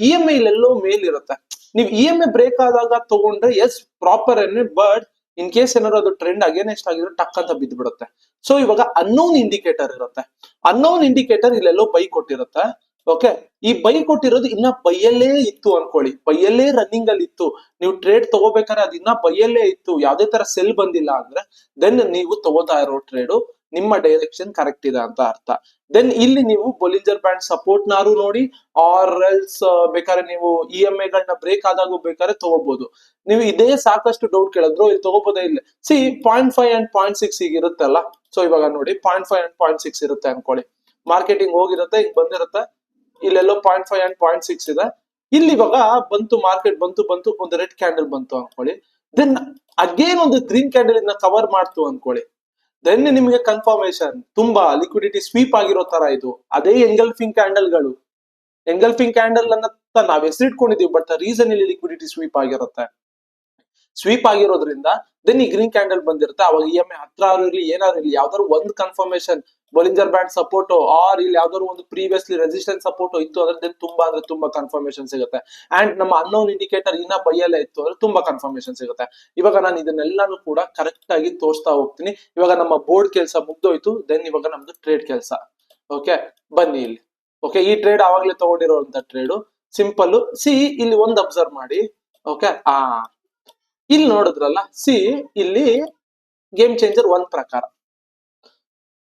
EMA ಇಲ್ಲೆಲ್ಲೋ ಮೇಲ್ ಇರುತ್ತೆ, ನೀವು EMA ಬ್ರೇಕ್ ಆದಾಗ ತಗೊಂಡ್ರೆ ಎಸ್ ಪ್ರಾಪರ್ ಏನೇ, ಬಟ್ ಇನ್ ಕೇಸ್ ಏನಾದ್ರು ಅದು ಟ್ರೆಂಡ್ ಅಗೇನೆಸ್ಟ್ ಆಗಿದ್ರೆ ಟಕ್ ಅಂತ ಬಿದ್ದು ಬಿಡುತ್ತೆ. ಸೊ ಇವಾಗ ಅನ್ನೋನ್ ಇಂಡಿಕೇಟರ್ ಇರುತ್ತೆ, ಅನ್ನೋನ್ ಇಂಡಿಕೇಟರ್ ಇಲ್ಲೆಲ್ಲೋ ಬೈ ಕೊಟ್ಟಿರುತ್ತೆ. ಓಕೆ, ಈ ಬೈ ಕೊಟ್ಟಿರೋದು ಇನ್ನ ಬೈಯಲ್ಲೇ ಇತ್ತು ಅನ್ಕೊಳ್ಳಿ, ಬೈಯಲ್ಲೇ ರನ್ನಿಂಗ್ ಅಲ್ಲಿ ಇತ್ತು, ನೀವು ಟ್ರೇಡ್ ತಗೋಬೇಕಾದ್ರೆ ಅದು ಇನ್ನ ಬೈಯಲ್ಲೇ ಇತ್ತು, ಯಾವ್ದೇ ತರ ಸೆಲ್ ಬಂದಿಲ್ಲ ಅಂದ್ರೆ ದೆನ್ ನೀವು ತಗೋತಾ ಇರೋ ಟ್ರೇಡು ನಿಮ್ಮ ಡೈರೆಕ್ಷನ್ ಕರೆಕ್ಟ್ ಇದೆ ಅಂತ ಅರ್ಥ. ದೆನ್ ಇಲ್ಲಿ ನೀವು ಬೊಲಿಂಜರ್ ಬ್ಯಾಂಡ್ ಸಪೋರ್ಟ್ ನಾರು ನೋಡಿ, ಆರ್ ಎಲ್ಸ್ ಬೇಕಾದ್ರೆ ನೀವು EMA ಗಳನ್ನ ಬ್ರೇಕ್ ಆದಾಗ ಬೇಕಾದ್ರೆ ತಗೋಬಹುದು. ನೀವು ಇದೇ ಸಾಕಷ್ಟು ಡೌಟ್ ಕೇಳಿದ್ರು ಇಲ್ಲಿ ತಗೋಬೋದೇ ಇಲ್ಲ. 0.5 ಅಂಡ್ 0.6 ಈಗ ಇರುತ್ತಲ್ಲ, ಸೊ ಇವಾಗ ನೋಡಿ 0.5 ಅಂಡ್ 0.6 ಇರುತ್ತೆ ಅನ್ಕೊಳ್ಳಿ, ಮಾರ್ಕೆಟಿಂಗ್ ಹೋಗಿರುತ್ತೆ, ಹಿಂಗ್ ಬಂದಿರುತ್ತೆ, ಇಲ್ಲೆಲ್ಲೋ 0.5 ಅಂಡ್ 0.6 ಇದೆ. ಇಲ್ಲಿ ಇವಾಗ ಬಂತು, ಮಾರ್ಕೆಟ್ ಬಂತು, ಒಂದು ರೆಡ್ ಕ್ಯಾಂಡಲ್ ಬಂತು ಅನ್ಕೊಳ್ಳಿ, ದೆನ್ ಅಗೇನ್ ಒಂದು ಗ್ರೀನ್ ಕ್ಯಾಂಡಲ್ ಇದನ್ನ ಕವರ್ ಮಾಡ್ತು ಅನ್ಕೊಳ್ಳಿ, ದೆನ್ ನಿಮಗೆ ಕನ್ಫರ್ಮೇಶನ್ ತುಂಬಾ ಲಿಕ್ವಿಡಿಟಿ ಸ್ವೀಪ್ ಆಗಿರೋ ತರ ಇದು. ಅದೇ ಎಂಗಲ್ಫಿಂಗ್ ಕ್ಯಾಂಡಲ್ಗಳು, ಎಂಗಲ್ಫಿಂಗ್ ಕ್ಯಾಂಡಲ್ ಅಂತ ನಾವ್ ಹೆಸರಿಟ್ಕೊಂಡಿದೀವಿ, ಬಟ್ ರೀಸನ್ ಇಲ್ಲಿ ಲಿಕ್ವಿಡಿಟಿ ಸ್ವೀಪ್ ಆಗಿರುತ್ತೆ. ಸ್ವೀಪ್ ಆಗಿರೋದ್ರಿಂದ ದೆನ್ ಈ ಗ್ರೀನ್ ಕ್ಯಾಂಡಲ್ ಬಂದಿರುತ್ತೆ, ಅವಾಗ EMA ಹತ್ರ ಇರಲಿ ಏನಾದ್ರು ಇರಲಿ, ಯಾವ್ದಾದ್ರು ಒಂದು ಕನ್ಫರ್ಮೇಶನ್ ಬೊಲಿಂಜರ್ ಬ್ಯಾಂಡ್ ಸಪೋರ್ಟ್ ಆರ್ ಇಲ್ಲಿ ಯಾವ್ದಾದ್ರು ಒಂದು ಪ್ರೀವಿಯಸ್ಲಿ ರೆಸಿಸ್ಟೆನ್ಸ್ ಸಪೋರ್ಟ್ ಇತ್ತು ಅಂದ್ರೆ ದೆನ್ ತುಂಬಾ ಕನ್ಫರ್ಮೇಶನ್ ಸಿಗುತ್ತೆ. ಅಂಡ್ ನಮ್ಮ ಅನ್ನೋನ್ ಇಂಡಿಕೇಟರ್ ಇನ್ನ ಬೈಯಲ್ಲೇ ಇತ್ತು ಅಂದ್ರೆ ತುಂಬಾ ಕನ್ಫರ್ಮೇಶನ್ ಸಿಗುತ್ತೆ. ಇವಾಗ ನಾನು ಇದನ್ನೆಲ್ಲಾನು ಕೂಡ ಕರೆಕ್ಟ್ ಆಗಿ ತೋರಿಸ್ತಾ ಹೋಗ್ತೀನಿ. ಇವಾಗ ನಮ್ಮ ಬೋರ್ಡ್ ಕೆಲಸ ಮುಗ್ದೋಯ್ತು, ದೆನ್ ಇವಾಗ ನಮ್ದು ಟ್ರೇಡ್ ಕೆಲಸ. ಓಕೆ, ಬನ್ನಿ ಇಲ್ಲಿ. ಓಕೆ, ಈ ಟ್ರೇಡ್ ಆವಾಗ್ಲೇ ತಗೊಂಡಿರೋಂತ ಟ್ರೇಡು, ಸಿಂಪಲ್. ಇಲ್ಲಿ ಒಂದು ಅಬ್ಸರ್ವ್ ಮಾಡಿ. ಓಕೆ, ಇಲ್ಲಿ ನೋಡಿದ್ರಲ್ಲ, ಇಲ್ಲಿ ಗೇಮ್ ಚೇಂಜರ್ 1 ಪ್ರಕಾರ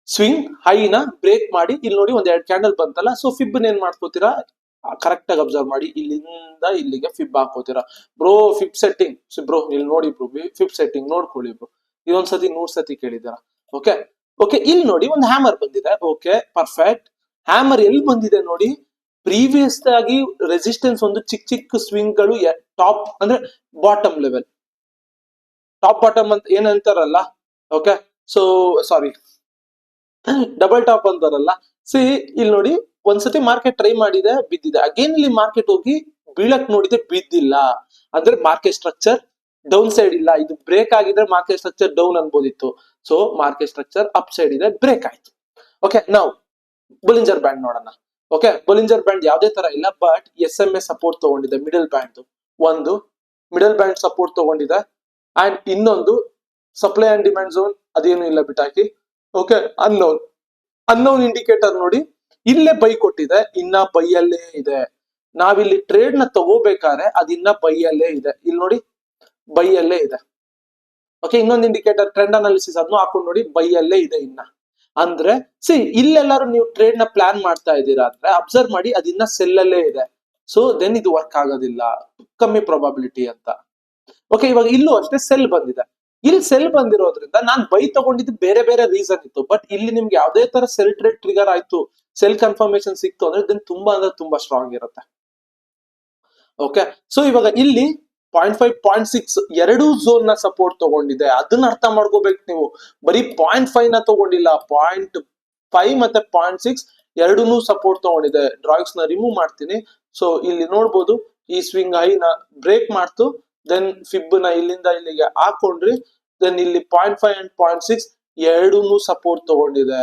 ಸ್ವಿಂಗ್ ಹೈನ ಬ್ರೇಕ್ ಮಾಡಿ, ಇಲ್ಲಿ ನೋಡಿ ಒಂದ್ 2 ಕ್ಯಾಂಡಲ್ ಬಂತಲ್ಲ, ಸೊ ಫಿಬ್ ಏನ್ ಮಾಡ್ಕೋತೀರಾ, ಕರೆಕ್ಟ್ ಆಗಿ ಅಬ್ಸರ್ವ್ ಮಾಡಿ, ಇಲ್ಲಿಂದ ಇಲ್ಲಿಗೆ ಫಿಬ್ ಹಾಕೋತೀರಾ. ಬ್ರೋ ಫಿಬ್ ಸೆಟ್ಟಿಂಗ್, ಬ್ರೋ ಇಲ್ಲಿ ನೋಡಿ ಬ್ರೋ, ಫಿಬ್ ಸೆಟ್ಟಿಂಗ್ ನೋಡ್ಕೊಳ್ಳಿ ಬ್ರೋ, ಇದೊಂದ್ಸತಿ 100 ಸತಿ ಕೇಳಿದಾರ. ಓಕೆ, ಇಲ್ಲಿ ನೋಡಿ ಒಂದು ಹ್ಯಾಮರ್ ಬಂದಿದೆ. Okay, perfect. ಹ್ಯಾಮರ್ ಎಲ್ಲಿ ಬಂದಿದೆ ನೋಡಿ, ಪ್ರೀವಿಯಸ್ ಆಗಿ ರೆಸಿಸ್ಟೆನ್ಸ್ ಒಂದು ಚಿಕ್ಕ ಸ್ವಿಂಗ್ ಗಳು, ಟಾಪ್ ಅಂದ್ರೆ ಬಾಟಮ್ ಲೆವೆಲ್, ಟಾಪ್ ಬಾಟಮ್ ಅಂತ ಏನಂತಾರಲ್ಲ. Okay, so sorry, double top ಅಂತಾರಲ್ಲ. ಇಲ್ಲಿ ನೋಡಿ ಒಂದ್ಸತಿ ಮಾರ್ಕೆಟ್ ಟ್ರೈ ಮಾಡಿದೆ, ಬಿದ್ದಿದೆ. ಅಗೇನ್ ಇಲ್ಲಿ ಮಾರ್ಕೆಟ್ ಹೋಗಿ ಬೀಳಕ್ ನೋಡಿದೆ, ಬಿದ್ದಿಲ್ಲ ಅಂದ್ರೆ ಮಾರ್ಕೆಟ್ ಸ್ಟ್ರಕ್ಚರ್ ಡೌನ್ ಸೈಡ್ ಇಲ್ಲ. ಇದು ಬ್ರೇಕ್ ಆಗಿದ್ರೆ ಮಾರ್ಕೆಟ್ ಸ್ಟ್ರಕ್ಚರ್ ಡೌನ್ ಅನ್ಬೋದಿತ್ತು. So market structure up side ಇದೆ, ಬ್ರೇಕ್ ಆಯ್ತು. ಓಕೆ, ನಾವು ಬೊಲಿಂಜರ್ ಬ್ಯಾಂಡ್ ನೋಡೋಣ. ಓಕೆ, ಬೊಲಿಂಜರ್ ಬ್ಯಾಂಡ್ ಯಾವ್ದೇ ತರ ಇಲ್ಲ, ಬಟ್ SMA ಸಪೋರ್ಟ್ ತಗೊಂಡಿದೆ, ಮಿಡಲ್ ಬ್ಯಾಂಡ್ ಒಂದು ಮಿಡಲ್ ಬ್ಯಾಂಡ್ ಸಪೋರ್ಟ್ ತಗೊಂಡಿದೆ, ಅಂಡ್ ಇನ್ನೊಂದು ಸಪ್ಲೈ ಅಂಡ್ ಡಿಮ್ಯಾಂಡ್ ಝೋನ್ ಅದೇನು ಇಲ್ಲ, ಬಿಟ್ಟಾಕಿ. ಓಕೆ, ಅನ್ನೋನ್ ಇಂಡಿಕೇಟರ್ ನೋಡಿ, ಇಲ್ಲೇ ಬೈ ಕೊಟ್ಟಿದೆ, ಇನ್ನ ಬೈಯಲ್ಲೇ ಇದೆ. ನಾವಿಲ್ಲಿ ಟ್ರೇಡ್ ನ ತಗೋಬೇಕಾದ್ರೆ ಅದಿನ್ನ ಬೈಯಲ್ಲೇ ಇದೆ, ಇಲ್ಲಿ ನೋಡಿ ಬೈಯಲ್ಲೇ ಇದೆ. ಓಕೆ, ಇನ್ನೊಂದು ಇಂಡಿಕೇಟರ್ ಟ್ರೆಂಡ್ ಅನಾಲಿಸಿಸ್ ಅದನ್ನು ಹಾಕೊಂಡು ನೋಡಿ, ಬೈಯಲ್ಲೇ ಇದೆ ಇನ್ನ. ಅಂದ್ರೆ ಇಲ್ಲೆಲ್ಲಾರು ನೀವು ಟ್ರೇಡ್ ನ ಪ್ಲಾನ್ ಮಾಡ್ತಾ ಇದ್ದೀರಾ ಅಂದ್ರೆ ಅಬ್ಸರ್ವ್ ಮಾಡಿ, ಅದಿನ್ನ ಸೆಲ್ ಅಲ್ಲೇ ಇದೆ. ಸೊ ದೆನ್ ಇದು ವರ್ಕ್ ಆಗೋದಿಲ್ಲ, ಕಮ್ಮಿ ಪ್ರಾಬಬಿಲಿಟಿ ಅಂತ. ಓಕೆ, ಇವಾಗ ಇಲ್ಲೂ ಅಷ್ಟೇ ಸೆಲ್ ಬಂದಿದೆ. ಇಲ್ಲಿ ಸೆಲ್ ಬಂದಿರೋದ್ರಿಂದ ನಾನ್ ಬೈ ತಗೊಂಡಿದ್ದು ಬೇರೆ ಬೇರೆ ರೀಸನ್ ಇತ್ತು, ಬಟ್ ಇಲ್ಲಿ ನಿಮ್ಗೆ ಯಾವ್ದೇ ತರ ಸೆಲ್ ಟ್ರೇಡ್ ಟ್ರಿಗರ್ ಆಯ್ತು, ಸೆಲ್ ಕನ್ಫರ್ಮೇಶನ್ ಸಿಕ್ತು ಅಂದ್ರೆ ದೆನ್ ತುಂಬಾ ಅಂದ್ರೆ ತುಂಬಾ ಸ್ಟ್ರಾಂಗ್ ಇರುತ್ತೆ. ಓಕೆ, ಸೊ ಇವಾಗ ಇಲ್ಲಿ 0.5 0.6 ಎರಡೂ ಝೋನ್ ನ ಸಪೋರ್ಟ್ ತಗೊಂಡಿದೆ. ಅದನ್ನ ಅರ್ಥ ಮಾಡ್ಕೋಬೇಕು ನೀವು. ಬರೀ 0.5 ನ ತಗೊಂಡಿಲ್ಲ, 0.5 ಮತ್ತೆ 0.6 ಎರಡೂ ಸಪೋರ್ಟ್ ತಗೊಂಡಿದೆ. ಡ್ರಾಯಿಂಗ್ಸ್ ನ ರಿಮೂವ್ ಮಾಡ್ತೀನಿ. ಸೊ ಇಲ್ಲಿ ನೋಡ್ಬೋದು, ಈ ಸ್ವಿಂಗ್ ಹೈ ನ ಬ್ರೇಕ್ ಮಾಡ್ತು, ದೆನ್ ಫಿಬ್ ನ ಇಲ್ಲಿಂದ ಇಲ್ಲಿಗೆ ಹಾಕೊಂಡ್ರಿ, ದೆನ್ ಇಲ್ಲಿ 0.5 ಅಂಡ್ 0.6 ಎರಡೂ ಸಪೋರ್ಟ್ ತಗೊಂಡಿದೆ.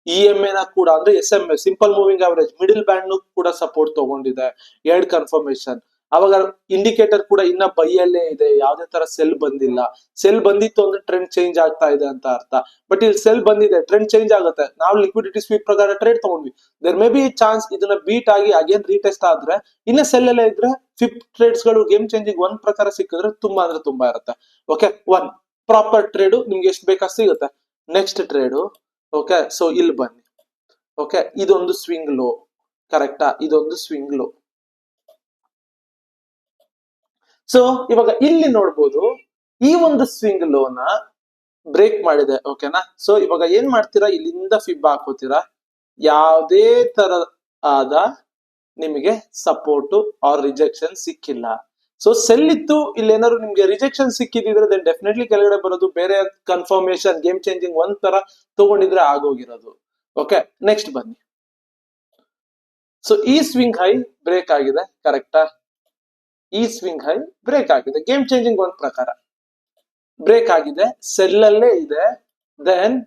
EMA ನ ಕೂಡ ಅಂದ್ರೆ SMA simple moving average middle band ಕೂಡ ಸಪೋರ್ಟ್ ತಗೊಂಡಿದೆ. ಎರಡ್ ಕನ್ಫರ್ಮೇಶನ್. ಅವಾಗ ಇಂಡಿಕೇಟರ್ ಕೂಡ ಇನ್ನ ಬೈಯಲ್ಲೇ ಇದೆ, ಯಾವ್ದೇ ತರ ಸೆಲ್ ಬಂದಿಲ್ಲ. ಸೆಲ್ ಬಂದಿತ್ತು ಅಂದ್ರೆ ಟ್ರೆಂಡ್ ಚೇಂಜ್ ಆಗ್ತಾ ಇದೆ ಅಂತ ಅರ್ಥ. ಬಟ್ ಇಲ್ಲಿ ಸೆಲ್ ಬಂದಿದೆ, ಟ್ರೆಂಡ್ ಚೇಂಜ್ ಆಗುತ್ತೆ. ನಾವು ಲಿಕ್ವಿಡಿಟಿ ಸ್ವೀಪ್ ಪ್ರಕಾರ ಟ್ರೇಡ್ ತಗೊಂಡ್ವಿ, ದೇರ್ ಮೇ ಬಿ ಚಾನ್ಸ್ ಇದನ್ನ ಬೀಟ್ ಆಗಿ ಅಗೇನ್ ರೀಟೆಸ್ಟ್ ಆದ್ರೆ ಇನ್ನ ಸೆಲ್ ಎಲ್ಲ ಇದ್ರೆ ಫಿಪ್ ಟ್ರೇಡ್ಸ್ ಗಳು ಗೇಮ್ ಚೇಂಜಿಂಗ್ ಒಂದ್ ಪ್ರಕಾರ ಸಿಕ್ಕಿದ್ರೆ ತುಂಬಾ ಅಂದ್ರೆ ತುಂಬಾ ಇರುತ್ತೆ. ಓಕೆ, ಒನ್ ಪ್ರಾಪರ್ ಟ್ರೇಡ್ ನಿಮ್ಗೆ ಎಷ್ಟು ಬೇಕಾ ಸಿಗುತ್ತೆ. ನೆಕ್ಸ್ಟ್ ಟ್ರೇಡು, ಓಕೆ, ಸೊ ಇಲ್ಲಿ ಬನ್ನಿ. ಓಕೆ, ಇದೊಂದು ಸ್ವಿಂಗ್ ಲೋ, ಕರೆಕ್ಟಾ, ಇದೊಂದು ಸ್ವಿಂಗ್ ಲೋ. ಸೊ ಇವಾಗ ಇಲ್ಲಿ ನೋಡ್ಬೋದು, ಈ ಒಂದು ಸ್ವಿಂಗ್ ಲೋನ ಬ್ರೇಕ್ ಮಾಡಿದೆ. ಓಕೆನಾ, ಸೊ ಇವಾಗ ಏನ್ ಮಾಡ್ತೀರಾ, ಇಲ್ಲಿಂದ ಫಿಬ್ ಹಾಕೋತೀರಾ. ಯಾವುದೇ ತರ ಆದ ನಿಮಗೆ ಸಪೋರ್ಟ್ ಆರ್ ರಿಜೆಕ್ಷನ್ ಸಿಕ್ಕಿಲ್ಲ. ಸೊ ಸೆಲ್ ಇತ್ತು, ಇಲ್ಲಿ ಏನಾದ್ರು ನಿಮ್ಗೆ ರಿಜೆಕ್ಷನ್ ಸಿಕ್ಕಿದ್ರೆ ದೆನ್ ಡೆಫಿನೆಟ್ಲಿ ಕೆಳಗಡೆ ಬರೋದು. ಬೇರೆ ಕನ್ಫರ್ಮೇಶನ್ ಗೇಮ್ ಚೇಂಜಿಂಗ್ ಒಂದ್ ತರ ತಗೊಂಡಿದ್ರೆ ಆಗೋಗಿರೋದು. ಓಕೆ, ನೆಕ್ಸ್ಟ್ ಬನ್ನಿ. ಸೊ ಈ ಸ್ವಿಂಗ್ ಹೈ ಬ್ರೇಕ್ ಆಗಿದೆ, ಕರೆಕ್ಟಾ. ಈ ಸ್ವಿಂಗ್ ಹೈ ಬ್ರೇಕ್ ಆಗಿದೆ, ಗೇಮ್ ಚೇಂಜಿಂಗ್ ಒಂದ್ ಪ್ರಕಾರ ಬ್ರೇಕ್ ಆಗಿದೆ, ಸೆಲ್ ಅಲ್ಲೇ ಇದೆ. ದೆನ್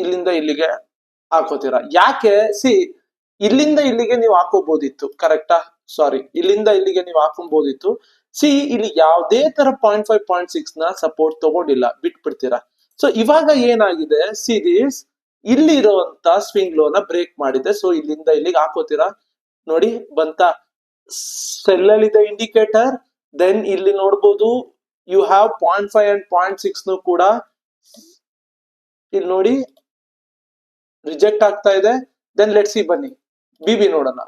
ಇಲ್ಲಿಂದ ಇಲ್ಲಿಗೆ ಹಾಕೋತೀರಾ. ಯಾಕೆ, ಸಿ ಇಲ್ಲಿಂದ ಇಲ್ಲಿಗೆ ನೀವು ಹಾಕೋಬಹುದಿತ್ತು, ಕರೆಕ್ಟಾ. ಸಾರಿ, ಇಲ್ಲಿಂದ ಇಲ್ಲಿಗೆ ನೀವು ಹಾಕೊಬಹುದಿತ್ತು. ಸಿ ಇಲ್ಲಿ ಯಾವುದೇ ತರ 0.5 0.6 ನ ಸಪೋರ್ಟ್ ತಗೊಂಡಿಲ್ಲ, ಬಿಟ್ಬಿಡ್ತೀರಾ. ಸೊ ಇವಾಗ ಏನಾಗಿದೆ, ಸೀರೀಸ್ ಇಲ್ಲಿ ಇರುವಂತ ಸ್ವಿಂಗ್ ಲೋನ ಬ್ರೇಕ್ ಮಾಡಿದೆ. ಸೊ ಇಲ್ಲಿಂದ ಇಲ್ಲಿಗೆ ಹಾಕೋತೀರಾ. ನೋಡಿ ಬಂತ, ಸೆಲ್ ಅಲ್ಲಿ ಇದೆ ಇಂಡಿಕೇಟರ್. ದೆನ್ ಇಲ್ಲಿ ನೋಡ್ಬೋದು, ಯು ಹ್ಯಾವ್ 0.5 ಅಂಡ್ 0.6 ಕೂಡ ಇಲ್ಲಿ ನೋಡಿ ರಿಜೆಕ್ಟ್ ಆಗ್ತಾ ಇದೆ. ದೆನ್ ಲೆಟ್ ಸಿ, ಬನ್ನಿ BB ನೋಡೋಣ.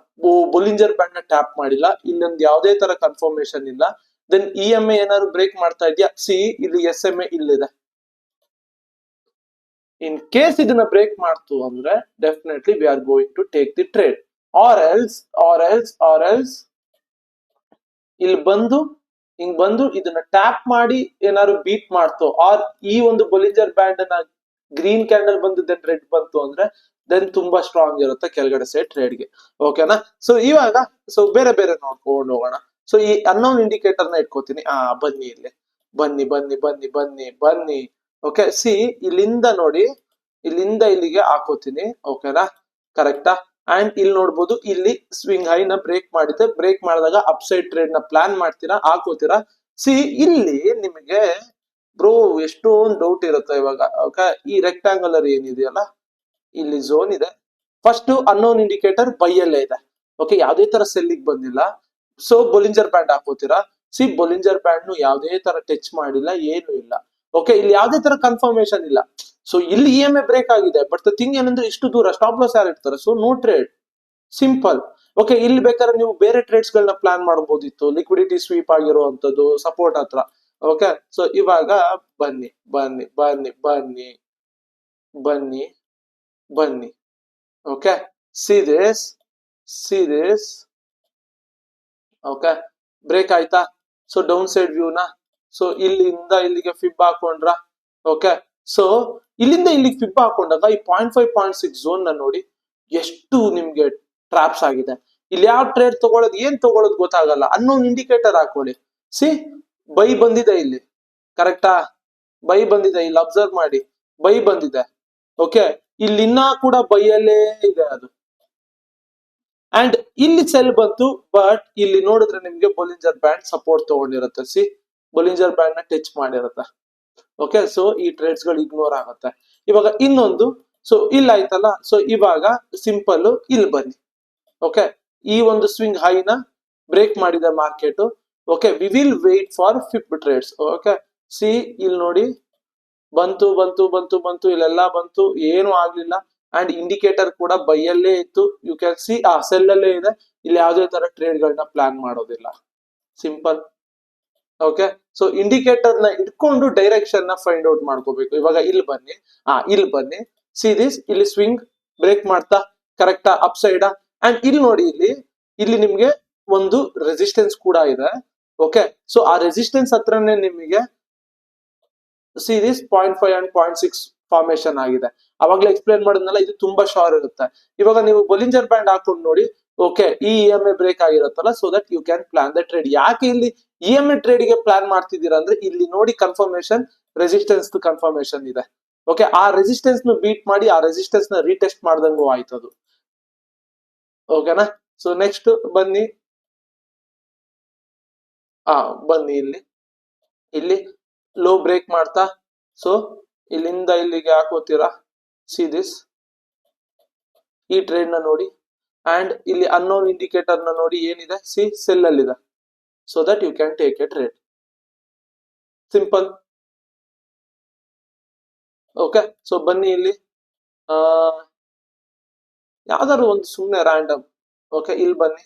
ಬೊಲಿಂಜರ್ ಬ್ಯಾಂಡ್ ನ ಟ್ಯಾಪ್ ಮಾಡಿಲ್ಲ, ಇಲ್ಲೊಂದು ಯಾವುದೇ ತರ ಕನ್ಫರ್ಮೇಶನ್ ಇಲ್ಲ. ದೆನ್ EMA ಏನಾದ್ರು ಬ್ರೇಕ್ ಮಾಡ್ತಾ ಇದೆಯಾ, ಸಿ ಇಲ್ಲಿ SMA ಇಲ್ಲಿದೆ. ಇನ್ ಕೇಸ್ ಇದನ್ನ ಬ್ರೇಕ್ ಮಾಡ್ತು ಅಂದ್ರೆ definitely we are going to take the trade. Or else ಇಲ್ಲಿ ಬಂದು ಹಿಂಗ್ ಬಂದು ಇದನ್ನ ಟ್ಯಾಪ್ ಮಾಡಿ ಏನಾದ್ರು ಬೀಟ್ ಮಾಡ್ತು, ಆರ್ ಈ ಒಂದು ಬೊಲಿಂಜರ್ ಬ್ಯಾಂಡ್ ನ ಗ್ರೀನ್ ಕ್ಯಾಂಡಲ್ ಬಂದು ದೆನ್ ರೆಡ್ ಬಂತು ಅಂದ್ರೆ ದೆನ್ ತುಂಬಾ ಸ್ಟ್ರಾಂಗ್ ಇರುತ್ತೆ ಕೆಳಗಡೆ ಸೈಡ್ ಟ್ರೇಡ್ಗೆ. ಓಕೆನಾ, ಸೊ ಇವಾಗ ಸೊ ಬೇರೆ ಬೇರೆ ನೋಡ್ಕೊಂಡು ಹೋಗೋಣ. ಸೊ ಈ ಅನ್ನೋನ್ ಇಂಡಿಕೇಟರ್ ನ ಇಟ್ಕೋತೀನಿ. ಬನ್ನಿ ಇಲ್ಲಿ, ಬನ್ನಿ ಬನ್ನಿ ಬನ್ನಿ ಬನ್ನಿ ಬನ್ನಿ. ಓಕೆ, ಸಿ ಇಲ್ಲಿಂದ ನೋಡಿ, ಇಲ್ಲಿಂದ ಇಲ್ಲಿಗೆ ಹಾಕೋತೀನಿ. ಓಕೆನಾ, ಕರೆಕ್ಟಾ. ಅಂಡ್ ಇಲ್ಲಿ ನೋಡ್ಬೋದು, ಇಲ್ಲಿ ಸ್ವಿಂಗ್ ಹೈ ನ ಬ್ರೇಕ್ ಮಾಡಿದೆ. ಬ್ರೇಕ್ ಮಾಡಿದಾಗ ಅಪ್ಸೈಡ್ ಟ್ರೇಡ್ ನ ಪ್ಲಾನ್ ಮಾಡ್ತೀರಾ, ಹಾಕೋತೀರಾ. ಸಿ ಇಲ್ಲಿ ನಿಮಗೆ ಬ್ರೋ ಎಷ್ಟೊಂದು ಡೌಟ್ ಇರುತ್ತೆ ಇವಾಗ. ಓಕೆ, ಈ ರೆಕ್ಟಾಂಗುಲರ್ ಏನಿದೆಯಲ್ಲ, ಇಲ್ಲಿ ಝೋನ್ ಇದೆ. ಫಸ್ಟ್ ಅನ್ನೋನ್ ಇಂಡಿಕೇಟರ್ ಬೈಯಲ್ಲೇ ಇದೆ. ಓಕೆ, ಯಾವುದೇ ತರ ಸೆಲ್ಲಿಗೆ ಬಂದಿಲ್ಲ. ಸೊ ಬೊಲಿಂಜರ್ ಬ್ಯಾಂಡ್ ಹಾಕೋತೀರಾ. ಸಿ ಬೊಲಿಂಜರ್ ಬ್ಯಾಂಡ್ ಯಾವುದೇ ತರ ಟಚ್ ಮಾಡಿಲ್ಲ, ಏನು ಇಲ್ಲ. ಓಕೆ, ಇಲ್ಲಿ ಯಾವುದೇ ತರ ಕನ್ಫರ್ಮೇಶನ್ ಇಲ್ಲ. ಸೊ ಇಲ್ಲಿ EMA ಬ್ರೇಕ್ ಆಗಿದೆ. ಬಟ್ ದ ಥಿಂಗ್ ಏನಂದ್ರೆ ಇಷ್ಟು ದೂರ ಸ್ಟಾಪ್ ಲಾಸ್ ಯಾರು ಇರ್ತಾರೆ, so no trade, simple. Okay, ಇಲ್ಲಿ ಬೇಕಾದ್ರೆ ನೀವು ಬೇರೆ ಟ್ರೇಡ್ಸ್ ಗಳನ್ನ ಪ್ಲಾನ್ ಮಾಡಬಹುದಿತ್ತು, ಲಿಕ್ವಿಡಿಟಿ ಸ್ವೀಪ್ ಆಗಿರುವಂತದ್ದು ಸಪೋರ್ಟ್ ಹತ್ರ. ಓಕೆ, ಸೊ ಇವಾಗ ಬನ್ನಿ ಬನ್ನಿ ಬನ್ನಿ ಬನ್ನಿ ಬನ್ನಿ ಬನ್ನಿ. Okay, see this. Okay, break ಆಯ್ತಾ. ಸೊ ಡೌನ್ ಸೈಡ್ ವ್ಯೂ ನ, ಸೊ ಇಲ್ಲಿಂದ ಇಲ್ಲಿಗೆ ಫಿಬ್ ಹಾಕೊಂಡ್ರ. ಓಕೆ, ಸೊ ಇಲ್ಲಿಂದ ಇಲ್ಲಿಗೆ ಫಿಬ್ ಹಾಕೊಂಡಾಗ ಈ 0.5 0.6 ಝೋನ್ ನ ನೋಡಿ ಎಷ್ಟು ನಿಮ್ಗೆ ಟ್ರಾಪ್ಸ್ ಆಗಿದೆ. ಇಲ್ಲಿ ಯಾವ ಟ್ರೇಡ್ ತಗೊಳ್ಳೋದು ಏನ್ ತಗೊಳ್ಳೋದು ಗೊತ್ತಾಗಲ್ಲ. ಅನ್ನೋನ್ ಇಂಡಿಕೇಟರ್ ಹಾಕೊಳ್ಳಿ. ಸಿ ಬೈ ಬಂದಿದೆ ಇಲ್ಲಿ, ಕರೆಕ್ಟಾ. ಬೈ ಬಂದಿದೆ, ಇಲ್ಲಿ ಅಬ್ಸರ್ವ್ ಮಾಡಿ, ಬೈ ಬಂದಿದೆ. ಓಕೆ, ಇಲ್ಲಿ ಇನ್ನ ಕೂಡ ಬೈಯಲ್ಲೇ ಇದೆ ಅದು. ಅಂಡ್ ಇಲ್ಲಿ ಸೆಲ್ ಬಂತು, ಬಟ್ ಇಲ್ಲಿ ನೋಡಿದ್ರೆ ನಿಮ್ಗೆ ಬೊಲಿಂಜರ್ band support ತಗೊಂಡಿರುತ್ತೆ. C Bollinger band ನ ಟಚ್ ಮಾಡಿರುತ್ತೆ. ಓಕೆ, ಸೊ ಈ ಟ್ರೇಡ್ಸ್ ಗಳು ಇಗ್ನೋರ್ ಆಗುತ್ತೆ. ಇವಾಗ ಇನ್ನೊಂದು, ಸೊ ಇಲ್ಲಿ ಆಯ್ತಲ್ಲ. ಸೊ ಇವಾಗ ಸಿಂಪಲ್ ಇಲ್ಲಿ ಬನ್ನಿ. ಓಕೆ, ಈ ಒಂದು ಸ್ವಿಂಗ್ ಹೈ ನ ಬ್ರೇಕ್ ಮಾಡಿದೆ market. Okay, we will wait for fifth trades. Okay, see ಇಲ್ಲಿ ನೋಡಿ ಬಂತು ಬಂತು ಬಂತು ಬಂತು, ಇಲ್ಲೆಲ್ಲ ಬಂತು, ಏನು ಆಗ್ಲಿಲ್ಲ. ಅಂಡ್ ಇಂಡಿಕೇಟರ್ ಕೂಡ ಬೈಯಲ್ಲೇ ಇತ್ತು. ಯು ಕ್ಯಾನ್ ಸಿ ಆ ಸೆಲ್ ಅಲ್ಲೇ ಇದೆ. ಇಲ್ಲಿ ಯಾವುದೇ ತರ ಟ್ರೇಡ್ ಗಳನ್ನ ಪ್ಲಾನ್ ಮಾಡೋದಿಲ್ಲ. ಸಿಂಪಲ್. ಓಕೆ, ಸೊ ಇಂಡಿಕೇಟರ್ ನ ಇಟ್ಕೊಂಡು ಡೈರೆಕ್ಷನ್ ನ ಫೈಂಡ್ ಔಟ್ ಮಾಡ್ಕೋಬೇಕು. ಇವಾಗ ಇಲ್ಲಿ ಬನ್ನಿ, ಇಲ್ಲಿ ಬನ್ನಿ, ಸಿ ದಿಸ್, ಇಲ್ಲಿ ಸ್ವಿಂಗ್ ಬ್ರೇಕ್ ಮಾಡ್ತಾ ಕರೆಕ್ಟಾ ಅಪ್ ಸೈಡ್. ಅಂಡ್ ಇಲ್ಲಿ ನೋಡಿ, ಇಲ್ಲಿ ನಿಮ್ಗೆ ಒಂದು ರೆಸಿಸ್ಟೆನ್ಸ್ ಕೂಡ ಇದೆ. ಓಕೆ, ಸೊ ಆ ರೆಸಿಸ್ಟೆನ್ಸ್ ಹತ್ರನೇ ನಿಮಗೆ ಸಿ ದಿಸ್ 0.5 ಅಂಡ್ 0.6 ಫಾರ್ಮೇಶನ್ ಆಗಿದೆ. ಅವಾಗ್ಲೇ ಎಕ್ಸ್ಪ್ಲೇನ್ ಮಾಡಿದ್ನಲ್ಲ, ಇದು ತುಂಬಾ ಶಾರ್ ಇರುತ್ತೆ. ಇವಾಗ ನೀವು ಬೊಲಿಂಜರ್ ಬ್ಯಾಂಡ್ ಹಾಕೊಂಡು ನೋಡಿ. ಓಕೆ, ಈ EMA ಬ್ರೇಕ್ ಆಗಿರುತ್ತಲ್ಲ, so that you can plan the trade. ಯಾಕೆ ಇಲ್ಲಿ EMA ಟ್ರೇಡ್ ಗೆ ಪ್ಲಾನ್ ಮಾಡ್ತಿದ್ದೀರಾ ಅಂದ್ರೆ, ಇಲ್ಲಿ ನೋಡಿ ಕನ್ಫರ್ಮೇಶನ್, ರೆಸಿಸ್ಟೆನ್ಸ್ ಕನ್ಫರ್ಮೇಶನ್ ಇದೆ. ಓಕೆ, ಆ ರೆಸಿಸ್ಟೆನ್ಸ್ ನ ಬೀಟ್ ಮಾಡಿ ಆ ರೆಸಿಸ್ಟೆನ್ಸ್ ನ ರೀಟೆಸ್ಟ್ ಮಾಡ್ದಂಗೂ ಆಯ್ತದು. ಓಕೆನಾ? ಸೊ ನೆಕ್ಸ್ಟ್ ಬನ್ನಿ, ಬನ್ನಿ ಇಲ್ಲಿ ಲೋ ಬ್ರೇಕ್ ಮಾಡ್ತಾ, ಸೊ ಇಲ್ಲಿಂದ ಇಲ್ಲಿಗೆ ಹಾಕೋತೀರಾ. ಸಿ ದಿಸ್, ಈ ಟ್ರೇಡ್ ನ ನೋಡಿ. ಅಂಡ್ ಇಲ್ಲಿ ಅನ್ನೋನ್ ಇಂಡಿಕೇಟರ್ ನ ನೋಡಿ, ಏನಿದೆ, ಸಿ ಸೆಲ್ ಅಲ್ಲಿ ಇದೆ. So that you can take a trade. Simple. Okay, so ಬನ್ನಿ ಇಲ್ಲಿ ಯಾವ್ದಾದ್ರು ಒಂದು ಸುಮ್ನೆ ರ್ಯಾಂಡಮ್. ಓಕೆ, ಇಲ್ಲಿ ಬನ್ನಿ,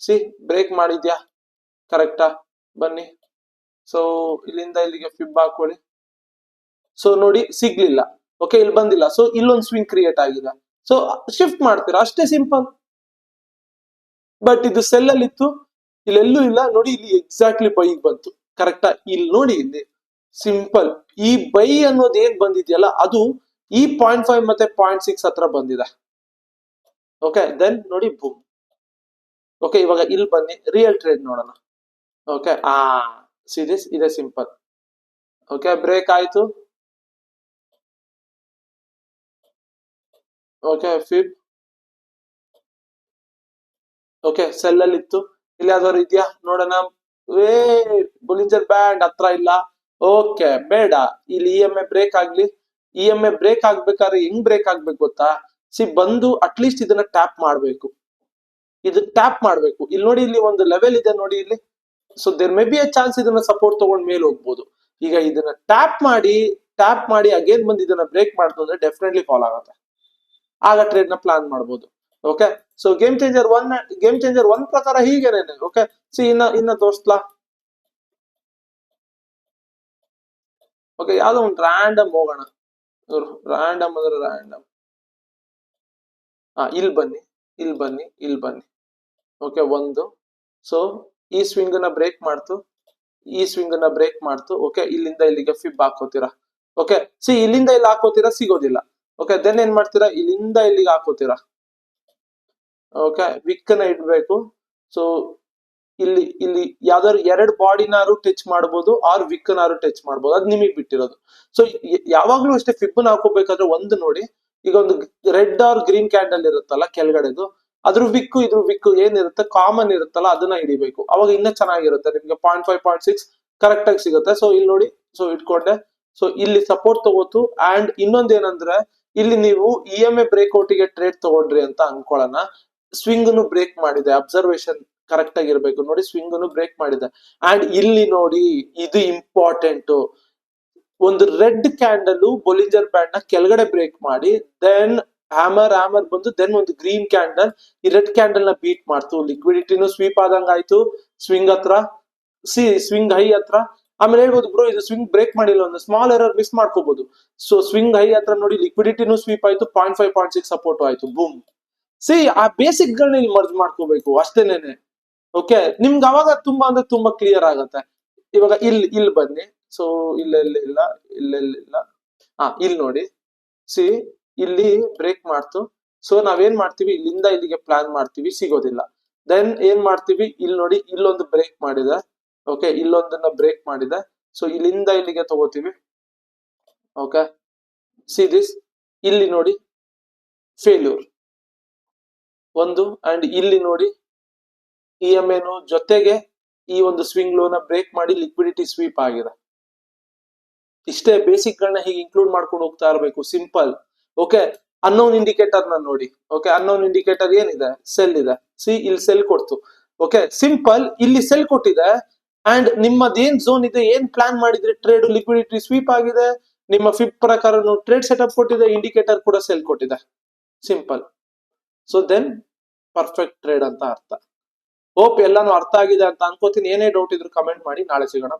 ಸಿ ಬ್ರೇಕ್ ಮಾಡಿದ್ಯಾ ಕರೆಕ್ಟಾ? ಬನ್ನಿ, ಸೊ ಇಲ್ಲಿಂದ ಇಲ್ಲಿಗೆ ಫಿಬ್ ಹಾಕೊಳ್ಳಿ. ಸೊ ನೋಡಿ ಸಿಗ್ಲಿಲ್ಲ. ಓಕೆ, ಇಲ್ಲಿ ಬಂದಿಲ್ಲ. ಸೊ ಇಲ್ಲೊಂದು ಸ್ವಿಂಗ್ ಕ್ರಿಯೇಟ್ ಆಗಿದೆ. ಸೊ ಶಿಫ್ಟ್ ಮಾಡ್ತೀರಾ, ಅಷ್ಟೇ ಸಿಂಪಲ್. ಬಟ್ ಇದು ಸೆಲ್ ಅಲ್ಲಿ ಇತ್ತು, ಇಲ್ಲೆಲ್ಲೂ ಇಲ್ಲ ನೋಡಿ. ಇಲ್ಲಿ ಎಕ್ಸಾಕ್ಟ್ಲಿ ಬೈ ಬಂತು ಕರೆಕ್ಟಾ? ಇಲ್ಲಿ ನೋಡಿ, ಇಲ್ಲಿ ಸಿಂಪಲ್. ಈ ಬೈ ಅನ್ನೋದು ಏನ್ ಬಂದಿದೆಯಲ್ಲ, ಅದು ಈ 0.5 ಮತ್ತೆ 0.6 ಹತ್ರ ಬಂದಿದೆ. ಓಕೆ, ದೆನ್ ನೋಡಿ ಬೂಮ್. ಓಕೆ, ಇವಾಗ ಇಲ್ಲಿ ಬನ್ನಿ, ರಿಯಲ್ ಟ್ರೇಡ್ ನೋಡೋಣ. ಓಕೆ, ಸೀರೀಸ್ ಇದೆ, ಸಿಂಪಲ್. ಓಕೆ, ಬ್ರೇಕ್ ಆಯ್ತು. ಓಕೆ, ಫಿಬ್. ಓಕೆ, ಸೆಲ್ ಅಲ್ಲಿ ಇತ್ತು. ಇಲ್ಲಿ ಯಾವ್ದಾದ್ರು ಇದೆಯಾ ನೋಡೋಣ. ಬೊಲಿಂಜರ್ ಬ್ಯಾಂಡ್ ಹತ್ರ ಇಲ್ಲ. ಓಕೆ, ಬೇಡ. ಇಲ್ಲಿ EMA ಬ್ರೇಕ್ ಆಗ್ಲಿ. EMA ಬ್ರೇಕ್ ಆಗ್ಬೇಕಾದ್ರೆ ಹೆಂಗ್ ಬ್ರೇಕ್ ಆಗ್ಬೇಕು ಗೊತ್ತಾ? ಬಂದು ಅಟ್ಲೀಸ್ಟ್ ಇದನ್ನ ಟ್ಯಾಪ್ ಮಾಡ್ಬೇಕು. ಇದು ಟ್ಯಾಪ್ ಮಾಡ್ಬೇಕು. ಇಲ್ಲಿ ನೋಡಿ, ಇಲ್ಲಿ ಒಂದು ಲೆವೆಲ್ ಇದೆ ನೋಡಿ ಇಲ್ಲಿ. So there may be a chance ಇದನ್ನ ಸಪೋರ್ಟ್ ತಗೊಂಡ್ ಮೇಲೆ ಹೋಗ್ಬೋದು. ಈಗ ಇದನ್ನ ಟ್ಯಾಪ್ ಮಾಡಿ ಅಗೇನ್ ಬಂದು ಇದನ್ನ ಬ್ರೇಕ್ ಮಾಡ್ತು ಅಂದ್ರೆ ಡೆಫಿನೆಟ್ಲಿ ಫಾಲ್ ಆಗುತ್ತೆ. ಆಗ ಟ್ರೇಡ್ ನ ಪ್ಲಾನ್ ಮಾಡ್ಬೋದು. Okay, so game changer one ಪ್ರಕಾರ ಹೀಗೇನೆ. ಓಕೆ, ಸಿ ಇನ್ನ ತೋರ್ಸ್ಲಾ. ಓಕೆ, ಯಾವ್ದೋ ಒಂದು ರ್ಯಾಂಡಮ್ ಹೋಗೋಣ. ರ್ಯಾಂಡಮ್ ಅಂದ್ರೆ ರ್ಯಾಂಡಮ್. ಇಲ್ಲಿ ಬನ್ನಿ. ಓಕೆ, ಒಂದು. ಸೊ ಈ ಸ್ವಿಂಗ್ ನ ಬ್ರೇಕ್ ಮಾಡ್ತು. ಓಕೆ, ಇಲ್ಲಿಂದ ಇಲ್ಲಿಗೆ ಫಿಬ್ ಹಾಕೋತೀರಾ. ಓಕೆ, ಸಿ ಇಲ್ಲಿಂದ ಇಲ್ಲಿ ಹಾಕೋತೀರಾ, ಸಿಗೋದಿಲ್ಲ. ಓಕೆ, ದೆನ್ ಏನ್ ಮಾಡ್ತೀರಾ, ಇಲ್ಲಿಂದ ಇಲ್ಲಿಗೆ ಹಾಕೋತೀರಾ. ಓಕೆ, ವಿಕ್ ನ ಇಡ್ಬೇಕು. ಸೊ ಇಲ್ಲಿ ಯಾವ್ದಾದ್ರು ಎರಡು ಬಾಡಿನಾರು ಟಚ್ ಮಾಡ್ಬೋದು, ಆರ್ ವಿಕ್ ನಾರು ಟಚ್ ಮಾಡ್ಬೋದು. ಅದು ನಿಮಗೆ ಬಿಟ್ಟಿರೋದು. ಸೊ ಯಾವಾಗ್ಲೂ ಅಷ್ಟೇ, ಫಿಬ್ ನ ಹಾಕೋಬೇಕಾದ್ರೆ ಒಂದು ನೋಡಿ, ಈಗ ಒಂದು ರೆಡ್ ಆರ್ ಗ್ರೀನ್ ಕ್ಯಾಂಡಲ್ ಇರುತ್ತಲ್ಲ ಕೆಳಗಡೆದು, ಅದ್ರ ಇದ್ರ ವಿಕ್ ಏನಿರುತ್ತೆ ಕಾಮನ್ ಇರುತ್ತಲ್ಲ, ಅದನ್ನ ಹಿಡಿಬೇಕು. ಅವಾಗ ಇನ್ನೂ ಚೆನ್ನಾಗಿರುತ್ತೆ ನಿಮ್ಗೆ. 0.5 0.6 ಕರೆಕ್ಟ್ ಆಗಿ ಸಿಗುತ್ತೆ. ಸೊ ಇಲ್ಲಿ ನೋಡಿ, ಸೊ ಇಟ್ಕೊಂಡೆ. ಸೊ ಇಲ್ಲಿ ಸಪೋರ್ಟ್ ತಗೋತು. ಅಂಡ್ ಇನ್ನೊಂದೇನಂದ್ರೆ, ಇಲ್ಲಿ ನೀವು EMA ಬ್ರೇಕ್ಔಟ್ ಗೆ ಟ್ರೇಡ್ ತಗೊಂಡ್ರಿ ಅಂತ ಅನ್ಕೊಳ್ಳೋಣ. ಸ್ವಿಂಗ್ ನು ಬ್ರೇಕ್ ಮಾಡಿದೆ. ಅಬ್ಸರ್ವೇಷನ್ ಕರೆಕ್ಟ್ ಆಗಿರ್ಬೇಕು ನೋಡಿ. ಸ್ವಿಂಗ್ ನು ಬ್ರೇಕ್ ಮಾಡಿದೆ. ಅಂಡ್ ಇಲ್ಲಿ ನೋಡಿ, ಇದು ಇಂಪಾರ್ಟೆಂಟ್. ಒಂದು ರೆಡ್ ಕ್ಯಾಂಡಲ್ ಬೊಲಿಂಜರ್ ಬ್ಯಾಂಡ್ ನ ಕೆಳಗಡೆ ಬ್ರೇಕ್ ಮಾಡಿ, ದೆನ್ ಹ್ಯಾಮರ್ ಬಂದು, ದೆನ್ ಒಂದು ಗ್ರೀನ್ ಕ್ಯಾಂಡಲ್ ಈ ರೆಡ್ ಕ್ಯಾಂಡಲ್ ನ ಬೀಟ್ ಮಾಡ್ತು. ಲಿಕ್ವಿಡಿಟಿನೂ ಸ್ವೀಪ್ ಆದಂಗ ಆಯ್ತು ಸ್ವಿಂಗ್ ಹತ್ರ, ಸ್ವಿಂಗ್ ಹೈ ಹತ್ರ. ಆಮೇಲೆ ಹೇಳ್ಬೋದು, ಬ್ರೋ ಇದು ಸ್ವಿಂಗ್ ಬ್ರೇಕ್ ಮಾಡಿಲ್ಲ, ಒಂದು ಸ್ಮಾಲ್ ಎರರ್ ಮಿಸ್ ಮಾಡ್ಕೋಬಹುದು. ಸೊ ಸ್ವಿಂಗ್ ಹೈ ಹತ್ರ ನೋಡಿ, ಲಿಕ್ವಿಡಿಟಿನೂ ಸ್ವೀಪ್ ಆಯ್ತು, 0.5 0.6 ಸಪೋರ್ಟ್ ಆಯ್ತು. ಬೂಮ್. ಆ ಬೇಸಿಕ್ ಗಳನ್ನ ಇಲ್ಲಿ ಮರ್ಜ್ ಮಾಡ್ಕೋಬೇಕು ಅಷ್ಟೇನೇನೆ. ಓಕೆ, ನಿಮ್ಗೆ ಅವಾಗ ತುಂಬಾ ಕ್ಲಿಯರ್ ಆಗತ್ತೆ. ಇವಾಗ ಇಲ್ಲಿ ಬನ್ನಿ. ಸೊ ಇಲ್ಲೆಲ್ಲ ಇಲ್ಲಿ ನೋಡಿ, ಸಿ ಇಲ್ಲಿ ಬ್ರೇಕ್ ಮಾಡ್ತು. ಸೊ ನಾವೇನ್ ಮಾಡ್ತೀವಿ, ಇಲ್ಲಿಂದ ಇಲ್ಲಿಗೆ ಪ್ಲಾನ್ ಮಾಡ್ತೀವಿ, ಸಿಗೋದಿಲ್ಲ. ದೆನ್ ಏನ್ ಮಾಡ್ತೀವಿ, ಇಲ್ಲಿ ನೋಡಿ, ಇಲ್ಲೊಂದು ಬ್ರೇಕ್ ಮಾಡಿದೆ. ಓಕೆ, ಇಲ್ಲೊಂದನ್ನ ಬ್ರೇಕ್ ಮಾಡಿದೆ. ಸೊ ಇಲ್ಲಿಂದ ಇಲ್ಲಿಗೆ ತಗೋತೀವಿ. ಓಕೆ, ಸಿ ದಿಸ್, ಇಲ್ಲಿ ನೋಡಿ ಫೇಲ್ಯೂರ್ ಒಂದು. ಅಂಡ್ ಇಲ್ಲಿ ನೋಡಿ, EMA ಜೊತೆಗೆ ಈ ಒಂದು ಸ್ವಿಂಗ್ ಲೋನ ಬ್ರೇಕ್ ಮಾಡಿ ಲಿಕ್ವಿಡಿಟಿ ಸ್ವೀಪ್ ಆಗಿದೆ. ಇಷ್ಟೇ ಬೇಸಿಕ್ ಗಳನ್ನ ಹೀಗೆ ಇನ್ಕ್ಲೂಡ್ ಮಾಡ್ಕೊಂಡು ಹೋಗ್ತಾ ಇರಬೇಕು. ಸಿಂಪಲ್. ಓಕೆ, ಅನ್ನೋನ್ ಇಂಡಿಕೇಟರ್ ನ ನೋಡಿ. ಓಕೆ, ಅನ್ನೋನ್ ಇಂಡಿಕೇಟರ್ ಏನಿದೆ, ಸೆಲ್ ಇದೆ. ಸಿ ಇಲ್ಲಿ ಸೆಲ್ ಕೊಡ್ತು. Okay, simple. ಇಲ್ಲಿ ಸೆಲ್ ಕೊಟ್ಟಿದೆ. ಅಂಡ್ ನಿಮ್ಮದೇನ್ ಝೋನ್ ಇದೆ, ಏನ್ ಪ್ಲಾನ್ ಮಾಡಿದ್ರೆ ಟ್ರೇಡ್ ಲಿಕ್ವಿಡಿಟಿ ಸ್ವೀಪ್ ಆಗಿದೆ, ನಿಮ್ಮ ಫಿಬ್ ಪ್ರಕಾರ ಟ್ರೇಡ್ ಸೆಟಪ್ ಕೊಟ್ಟಿದೆ, ಇಂಡಿಕೇಟರ್ ಕೂಡ ಸೆಲ್ ಕೊಟ್ಟಿದೆ. Simple. So then perfect trade ಅಂತ ಅರ್ಥ. ಹೋಪ್ ಎಲ್ಲಾನು ಅರ್ಥ ಆಗಿದೆ ಅಂತ ಅನ್ಕೋತೀನಿ. ಏನೇ ಡೌಟ್ ಇದ್ರು ಕಮೆಂಟ್ ಮಾಡಿ. ನಾಳೆ ಸಿಗೋಣ.